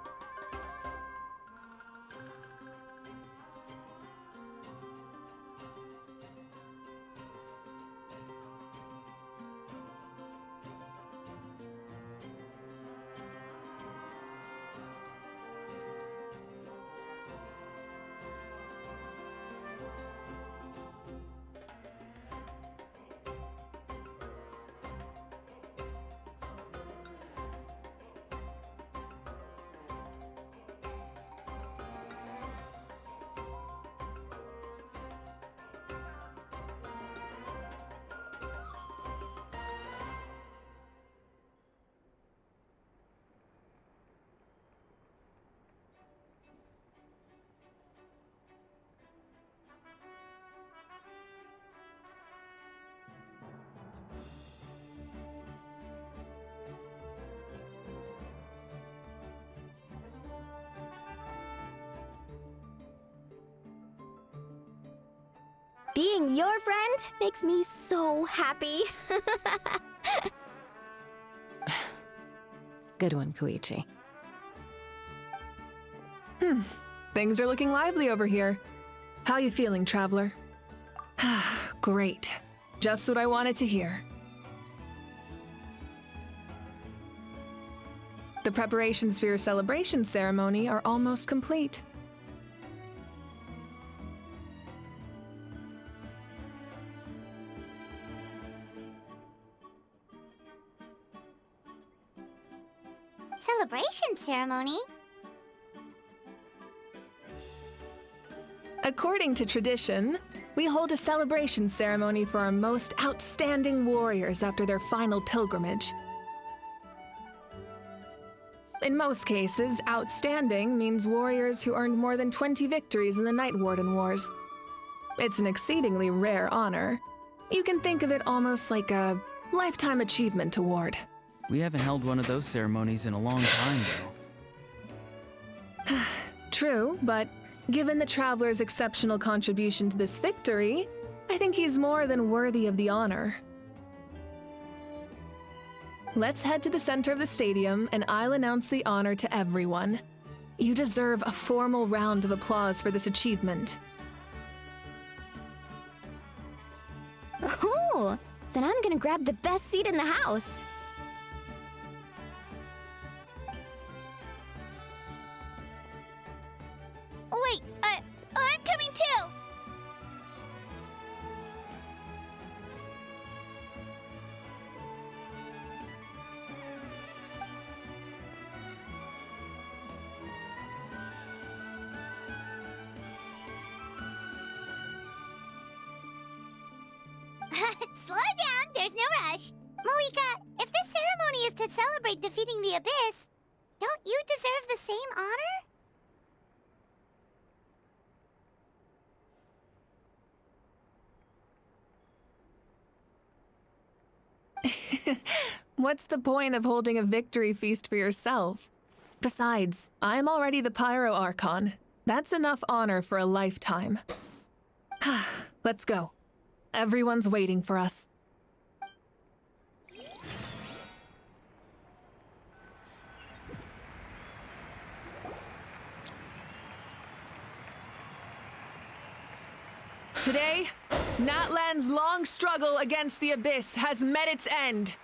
Being your friend makes me so happy. Good one, Koichi. Things are looking lively over here. How you feeling, Traveler? Great. Just what I wanted to hear. The preparations for your celebration ceremony are almost complete. Celebration ceremony? According to tradition, we hold a celebration ceremony for our most outstanding warriors after their final pilgrimage. In most cases, outstanding means warriors who earned more than 20 victories in the Night Warden Wars. It's an exceedingly rare honor. You can think of it almost like a lifetime achievement award. We haven't held one of those ceremonies in a long time, though. True, but given the Traveler's exceptional contribution to this victory, I think he's more than worthy of the honor. Let's head to the center of the stadium, and I'll announce the honor to everyone. You deserve a formal round of applause for this achievement. Ooh, then I'm gonna grab the best seat in the house. Wait, I'm coming too! Slow down, there's no rush. Mavuika, if this ceremony is to celebrate defeating the Abyss, don't you deserve the same honor? What's the point of holding a victory feast for yourself? Besides, I'm already the Pyro Archon. That's enough honor for a lifetime. Let's go. Everyone's waiting for us. Today, Natlan's long struggle against the Abyss has met its end.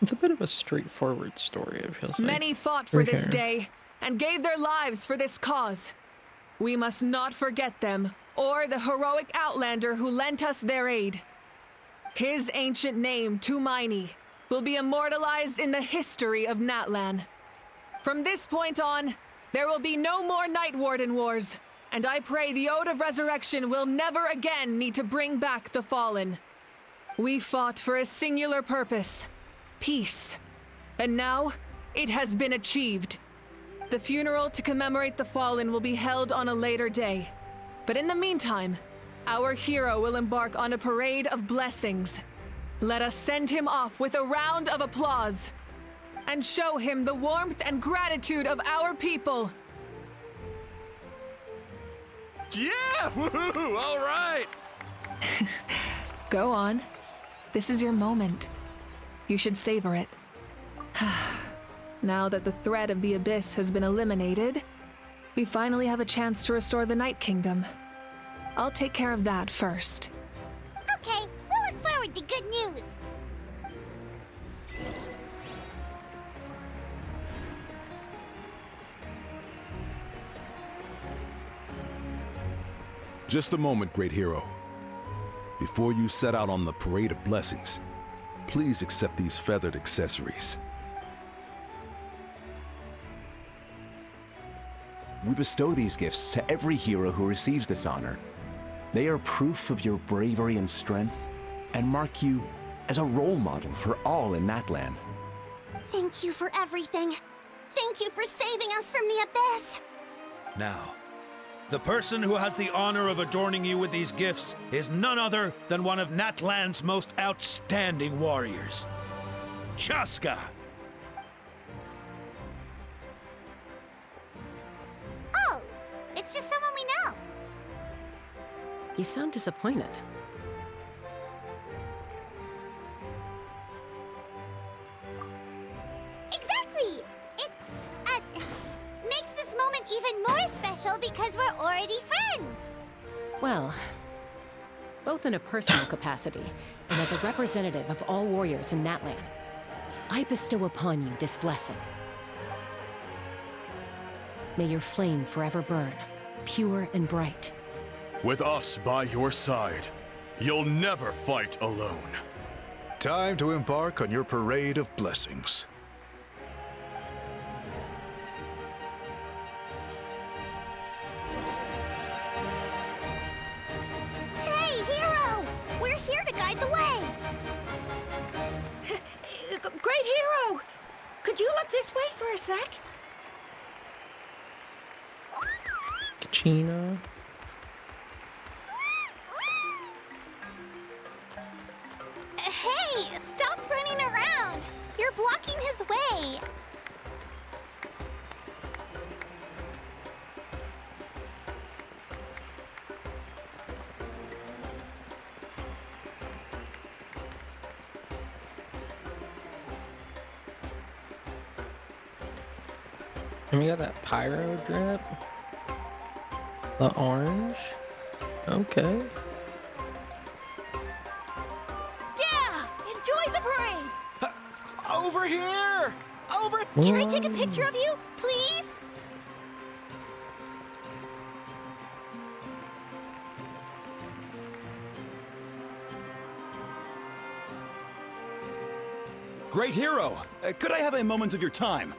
It's a bit of a straightforward story, it feels like. Many fought for this day and gave their lives for this cause. We must not forget them or the heroic Outlander who lent us their aid. His ancient name, Tumaini, will be immortalized in the history of Natlan. From this point on, there will be no more Night Warden Wars, and I pray the Ode of Resurrection will never again need to bring back the Fallen. We fought for a singular purpose, peace, and now it has been achieved. The funeral to commemorate the Fallen will be held on a later day, but in the meantime, our hero will embark on a parade of blessings. Let us send him off with a round of applause and show him the warmth and gratitude of our people. Yeah! Woohoo! All right! Go on. This is your moment. You should savor it. Now that the threat of the Abyss has been eliminated, we finally have a chance to restore the Night Kingdom. I'll take care of that first. Okay, we'll look forward to good news. Just a moment, great hero. Before you set out on the parade of blessings, please accept these feathered accessories. We bestow these gifts to every hero who receives this honor. They are proof of your bravery and strength, and mark you as a role model for all in Natlan. Thank you for everything. Thank you for saving us from the Abyss. Now, the person who has the honor of adorning you with these gifts is none other than one of Natlan's most outstanding warriors, Chaska. Oh, it's just someone we know. You sound disappointed. Exactly! It, makes this moment even more special because we're already friends. Well, both in a personal capacity and as a representative of all warriors in Natlan, I bestow upon you this blessing. May your flame forever burn, pure and bright. With us by your side, you'll never fight alone. Time to embark on your parade of blessings. Hey, Hero! We're here to guide the way! Great Hero! Could you look this way for a sec? Kachina. Hey, stop running around! You're blocking his way! And we got that pyro drip. The orange. Okay. Yeah! Enjoy the parade! Over here! Over... Can I take a picture of you, please? Great Hero! Could I have a moment of your time?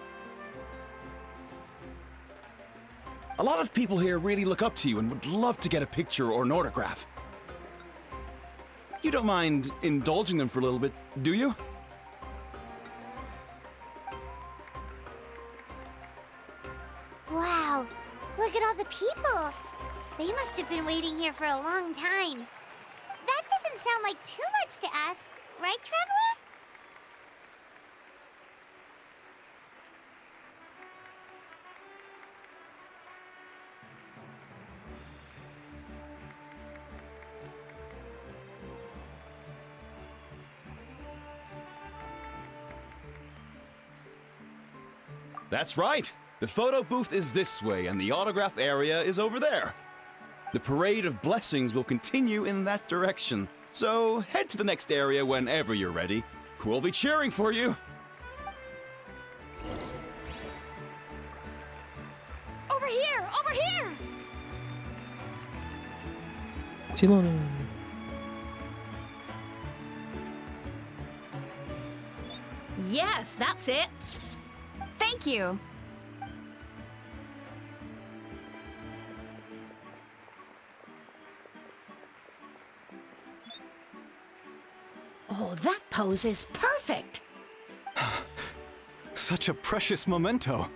A lot of people here really look up to you and would love to get a picture or an autograph. You don't mind indulging them for a little bit, do you? Wow, look at all the people! They must have been waiting here for a long time. That doesn't sound like too much to ask, right, Traveler? That's right! The photo booth is this way, and the autograph area is over there. The parade of blessings will continue in that direction, so head to the next area whenever you're ready. We'll be cheering for you! Over here! Over here! Citlali. Yes, that's it. Thank you. Oh, that pose is perfect. Such a precious memento.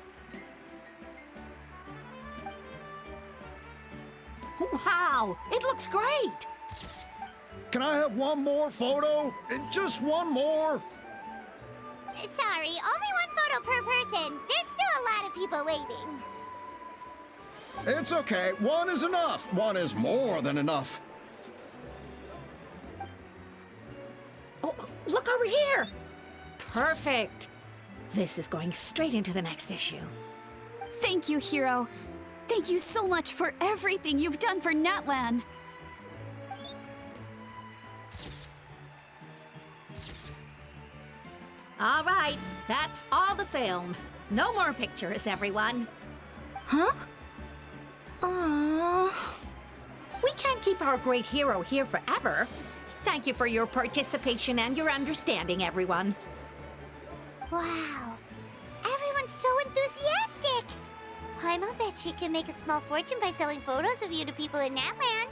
Wow, it looks great. Can I have one more photo? Just one more? Sorry, only one photo per person. There's still a lot of people waiting. It's okay. One is enough. One is more than enough. Oh, look over here. Perfect. This is going straight into the next issue. Thank you, Hero. Thank you so much for everything you've done for Natlan. All right, that's all the film. No more pictures, everyone. Huh? Aww. We can't keep our great hero here forever. Thank you for your participation and your understanding, everyone. Wow, everyone's so enthusiastic. Paimon bet she can make a small fortune by selling photos of you to people in Natlan.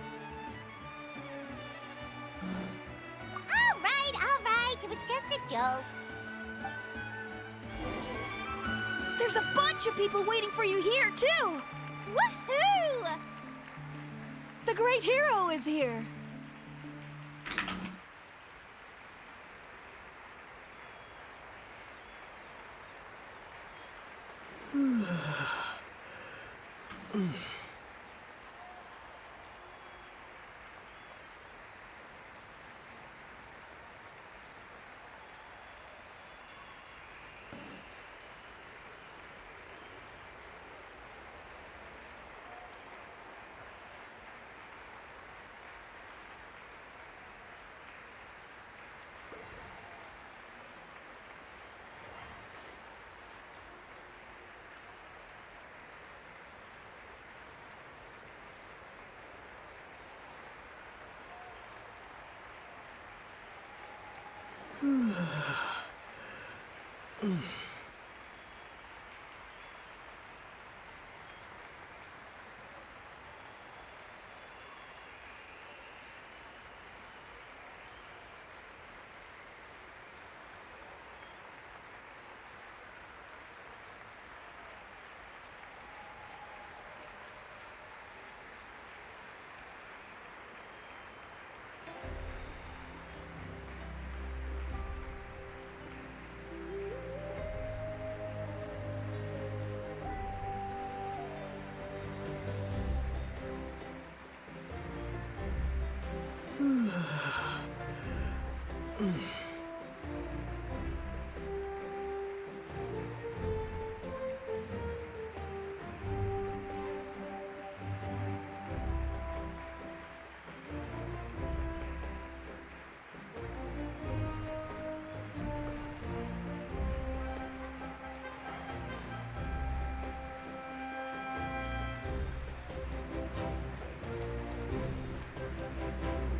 All right, it was just a joke. There's a bunch of people waiting for you here, too! Woohoo! The great hero is here!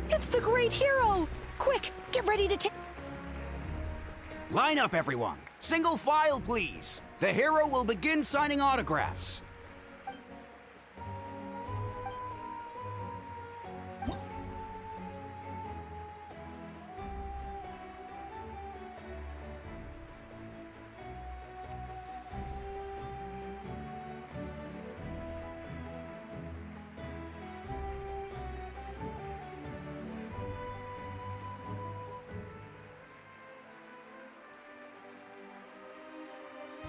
It's the great hero! Quick, get ready to take... Line up, everyone. Single file, please. The hero will begin signing autographs.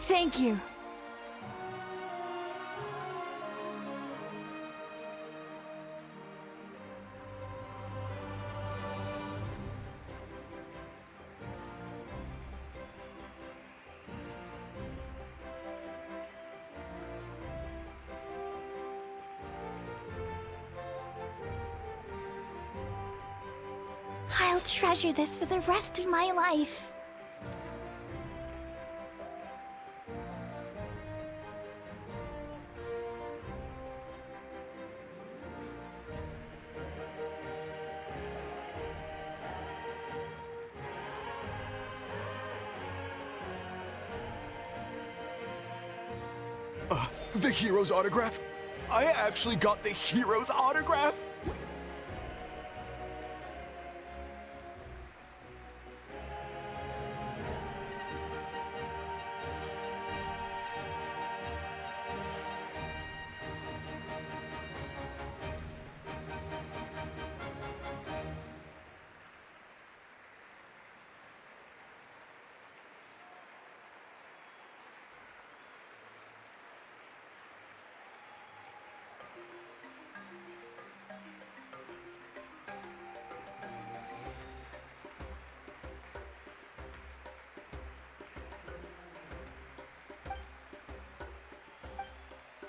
Thank you. I'll treasure this for the rest of my life. The hero's autograph? I actually got the hero's autograph?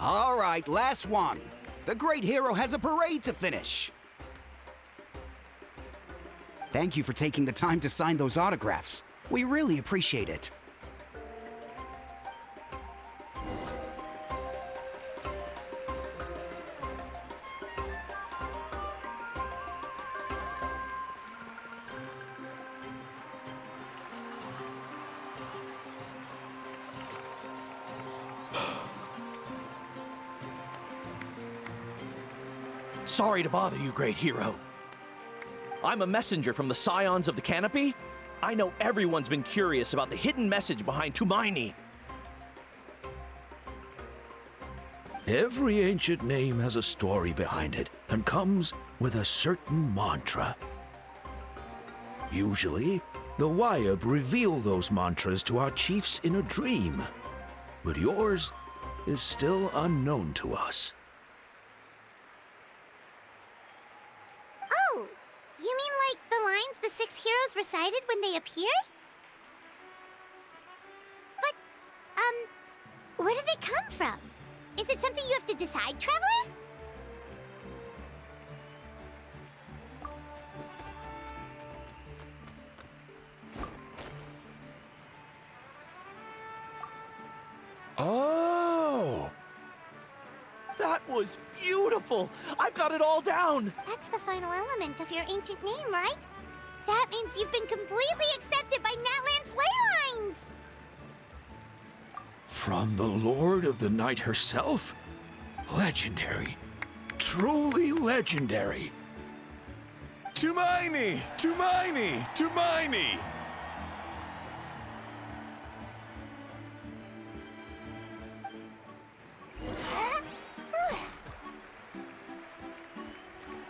All right, last one. The great hero has a parade to finish. Thank you for taking the time to sign those autographs. We really appreciate it. Sorry to bother you, great hero. I'm a messenger from the Scions of the Canopy. I know everyone's been curious about the hidden message behind Tumaini. Every ancient name has a story behind it and comes with a certain mantra. Usually, the Wayab reveal those mantras to our chiefs in a dream, but yours is still unknown to us. Oh, you mean like the lines the 6 heroes recited when they appeared? But, where do they come from? Is it something you have to decide, Traveler? Oh! That was beautiful! I've got it all down! That's the final element of your ancient name, right? That means you've been completely accepted by Natlan's ley lines! From the Lord of the Night herself? Legendary. Truly legendary. Tumaini! Tumaini! Tumaini!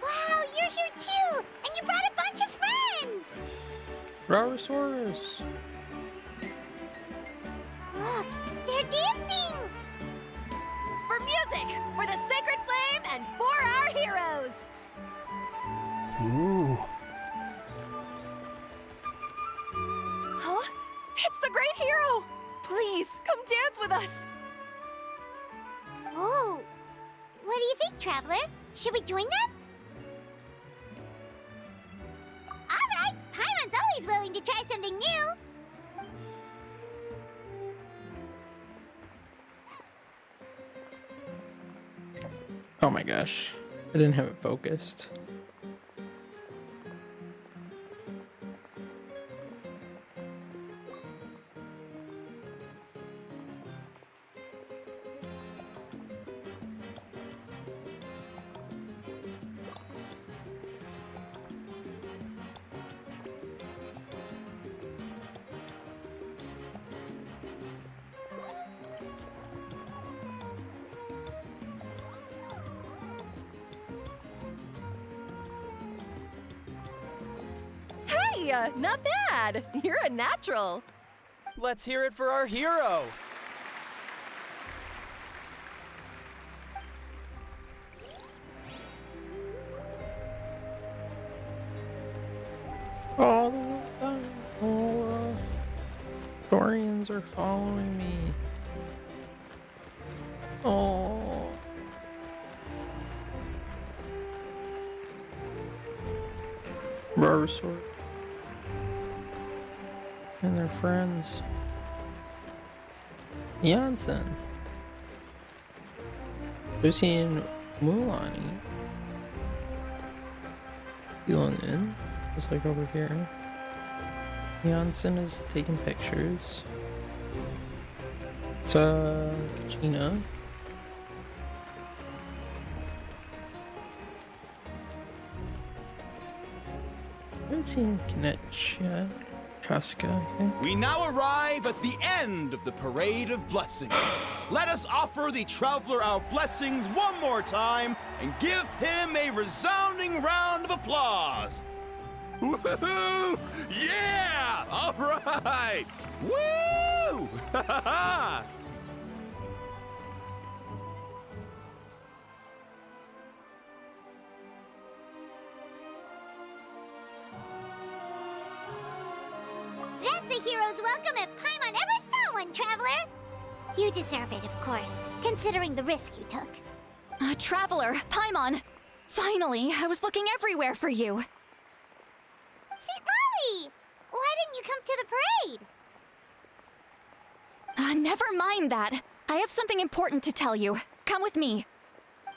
Wow, you're here too! And you brought a bunch of friends! Browsersaurus! Look, they're dancing! For music, for the sacred flame, and for our heroes! Ooh. Huh? It's the great hero! Please, come dance with us! Oh, what do you think, Traveler? Should we join them? Alright, Paimon's always willing to try something new! Oh my gosh. I didn't have it focused. Hey, not bad! You're a natural! Let's hear it for our hero! All the time, all Dorians are following me. Oh. Browsersaurus. And their friends. Janssen. Lucy and Mulani. Feeling in. Just like over here. Janssen is taking pictures. It's Kachina. I haven't seen Kinech yet. Traska, I think. We now arrive at the end of the Parade of Blessings. Let us offer the Traveler our blessings one more time and give him a resounding round of applause. Woohoo! Yeah! All right! Woo! Ha ha ha! That's a hero's welcome if Paimon ever saw one, Traveler! You deserve it, of course, considering the risk you took. Traveler, Paimon! Finally, I was looking everywhere for you. Citlali! Why didn't you come to the parade? Never mind that. I have something important to tell you. Come with me. I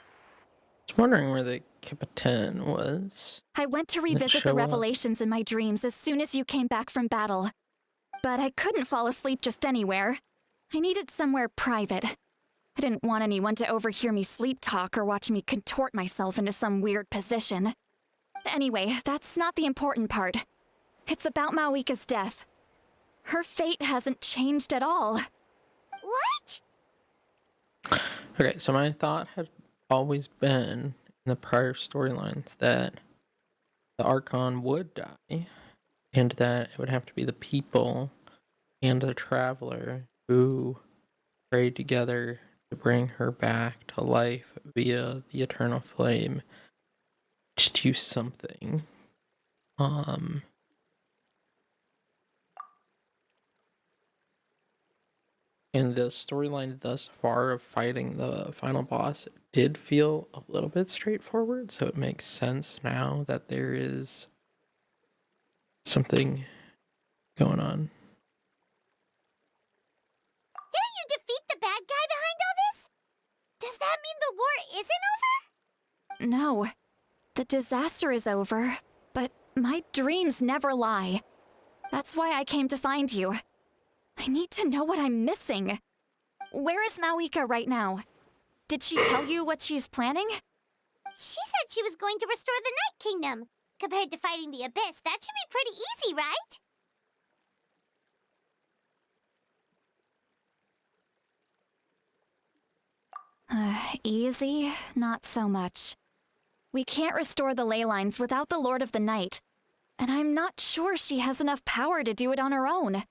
was wondering where the Capitaine was. I went to revisit the revelations in my dreams as soon as you came back from battle. But I couldn't fall asleep just anywhere. I needed somewhere private. I didn't want anyone to overhear me sleep talk or watch me contort myself into some weird position. Anyway, that's not the important part. It's about Mawika's death. Her fate hasn't changed at all. What? Okay, so my thought had always been in the prior storylines that the Archon would die, and that it would have to be the people and the Traveler who prayed together to bring her back to life via the Eternal Flame to do something. And the storyline thus far of fighting the final boss did feel a little bit straightforward, so it makes sense now that there is something going on. Didn't you defeat the bad guy behind all this? Does that mean the war isn't over? No. The disaster is over, but my dreams never lie. That's why I came to find you. I need to know what I'm missing. where is Mavuika right now? Did she tell you what she's planning? She said she was going to restore the Night Kingdom. Compared to fighting the Abyss, that should be pretty easy, right? Easy? Not so much. We can't restore the ley lines without the Lord of the Night, and I'm not sure she has enough power to do it on her own.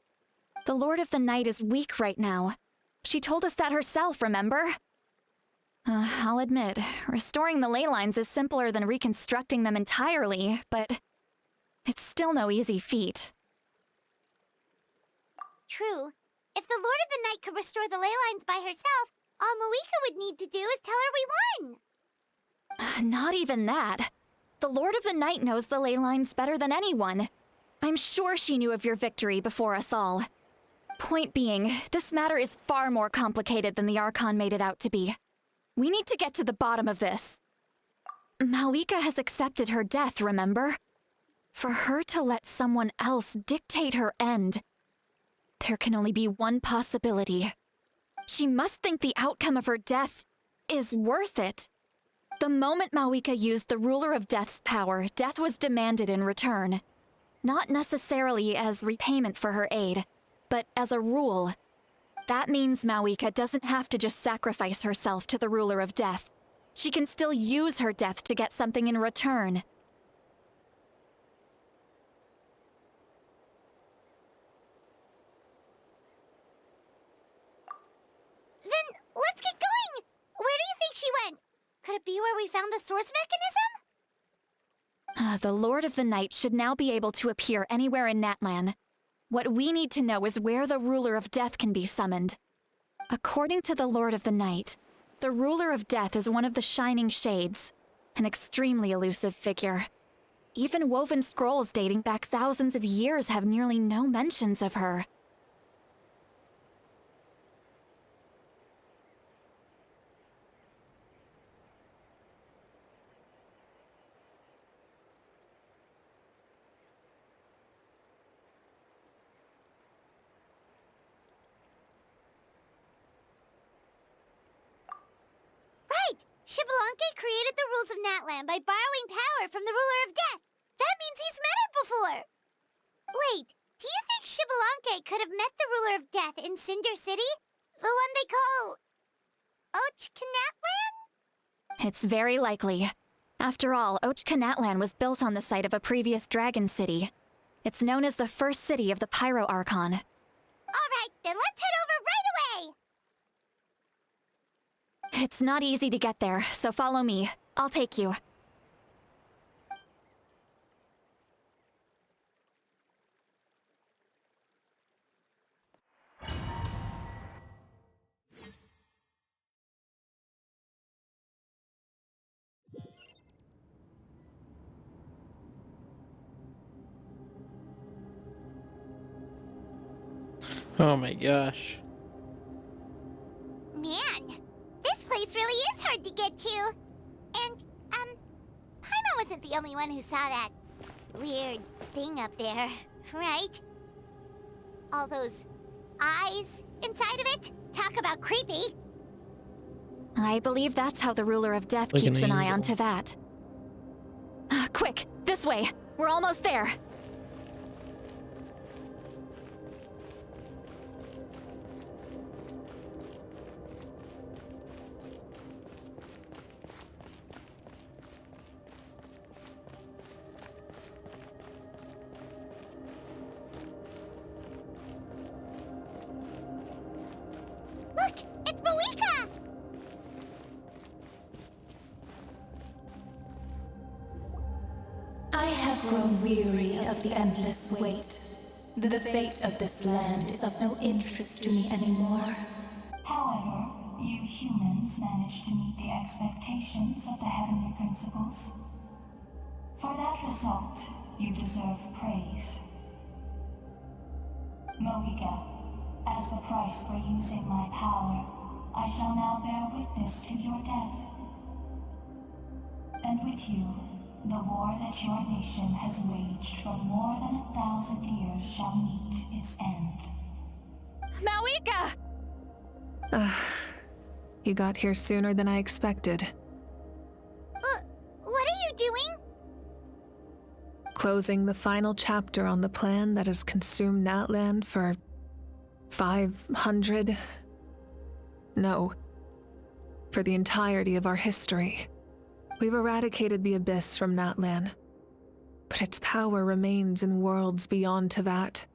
The Lord of the Night is weak right now. She told us that herself, remember? I'll admit, restoring the ley lines is simpler than reconstructing them entirely, but it's still no easy feat. True. If the Lord of the Night could restore the ley lines by herself, all Mavuika would need to do is tell her we won. Not even that. The Lord of the Night knows the ley lines better than anyone. I'm sure she knew of your victory before us all. Point being, this matter is far more complicated than the Archon made it out to be. We need to get to the bottom of this. Mavuika has accepted her death, remember? For her to let someone else dictate her end, there can only be one possibility. She must think the outcome of her death is worth it. The moment Mavuika used the Ruler of Death's power, death was demanded in return. Not necessarily as repayment for her aid, but as a rule. That means Mavuika doesn't have to just sacrifice herself to the Ruler of Death. She can still use her death to get something in return. Then let's get going! Where do you think she went? Could it be where we found the source mechanism? The Lord of the Night should now be able to appear anywhere in Natlan. What we need to know is where the Ruler of Death can be summoned. According to the Lord of the Night, the Ruler of Death is one of the Shining Shades, an extremely elusive figure. Even woven scrolls dating back thousands of years have nearly no mentions of her. Xbalanque created the rules of Natlan by borrowing power from the Ruler of Death. That means he's met her before. Wait, do you think Xbalanque could have met the Ruler of Death in Cinder City? The one they call... Ochkanatlan? It's very likely. After all, Ochkanatlan was built on the site of a previous dragon city. It's known as the first city of the Pyro Archon. Alright, then let's head over right away! It's not easy to get there, so follow me. I'll take you. Oh my gosh. Man, this place really is hard to get to. And, Paimon wasn't the only one who saw that weird thing up there, right? All those eyes inside of it? Talk about creepy. I believe that's how the Ruler of Death Like keeps an an eye on angel. Tevat. Quick, this way! We're almost there! Look, it's Mavuika! I have grown weary of the endless wait. The fate of this land is of no interest to me anymore. However, you humans managed to meet the expectations of the heavenly principles. For that result, you deserve praise. Mavuika, as the price for using my power, I shall now bear witness to your death. And with you, the war that your nation has waged for more than 1,000 years shall meet its end. Mavuika! You got here sooner than I expected. What are you doing? Closing the final chapter on the plan that has consumed Natlan for 500... No. For the entirety of our history. We've eradicated the Abyss from Natlan. But its power remains in worlds beyond Teyvat.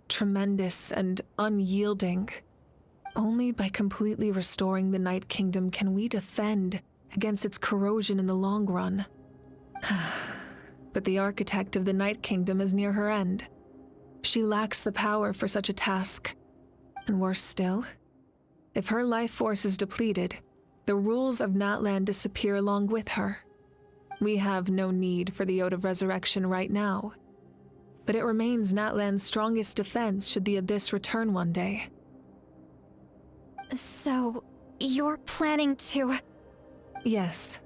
Tremendous and unyielding. Only by completely restoring the Night Kingdom can we defend against its corrosion in the long run. But the architect of the Night Kingdom is near her end. She lacks the power for such a task. And worse still, if her life force is depleted, the rules of Natlan disappear along with her. We have no need for the Ode of Resurrection right now. But it remains Natlan's strongest defense should the Abyss return one day. So, you're planning to... Yes.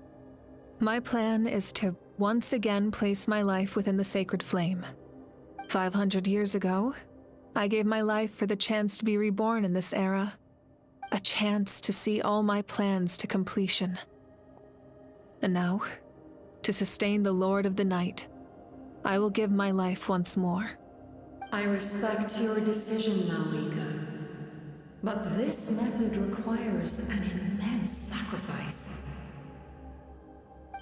My plan is to once again place my life within the sacred flame. 500 years ago, I gave my life for the chance to be reborn in this era. A chance to see all my plans to completion. And now, to sustain the Lord of the Night, I will give my life once more. I respect your decision, Mavuika. But this method requires an immense sacrifice.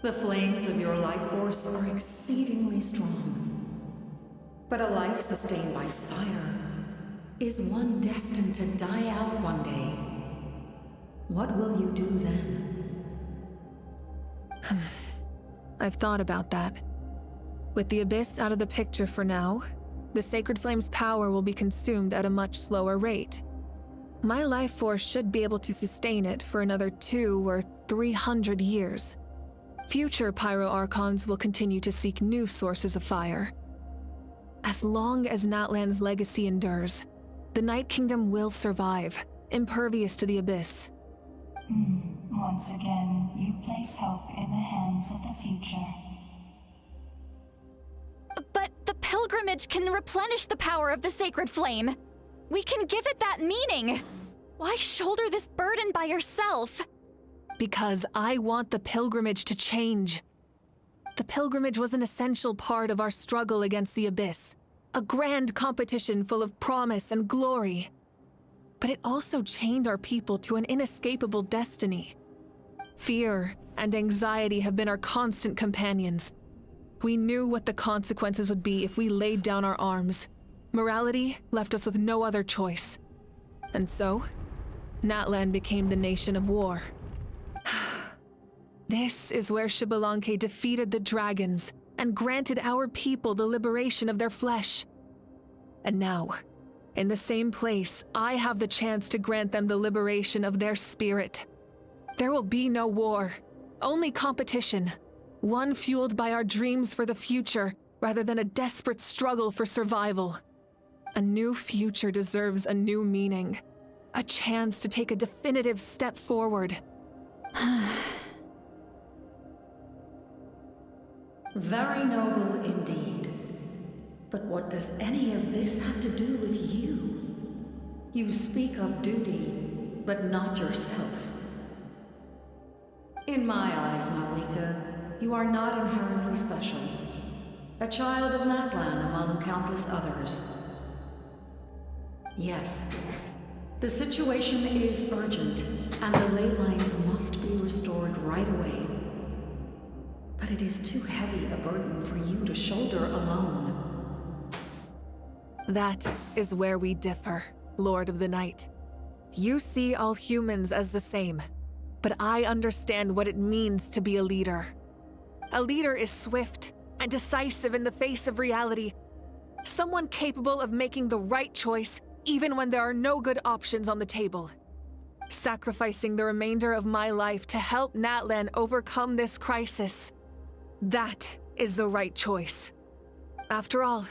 The flames of your life force are exceedingly strong. But a life sustained by fire is one destined to die out one day. What will you do then? I've thought about that. With the Abyss out of the picture for now, the Sacred Flame's power will be consumed at a much slower rate. My life force should be able to sustain it for another 200 or 300 years. Future Pyro-Archons will continue to seek new sources of fire. As long as Natlan's legacy endures, the Night Kingdom will survive, impervious to the Abyss. Once again, you place hope in the hands of the future. But the pilgrimage can replenish the power of the sacred flame. We can give it that meaning. Why shoulder this burden by yourself? Because I want the pilgrimage to change. The pilgrimage was an essential part of our struggle against the Abyss. A grand competition full of promise and glory. But it also chained our people to an inescapable destiny. Fear and anxiety have been our constant companions. We knew what the consequences would be if we laid down our arms. Morality left us with no other choice. And so, Natlan became the nation of war. This is where Xbalanque defeated the dragons and granted our people the liberation of their flesh. And now, in the same place, I have the chance to grant them the liberation of their spirit. There will be no war, only competition. One fueled by our dreams for the future, rather than a desperate struggle for survival. A new future deserves a new meaning. A chance to take a definitive step forward. Very noble indeed. But what does any of this have to do with you? You speak of duty, but not yourself. In my eyes, Mavuika, you are not inherently special. A child of Natlan among countless others. Yes, the situation is urgent, and the ley lines must be restored right away. But it is too heavy a burden for you to shoulder alone. That is where we differ, Lord of the Night. You see all humans as the same, but I understand what it means to be a leader. A leader is swift and decisive in the face of reality. Someone capable of making the right choice even when there are no good options on the table. Sacrificing the remainder of my life to help Natlan overcome this crisis. That is the right choice. After all,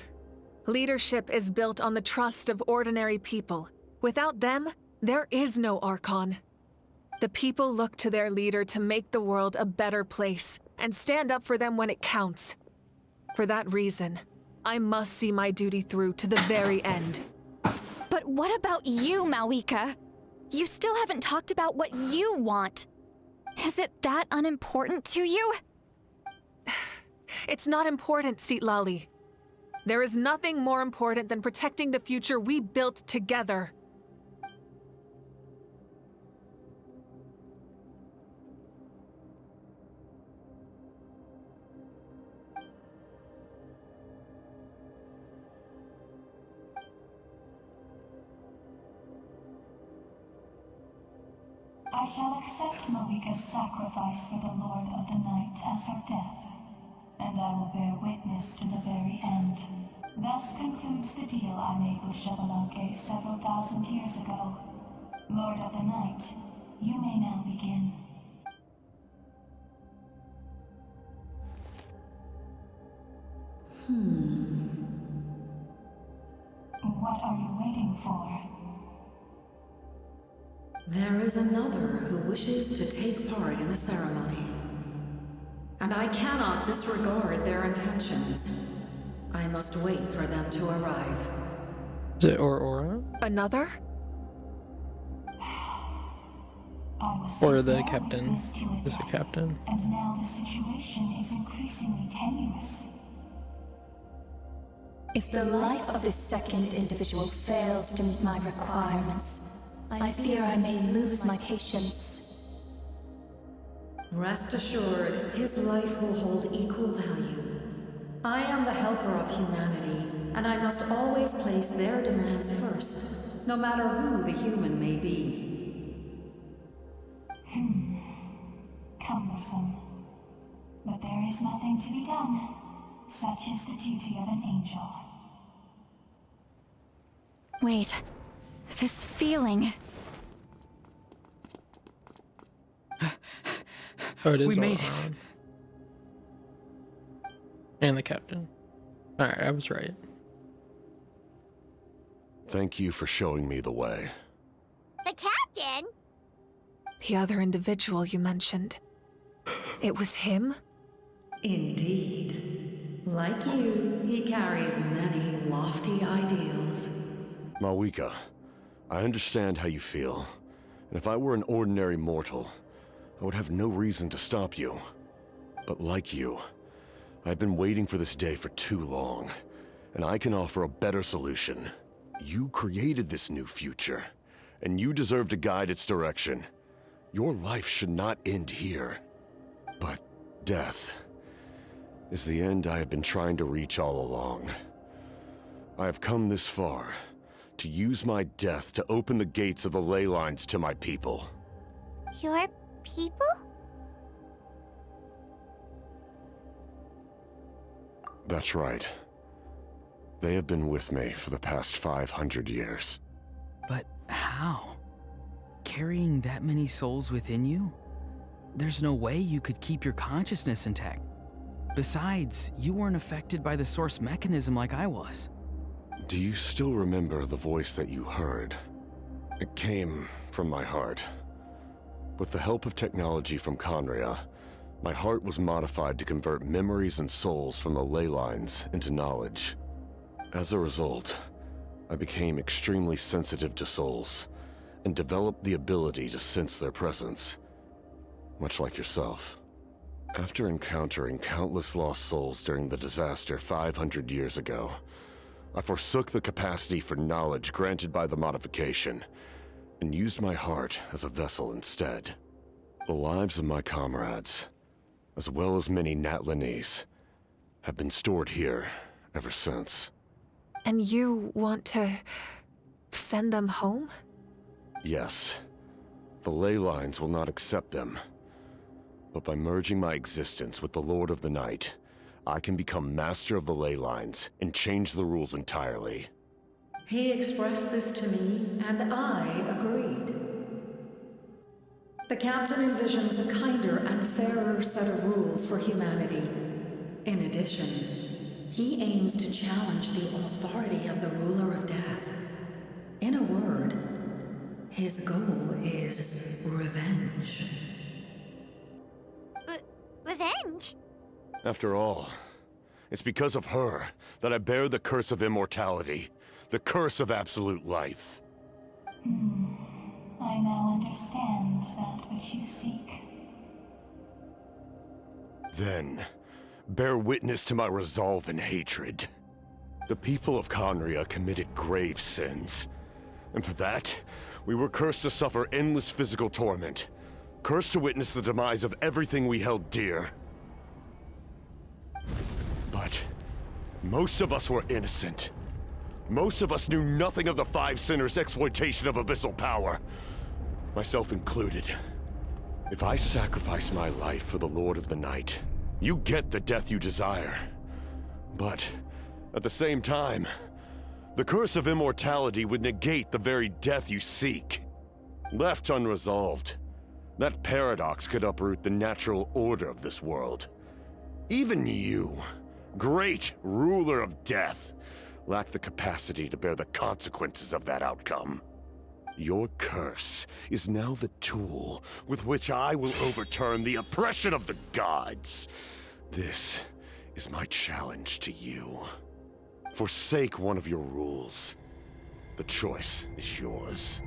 leadership is built on the trust of ordinary people. Without them, there is no Archon. The people look to their leader to make the world a better place and stand up for them when it counts. For that reason, I must see my duty through to the very end. But what about you, Mavuika? You still haven't talked about what you want. Is it that unimportant to you? It's not important, Citlali. There is nothing more important than protecting the future we built together. I shall accept Mavuika's sacrifice for the Lord of the Night as her death, and I will bear witness to the very end. Thus concludes the deal I made with Xbalanque several thousand years ago. Lord of the Night, you may now begin. What are you waiting for? There is another who wishes to take part in the ceremony. And I cannot disregard their intentions. I must wait for them to arrive. Is it Aurora? Another? Or the captain? Is the captain? And now the situation is increasingly tenuous. If the life of this second individual fails to meet my requirements, I fear I may lose my patience. Rest assured, his life will hold equal value. I am the helper of humanity, and I must always place their demands first, no matter who the human may be. Cumbersome. But there is nothing to be done. Such is the duty of an angel. Wait. This feeling. Oh, it is We made Aurora. it. And the captain. Alright, I was right. Thank you for showing me the way. The captain? The other individual you mentioned. It was him? Indeed. Like you, he carries many lofty ideals. Mavuika, I understand how you feel. And if I were an ordinary mortal, I would have no reason to stop you. But like you, I've been waiting for this day for too long, and I can offer a better solution. You created this new future, and you deserve to guide its direction. Your life should not end here. But death is the end I have been trying to reach all along. I have come this far to use my death to open the gates of the ley lines to my people. Your people? That's right. They have been with me for the past 500 years. But how? Carrying that many souls within you? There's no way you could keep your consciousness intact. Besides, you weren't affected by the source mechanism like I was. Do you still remember the voice that you heard? It came from my heart. With the help of technology from Conria, my heart was modified to convert memories and souls from the ley lines into knowledge. As a result, I became extremely sensitive to souls, and developed the ability to sense their presence, much like yourself. After encountering countless lost souls during the disaster 500 years ago, I forsook the capacity for knowledge granted by the modification, and used my heart as a vessel instead. The lives of my comrades, as well as many Natlanese, have been stored here ever since. And you want to send them home? Yes. The ley lines will not accept them. But by merging my existence with the Lord of the Night, I can become master of the ley lines and change the rules entirely. He expressed this to me, and I agreed. The captain envisions a kinder and fairer set of rules for humanity. In addition, he aims to challenge the authority of the ruler of death. In a word, his goal is revenge. Revenge? After all, it's because of her that I bear the curse of immortality, the curse of absolute life. I understand that which you seek. Then, bear witness to my resolve and hatred. The people of Conria committed grave sins, and for that, we were cursed to suffer endless physical torment, cursed to witness the demise of everything we held dear. But most of us were innocent. Most of us knew nothing of the Five Sinners' exploitation of abyssal power, myself included. If I sacrifice my life for the Lord of the Night, you get the death you desire. But at the same time, the curse of immortality would negate the very death you seek. Left unresolved, that paradox could uproot the natural order of this world. Even you, great ruler of death, lack the capacity to bear the consequences of that outcome. Your curse is now the tool with which I will overturn the oppression of the gods. This is my challenge to you. Forsake one of your rules. The choice is yours.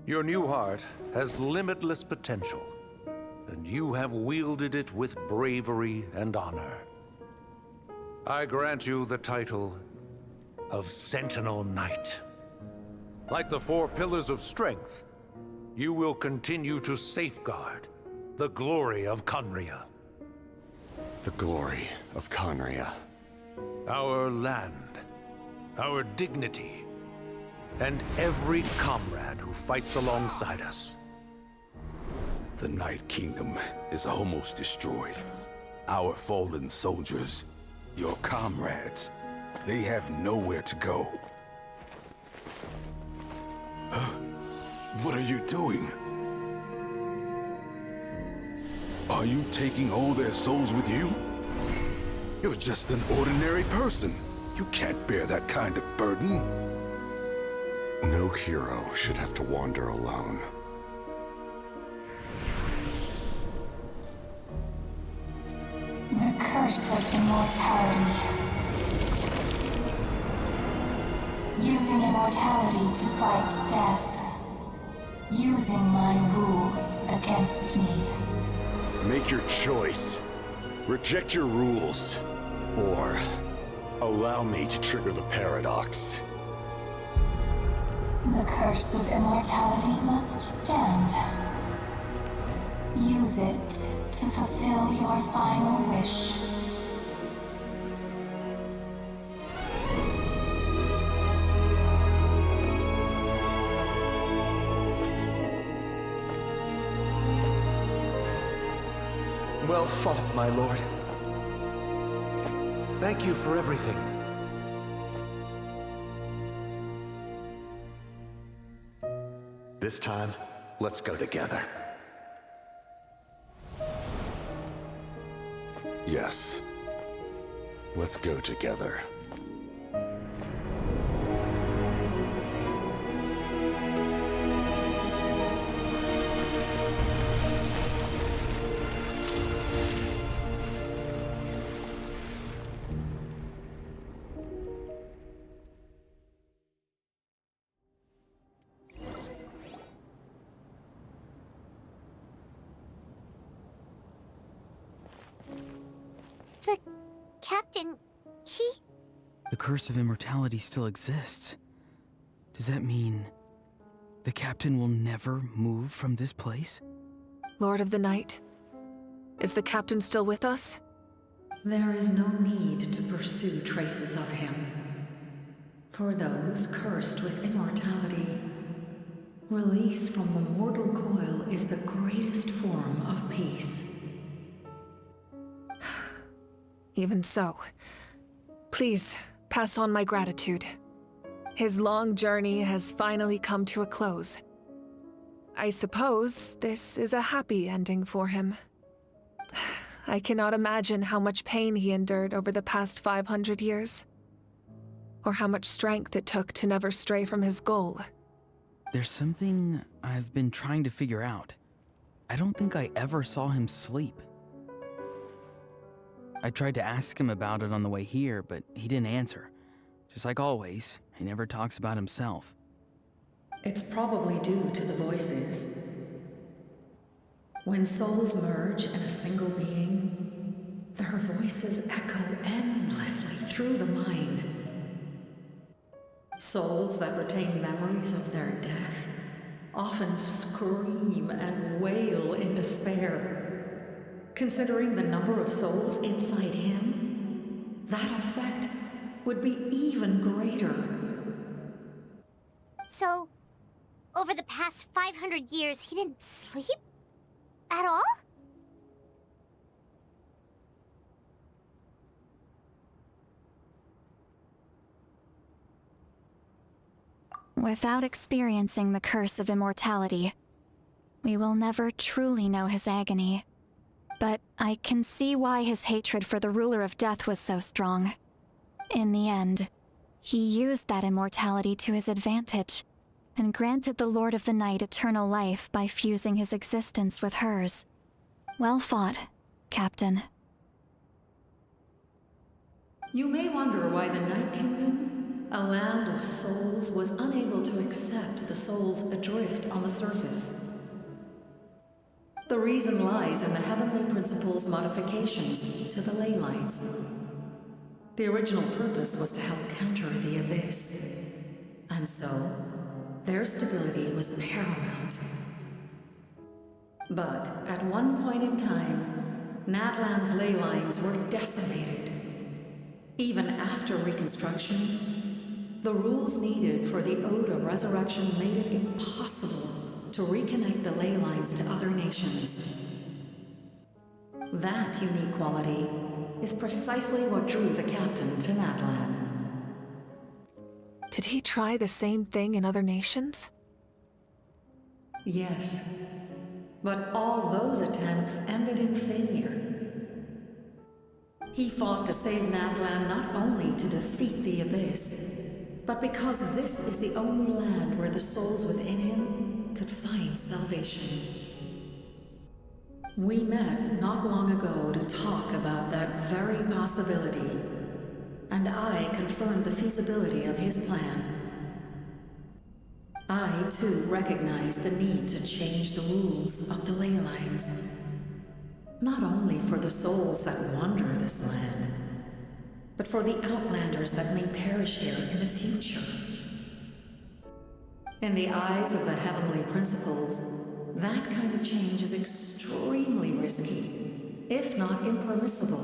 Your new heart has limitless potential, and you have wielded it with bravery and honor. I grant you the title of Sentinel Knight. Like the four pillars of strength, you will continue to safeguard the glory of Conria. The glory of Conria. Our land, our dignity, and every comrade who fights alongside us. The Night Kingdom is almost destroyed. Our fallen soldiers, your comrades, they have nowhere to go. What are you doing? Are you taking all their souls with you? You're just an ordinary person. You can't bear that kind of burden. No hero should have to wander alone. The curse of immortality. Using immortality to fight death. Using my rules against me. Make your choice. Reject your rules. Or allow me to trigger the paradox. The curse of immortality must stand. Use it to fulfill your final wish. Well fought, my lord. Thank you for everything. This time, let's go together. Yes. Let's go together. The captain, he... The curse of immortality still exists. Does that mean the captain will never move from this place? Lord of the Night, is the captain still with us? There is no need to pursue traces of him. For those cursed with immortality, release from the mortal coil is the greatest form of peace. Even so, please pass on my gratitude. His long journey has finally come to a close. I suppose this is a happy ending for him. I cannot imagine how much pain he endured over the past 500 years, or how much strength it took to never stray from his goal. There's something I've been trying to figure out. I don't think I ever saw him sleep. I tried to ask him about it on the way here, but he didn't answer. Just like always, he never talks about himself. It's probably due to the voices. When souls merge in a single being, their voices echo endlessly through the mind. Souls that retain memories of their death often scream and wail in despair. Considering the number of souls inside him, that effect would be even greater. So, over the past 500 years, he didn't sleep? At all? Without experiencing the curse of immortality, we will never truly know his agony. But I can see why his hatred for the ruler of death was so strong. In the end, he used that immortality to his advantage, and granted the Lord of the Night eternal life by fusing his existence with hers. Well fought, Captain. You may wonder why the Night Kingdom, a land of souls, was unable to accept the souls adrift on the surface. The reason lies in the Heavenly Principle's modifications to the ley lines. The original purpose was to help counter the Abyss, and so their stability was paramount. But at one point in time, Natlan's ley lines were decimated. Even after reconstruction, the rules needed for the Ode of Resurrection made it impossible to reconnect the ley lines to other nations. That unique quality is precisely what drew the captain to Natlan. Did he try the same thing in other nations? Yes, but all those attempts ended in failure. He fought to save Natlan not only to defeat the Abyss, but because this is the only land where the souls within him could find salvation. We met not long ago to talk about that very possibility, and I confirmed the feasibility of his plan. I, too, recognize the need to change the rules of the ley lines. Not only for the souls that wander this land, but for the outlanders that may perish here in the future. In the eyes of the Heavenly Principles, that kind of change is extremely risky, if not impermissible.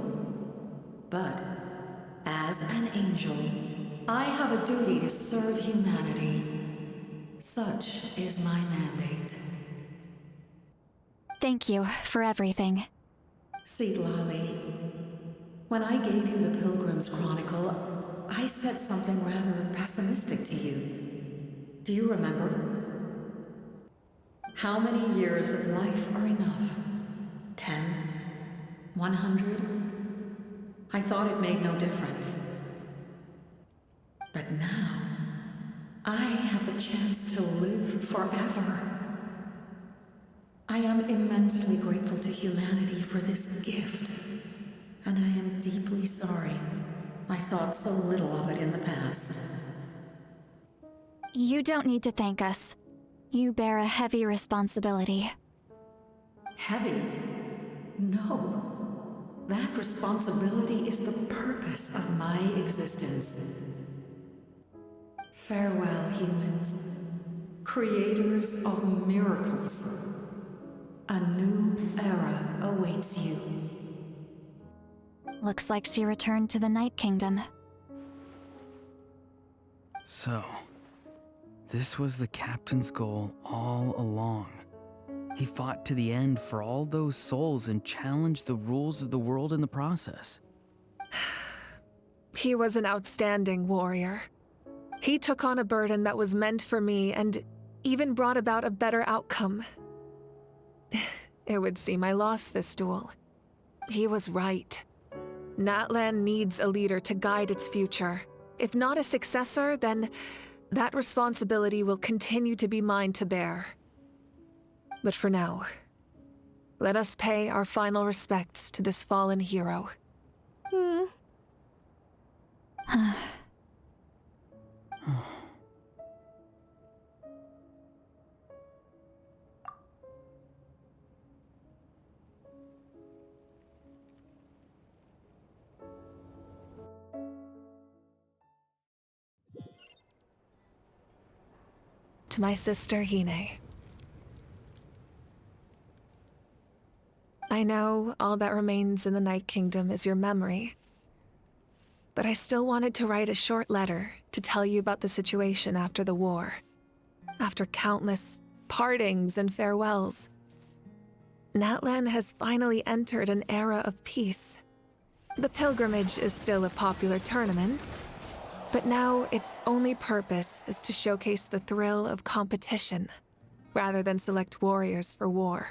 But, as an angel, I have a duty to serve humanity. Such is my mandate. Thank you for everything. Citlali, when I gave you the Pilgrim's Chronicle, I said something rather pessimistic to you. Do you remember? How many years of life are enough? 10? 100? I thought it made no difference. But now, I have the chance to live forever. I am immensely grateful to humanity for this gift, and I am deeply sorry I thought so little of it in the past. You don't need to thank us. You bear a heavy responsibility. Heavy? No. That responsibility is the purpose of my existence. Farewell, humans. Creators of miracles. A new era awaits you. Looks like she returned to the Night Kingdom. So, this was the captain's goal all along. He fought to the end for all those souls and challenged the rules of the world in the process. He was an outstanding warrior. He took on a burden that was meant for me and even brought about a better outcome. It would seem I lost this duel. He was right. Natlan needs a leader to guide its future. If not a successor, then that responsibility will continue to be mine to bear. But for now, let us pay our final respects to this fallen hero. to my sister Hine. I know all that remains in the Night Kingdom is your memory, but I still wanted to write a short letter to tell you about the situation after the war. After countless partings and farewells, Natlan has finally entered an era of peace. The pilgrimage is still a popular tournament, but now its only purpose is to showcase the thrill of competition, rather than select warriors for war.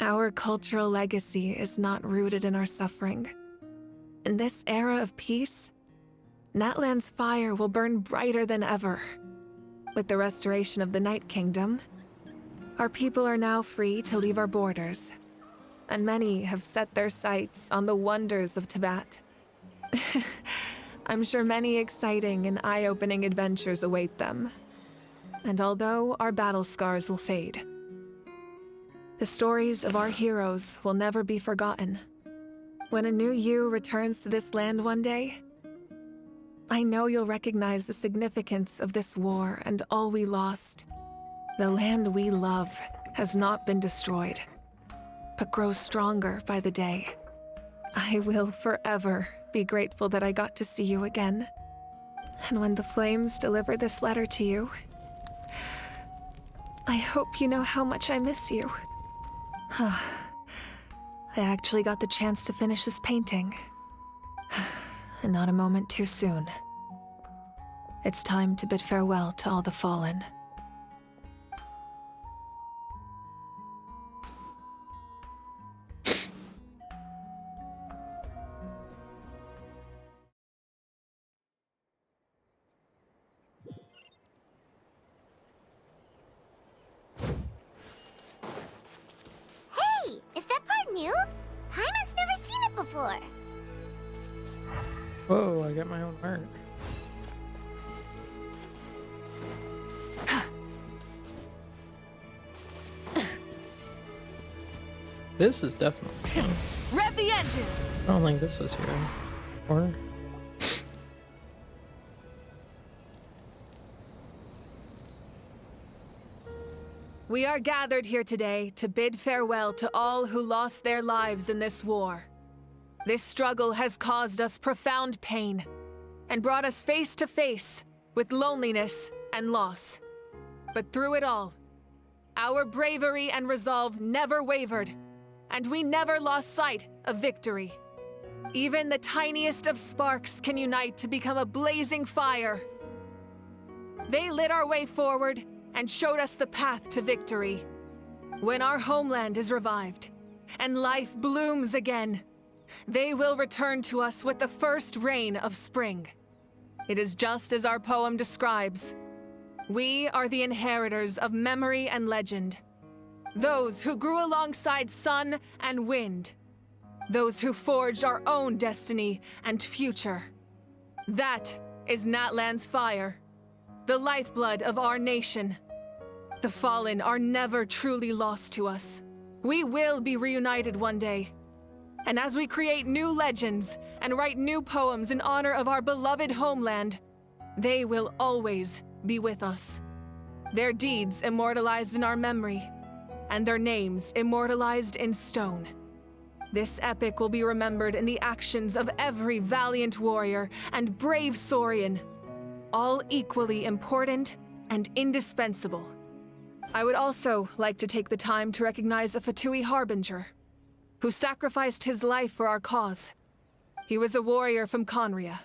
Our cultural legacy is not rooted in our suffering. In this era of peace, Natlan's fire will burn brighter than ever. With the restoration of the Night Kingdom, our people are now free to leave our borders, and many have set their sights on the wonders of Tibet. I'm sure many exciting and eye-opening adventures await them. And although our battle scars will fade, the stories of our heroes will never be forgotten. When a new you returns to this land one day, I know you'll recognize the significance of this war and all we lost. The land we love has not been destroyed, but grows stronger by the day. I will forever be grateful that I got to see you again. And when the flames deliver this letter to you, I hope you know how much I miss you. I actually got the chance to finish this painting. And not a moment too soon. It's time to bid farewell to all the fallen. Hey, is that part new? Paimon's never seen it before. Whoa, I got my own art. This is definitely fun. Rev the engines! I don't think this was here. Or... We are gathered here today to bid farewell to all who lost their lives in this war. This struggle has caused us profound pain and brought us face to face with loneliness and loss. But through it all, our bravery and resolve never wavered, and we never lost sight of victory. Even the tiniest of sparks can unite to become a blazing fire. They lit our way forward and showed us the path to victory. When our homeland is revived and life blooms again, they will return to us with the first rain of spring. It is just as our poem describes. We are the inheritors of memory and legend. Those who grew alongside sun and wind. Those who forged our own destiny and future. That is Natlan's fire, the lifeblood of our nation. The fallen are never truly lost to us. We will be reunited one day. And as we create new legends and write new poems in honor of our beloved homeland, they will always be with us. Their deeds immortalized in our memory, and their names immortalized in stone. This epic will be remembered in the actions of every valiant warrior and brave Saurian, all equally important and indispensable. I would also like to take the time to recognize a Fatui Harbinger, who sacrificed his life for our cause. He was a warrior from Conria,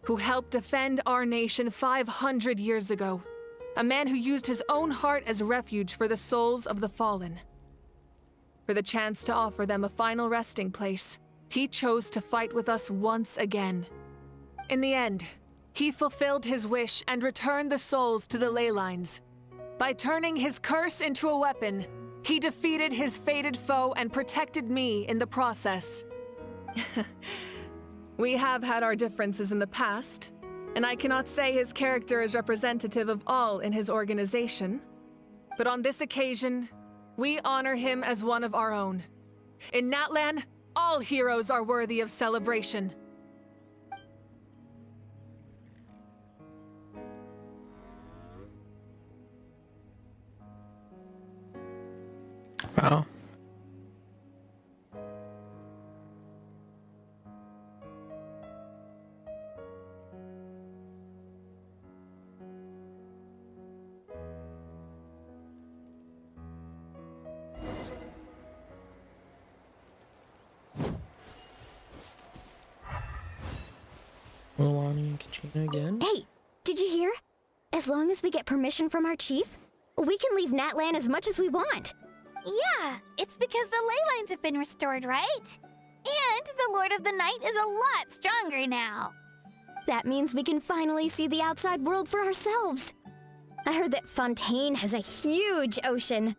who helped defend our nation 500 years ago. A man who used his own heart as refuge for the souls of the fallen. For the chance to offer them a final resting place, he chose to fight with us once again. In the end, he fulfilled his wish and returned the souls to the ley lines. By turning his curse into a weapon, he defeated his fated foe and protected me in the process. We have had our differences in the past, and I cannot say his character is representative of all in his organization. But on this occasion, we honor him as one of our own. In Natlan, all heroes are worthy of celebration. Wow. Milani and Katrina again? Hey, did you hear? As long as we get permission from our chief, we can leave Natlan as much as we want. Yeah, it's because the ley lines have been restored, right? And the Lord of the Night is a lot stronger now. That means we can finally see the outside world for ourselves. I heard that Fontaine has a huge ocean.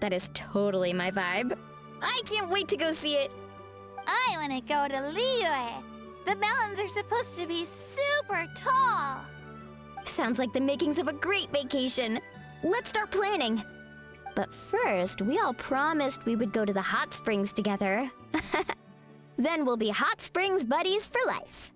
That is totally my vibe. I can't wait to go see it. I want to go to Liyue. The mountains are supposed to be super tall. Sounds like the makings of a great vacation. Let's start planning. But first, we all promised we would go to the hot springs together. Then we'll be hot springs buddies for life.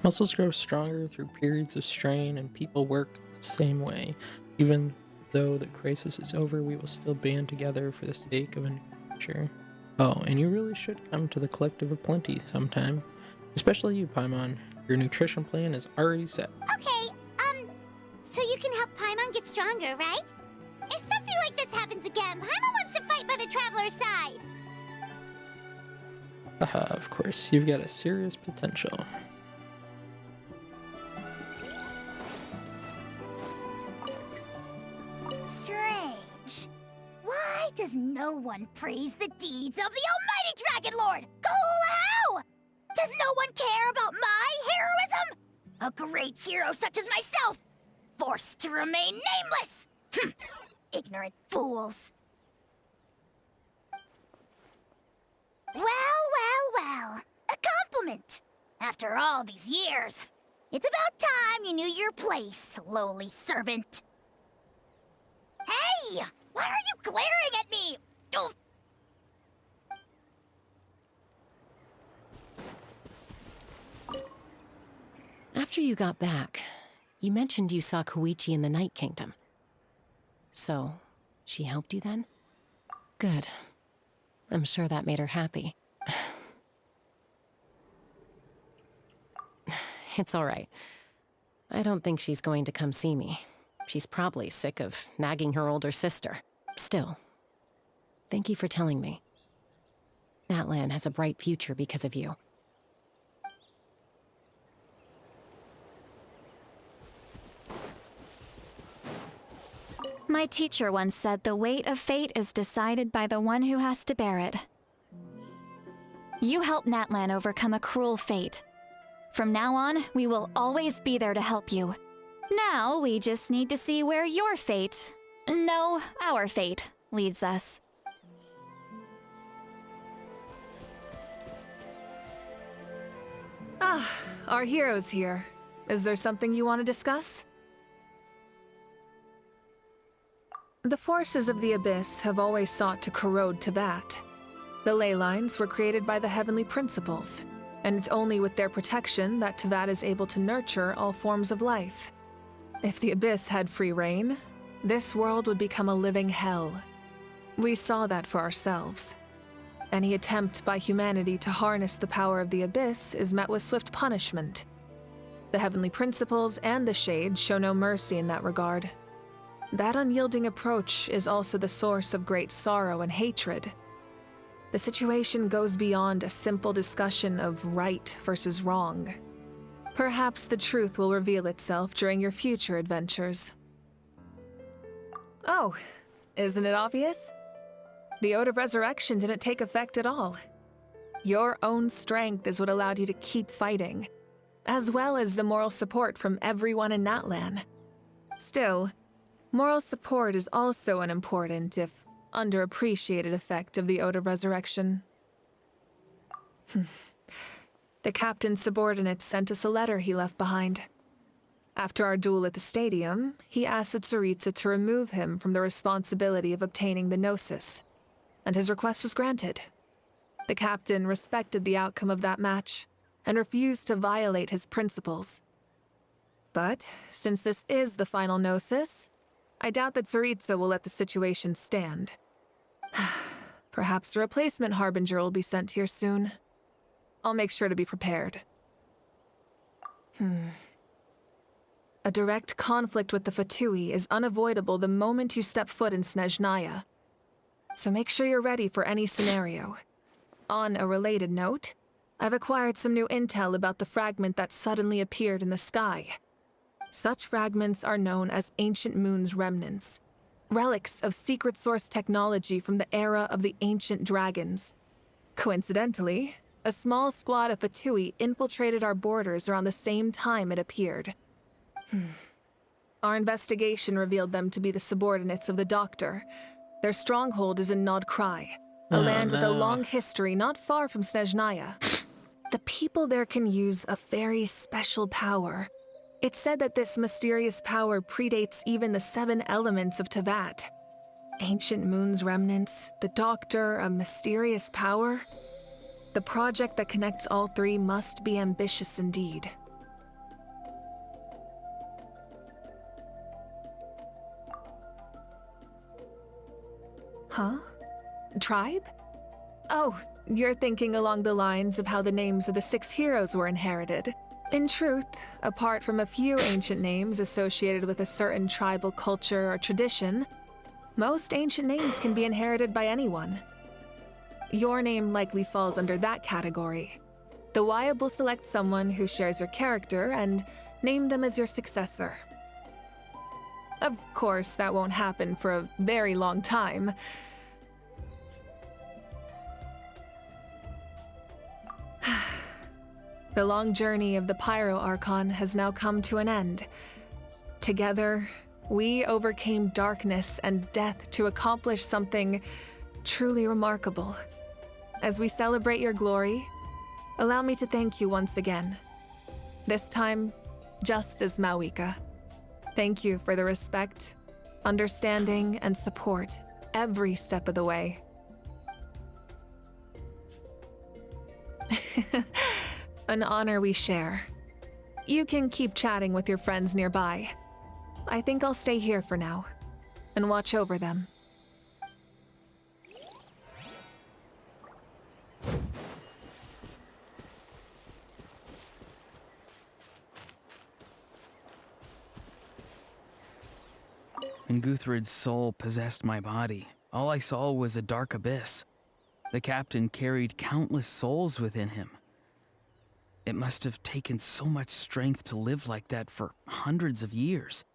Muscles grow stronger through periods of strain, and people work the same way. Even though the crisis is over, we will still band together for the sake of a new future. Oh, and you really should come to the Collective of Plenty sometime. Especially you, Paimon. Your nutrition plan is already set. Okay, so you can help Paimon get stronger, right? If something like this happens again, Paimon wants to fight by the Traveler's side. Haha, of course, you've got a serious potential. Strange. Why does no one praise the deeds of the Almighty Dragon Lord, Kahula? Does no one care about my heroism? A great hero such as myself, forced to remain nameless. Ignorant fools. Well. A compliment. After all these years, it's about time you knew your place, lowly servant. Hey! Why are you glaring at me? Oof. After you got back, you mentioned you saw Koichi in the Night Kingdom. So, she helped you then? Good. I'm sure that made her happy. It's all right. I don't think she's going to come see me. She's probably sick of nagging her older sister. Still, thank you for telling me. Natlan has a bright future because of you. My teacher once said the weight of fate is decided by the one who has to bear it. You helped Natlan overcome a cruel fate. From now on, we will always be there to help you. Now, we just need to see where your fate, no, our fate, leads us. Ah, our hero's here. Is there something you want to discuss? The forces of the Abyss have always sought to corrode Teyvat. The ley lines were created by the Heavenly Principles, and it's only with their protection that Teyvat is able to nurture all forms of life. If the Abyss had free reign, this world would become a living hell. We saw that for ourselves. Any attempt by humanity to harness the power of the Abyss is met with swift punishment. The Heavenly Principles and the Shades show no mercy in that regard. That unyielding approach is also the source of great sorrow and hatred. The situation goes beyond a simple discussion of right versus wrong. Perhaps the truth will reveal itself during your future adventures. Oh, isn't it obvious? The Ode of Resurrection didn't take effect at all. Your own strength is what allowed you to keep fighting, as well as the moral support from everyone in Natlan. Still, moral support is also an important, if underappreciated, effect of the Ode of Resurrection. The captain's subordinates sent us a letter he left behind. After our duel at the stadium, he asked the Tsaritsa to remove him from the responsibility of obtaining the Gnosis, and his request was granted. The captain respected the outcome of that match, and refused to violate his principles. But since this is the final Gnosis, I doubt that Tsaritsa will let the situation stand. Perhaps a replacement Harbinger will be sent here soon. I'll make sure to be prepared. A direct conflict with the Fatui is unavoidable the moment you step foot in Snezhnaya. So make sure you're ready for any scenario. On a related note, I've acquired some new intel about the fragment that suddenly appeared in the sky. Such fragments are known as Ancient Moon's remnants, relics of secret source technology from the era of the ancient dragons. Coincidentally, a small squad of Fatui infiltrated our borders around the same time it appeared. Our investigation revealed them to be the subordinates of the Doctor. Their stronghold is in Nod Krai, a land with a long history not far from Snezhnaya. The people there can use a very special power. It's said that this mysterious power predates even the 7 elements of Tevat. Ancient Moon's remnants, the Doctor, a mysterious power. The project that connects all 3 must be ambitious indeed. Huh? Tribe? Oh, you're thinking along the lines of how the names of the 6 heroes were inherited. In truth, apart from a few ancient names associated with a certain tribal culture or tradition, most ancient names can be inherited by anyone. Your name likely falls under that category. The Wyab will select someone who shares your character and name them as your successor. Of course, that won't happen for a very long time. The long journey of the Pyro Archon has now come to an end. Together, we overcame darkness and death to accomplish something truly remarkable. As we celebrate your glory, allow me to thank you once again. This time, just as Mavuika. Thank you for the respect, understanding, and support every step of the way. An honor we share. You can keep chatting with your friends nearby. I think I'll stay here for now and watch over them. When Guthred's soul possessed my body, all I saw was a dark abyss. The captain carried countless souls within him. It must have taken so much strength to live like that for hundreds of years.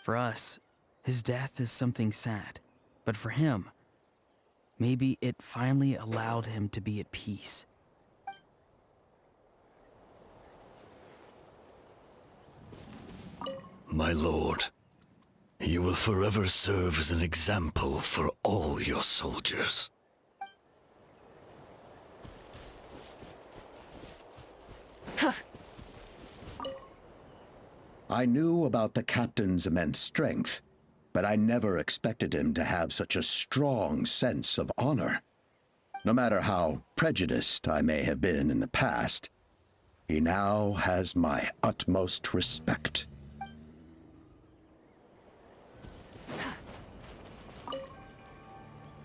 For us, his death is something sad, but for him, maybe it finally allowed him to be at peace. My lord, you will forever serve as an example for all your soldiers. I knew about the captain's immense strength, but I never expected him to have such a strong sense of honor. No matter how prejudiced I may have been in the past, he now has my utmost respect.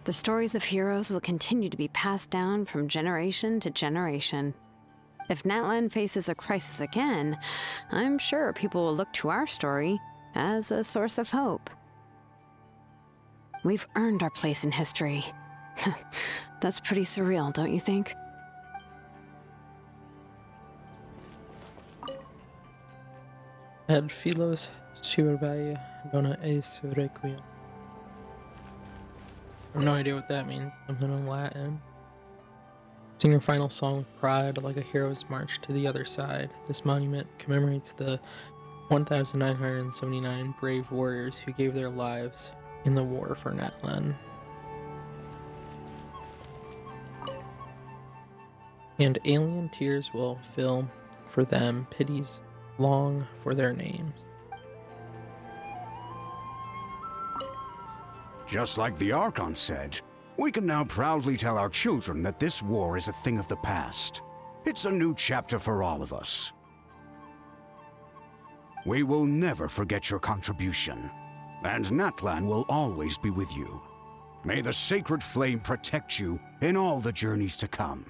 The stories of heroes will continue to be passed down from generation to generation. If Natlan faces a crisis again, I'm sure people will look to our story as a source of hope. We've earned our place in history. That's pretty surreal, don't you think? Ad Philos Surbaya Dona Eis Requiem. I have no idea what that means. Something in Latin. Sing your final song with pride, like a hero's march to the other side. This monument commemorates the 1,979 brave warriors who gave their lives in the war for Natlan. And alien tears will fill for them pities long for their names. Just like the Archon said, we can now proudly tell our children that this war is a thing of the past. It's a new chapter for all of us. We will never forget your contribution, and Natlan will always be with you. May the sacred flame protect you in all the journeys to come.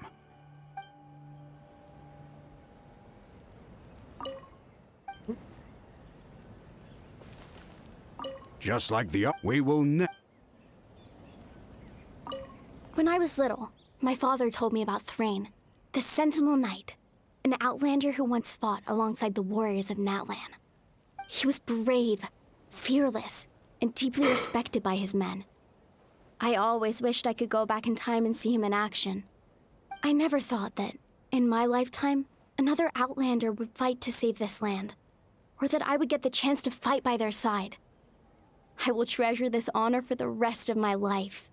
Just like we will When I was little, my father told me about Thrain, the Sentinel Knight, an outlander who once fought alongside the warriors of Natlan. He was brave, fearless, and deeply respected by his men. I always wished I could go back in time and see him in action. I never thought that, in my lifetime, another outlander would fight to save this land, or that I would get the chance to fight by their side. I will treasure this honor for the rest of my life.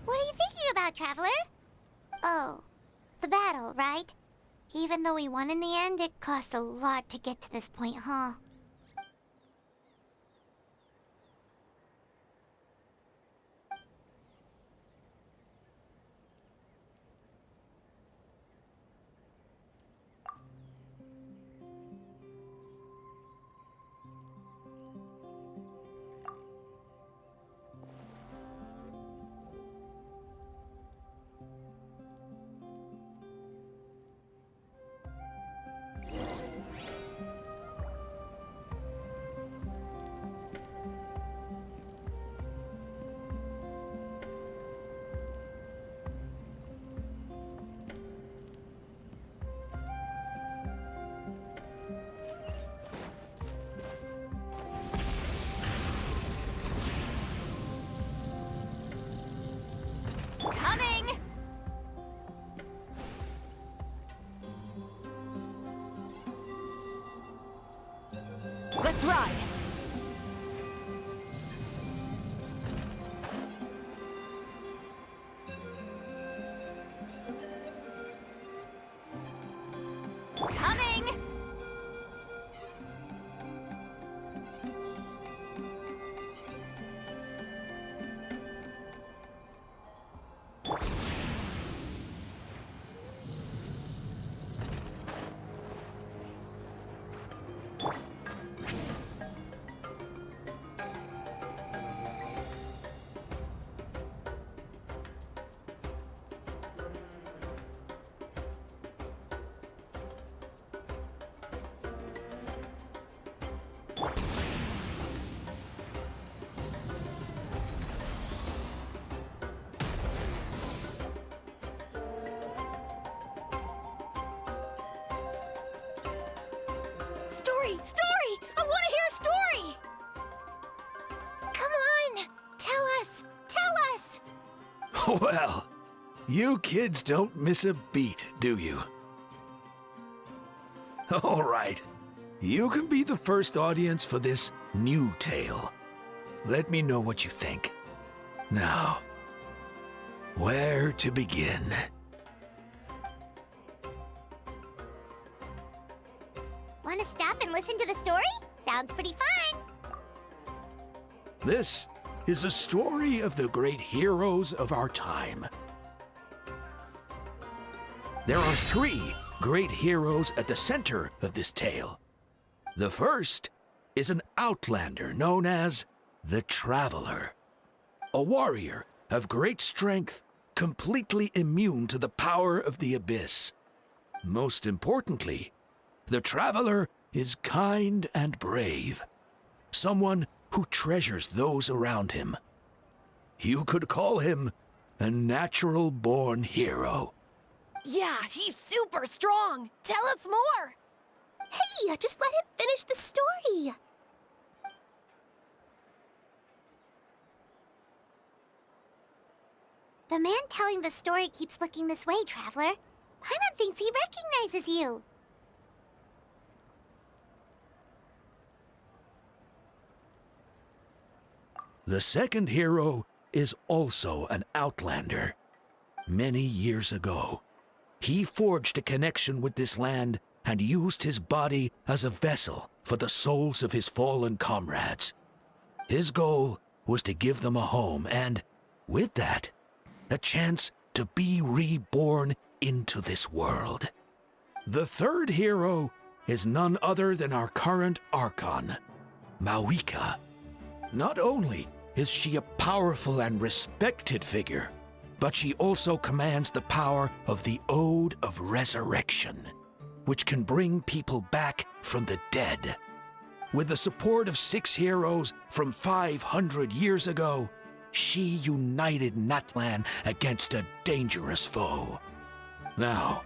What are you thinking about, Traveler? Oh, the battle, right? Even though we won in the end, it cost a lot to get to this point, huh? Coming! Let's ride! Coming! Story! I want to hear a story! Come on! Tell us! Tell us! Well, you kids don't miss a beat, do you? All right. You can be the first audience for this new tale. Let me know what you think. Now, where to begin? Want to stop and listen to the story? Sounds pretty fun. This is a story of the great heroes of our time. There are 3 great heroes at the center of this tale. The first is an outlander known as the Traveler, a warrior of great strength, completely immune to the power of the Abyss. Most importantly, the Traveler is kind and brave, someone who treasures those around him. You could call him a natural-born hero. Yeah, he's super strong. Tell us more. Hey, just let him finish the story. The man telling the story keeps looking this way, Traveler. Paimon thinks he recognizes you. The second hero is also an outlander. Many years ago, he forged a connection with this land and used his body as a vessel for the souls of his fallen comrades. His goal was to give them a home and, with that, a chance to be reborn into this world. The third hero is none other than our current Archon, Mavuika. Not only is she a powerful and respected figure, but she also commands the power of the Ode of Resurrection, which can bring people back from the dead. With the support of 6 heroes from 500 years ago, she united Natlan against a dangerous foe. Now,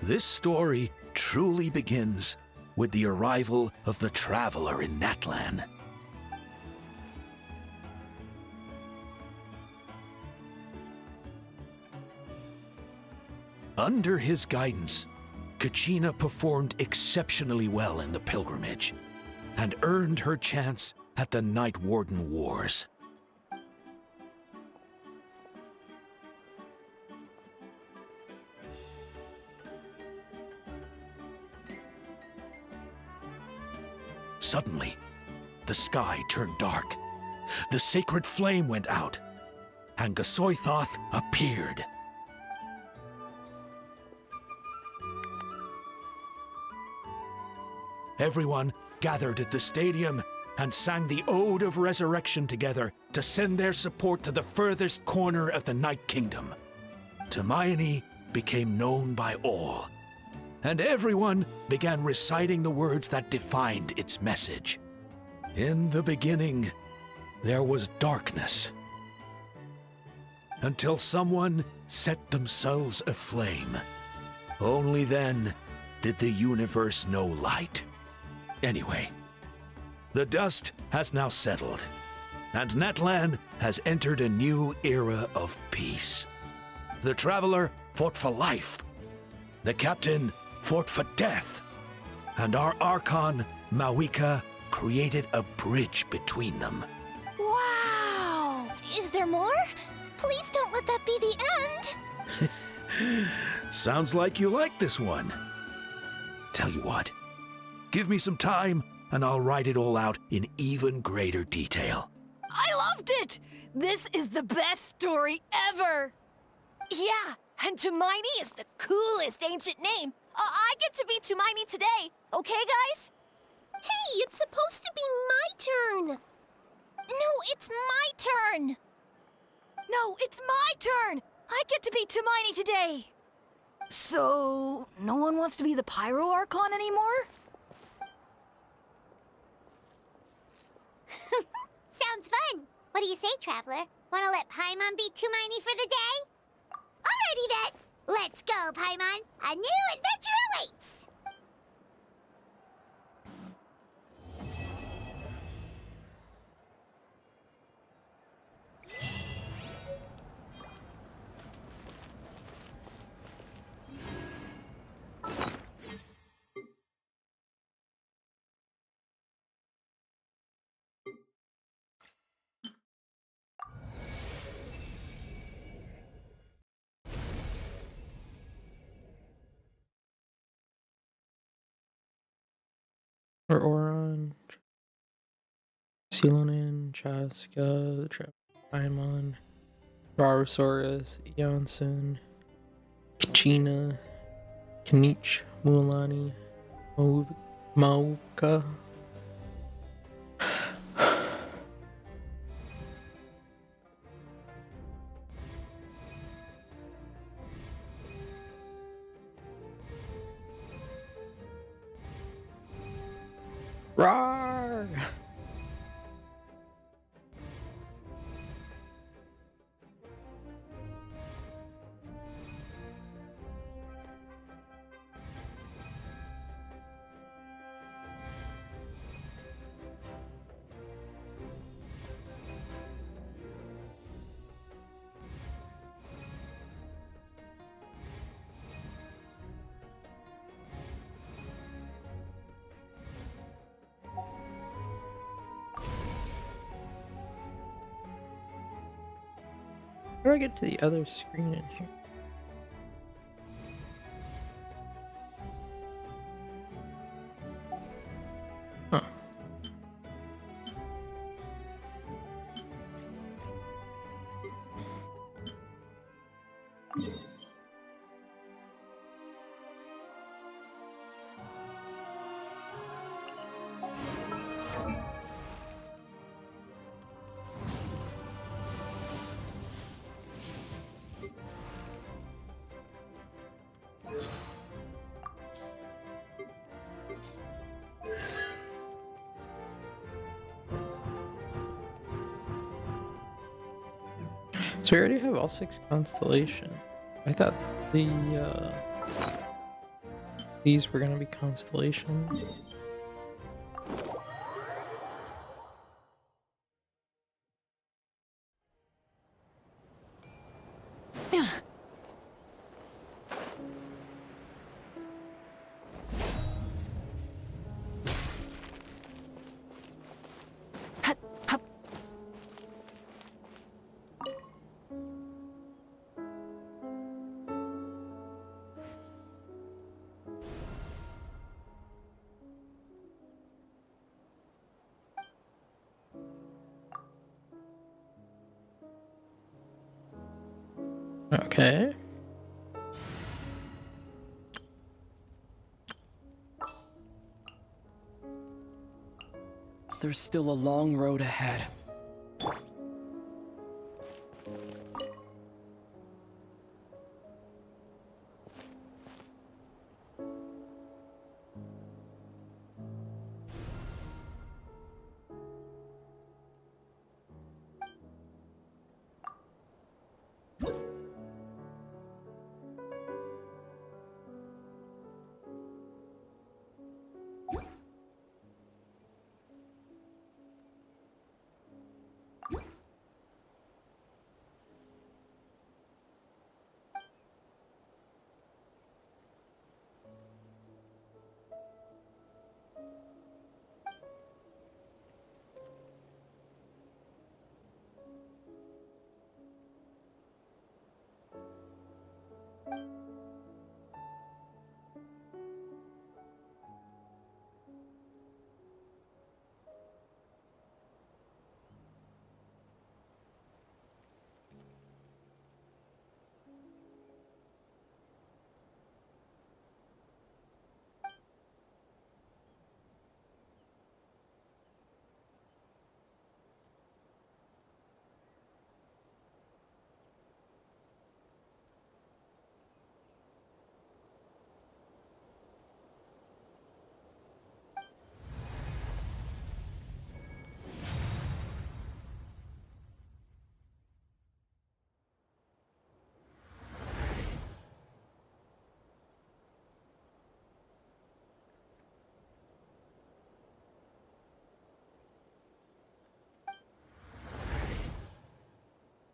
this story truly begins with the arrival of the Traveler in Natlan. Under his guidance, Kachina performed exceptionally well in the pilgrimage and earned her chance at the Night Warden Wars. Suddenly, the sky turned dark, the sacred flame went out, and Gasoithoth appeared. Everyone gathered at the stadium and sang the Ode of Resurrection together to send their support to the furthest corner of the Night Kingdom. Hermione became known by all, and everyone began reciting the words that defined its message. In the beginning, there was darkness, until someone set themselves aflame. Only then did the universe know light. Anyway, the dust has now settled, and Natlan has entered a new era of peace. The Traveler fought for life, the Captain fought for death, and our Archon, Mavuika, created a bridge between them. Wow! Is there more? Please don't let that be the end! Sounds like you like this one. Tell you what, give me some time, and I'll write it all out in even greater detail. I loved it! This is the best story ever! Yeah, and Tumaini is the coolest ancient name. I get to be Tumaini today, okay, guys? Hey, it's supposed to be my turn! No, it's my turn! No, it's my turn! I get to be Tumaini today! So, no one wants to be the Pyro Archon anymore? Sounds fun. What do you say, Traveler? Wanna let Paimon be Tumaini for the day? Alrighty then. Let's go, Paimon. A new adventure awaits. Or Oron, Celonin, Chaska, Paimon, Rarosaurus, Janssen, Kachina, Kanich, Mualani, Mavuika. Roar! How do I get to the other screen in here? So we already have all 6 constellations. I thought these were gonna be constellations. Okay. There's still a long road ahead.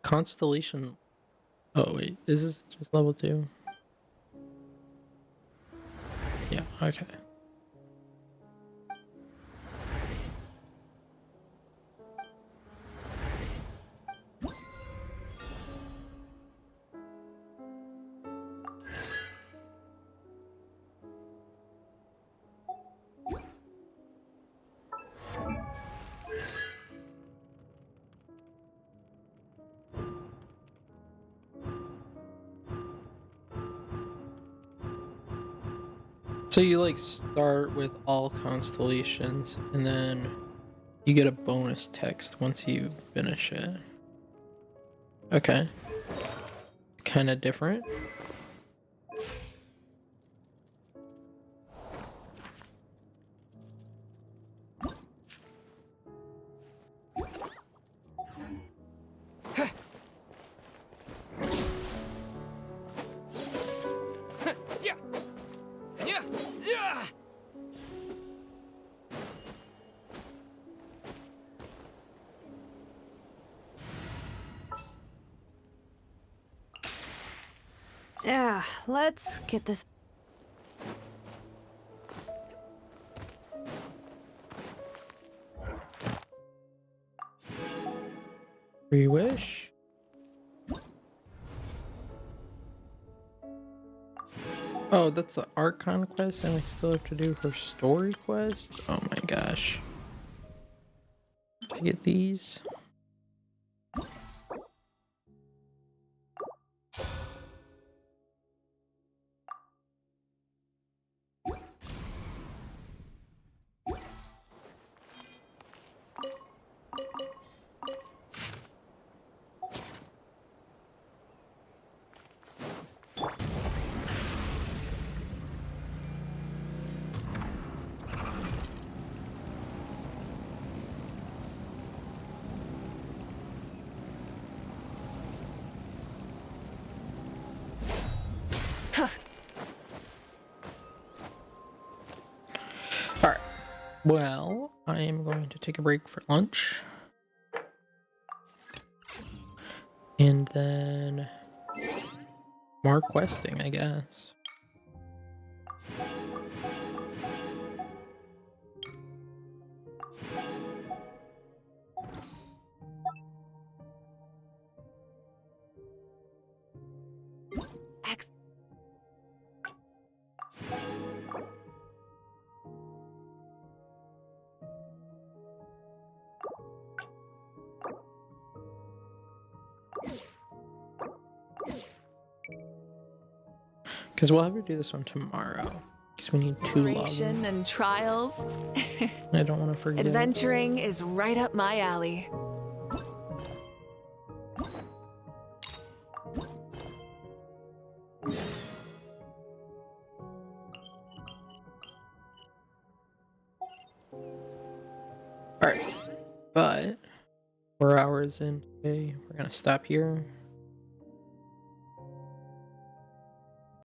Constellation. Oh wait, is this just level 2? Yeah, okay. So you like start with all constellations and then you get a bonus text once you finish it. Okay. Kind of different. Yeah, let's get this. Free wish. Oh, that's the Archon quest, and I still have to do her story quest? Oh my gosh. Did I get these? Well, I am going to take a break for lunch. And then more questing, I guess. Because we'll have to do this one tomorrow. Because we need 2 Exploration and trials. I don't want to forget. Adventuring is right up my alley. Alright. But 4 hours in today, we're going to stop here.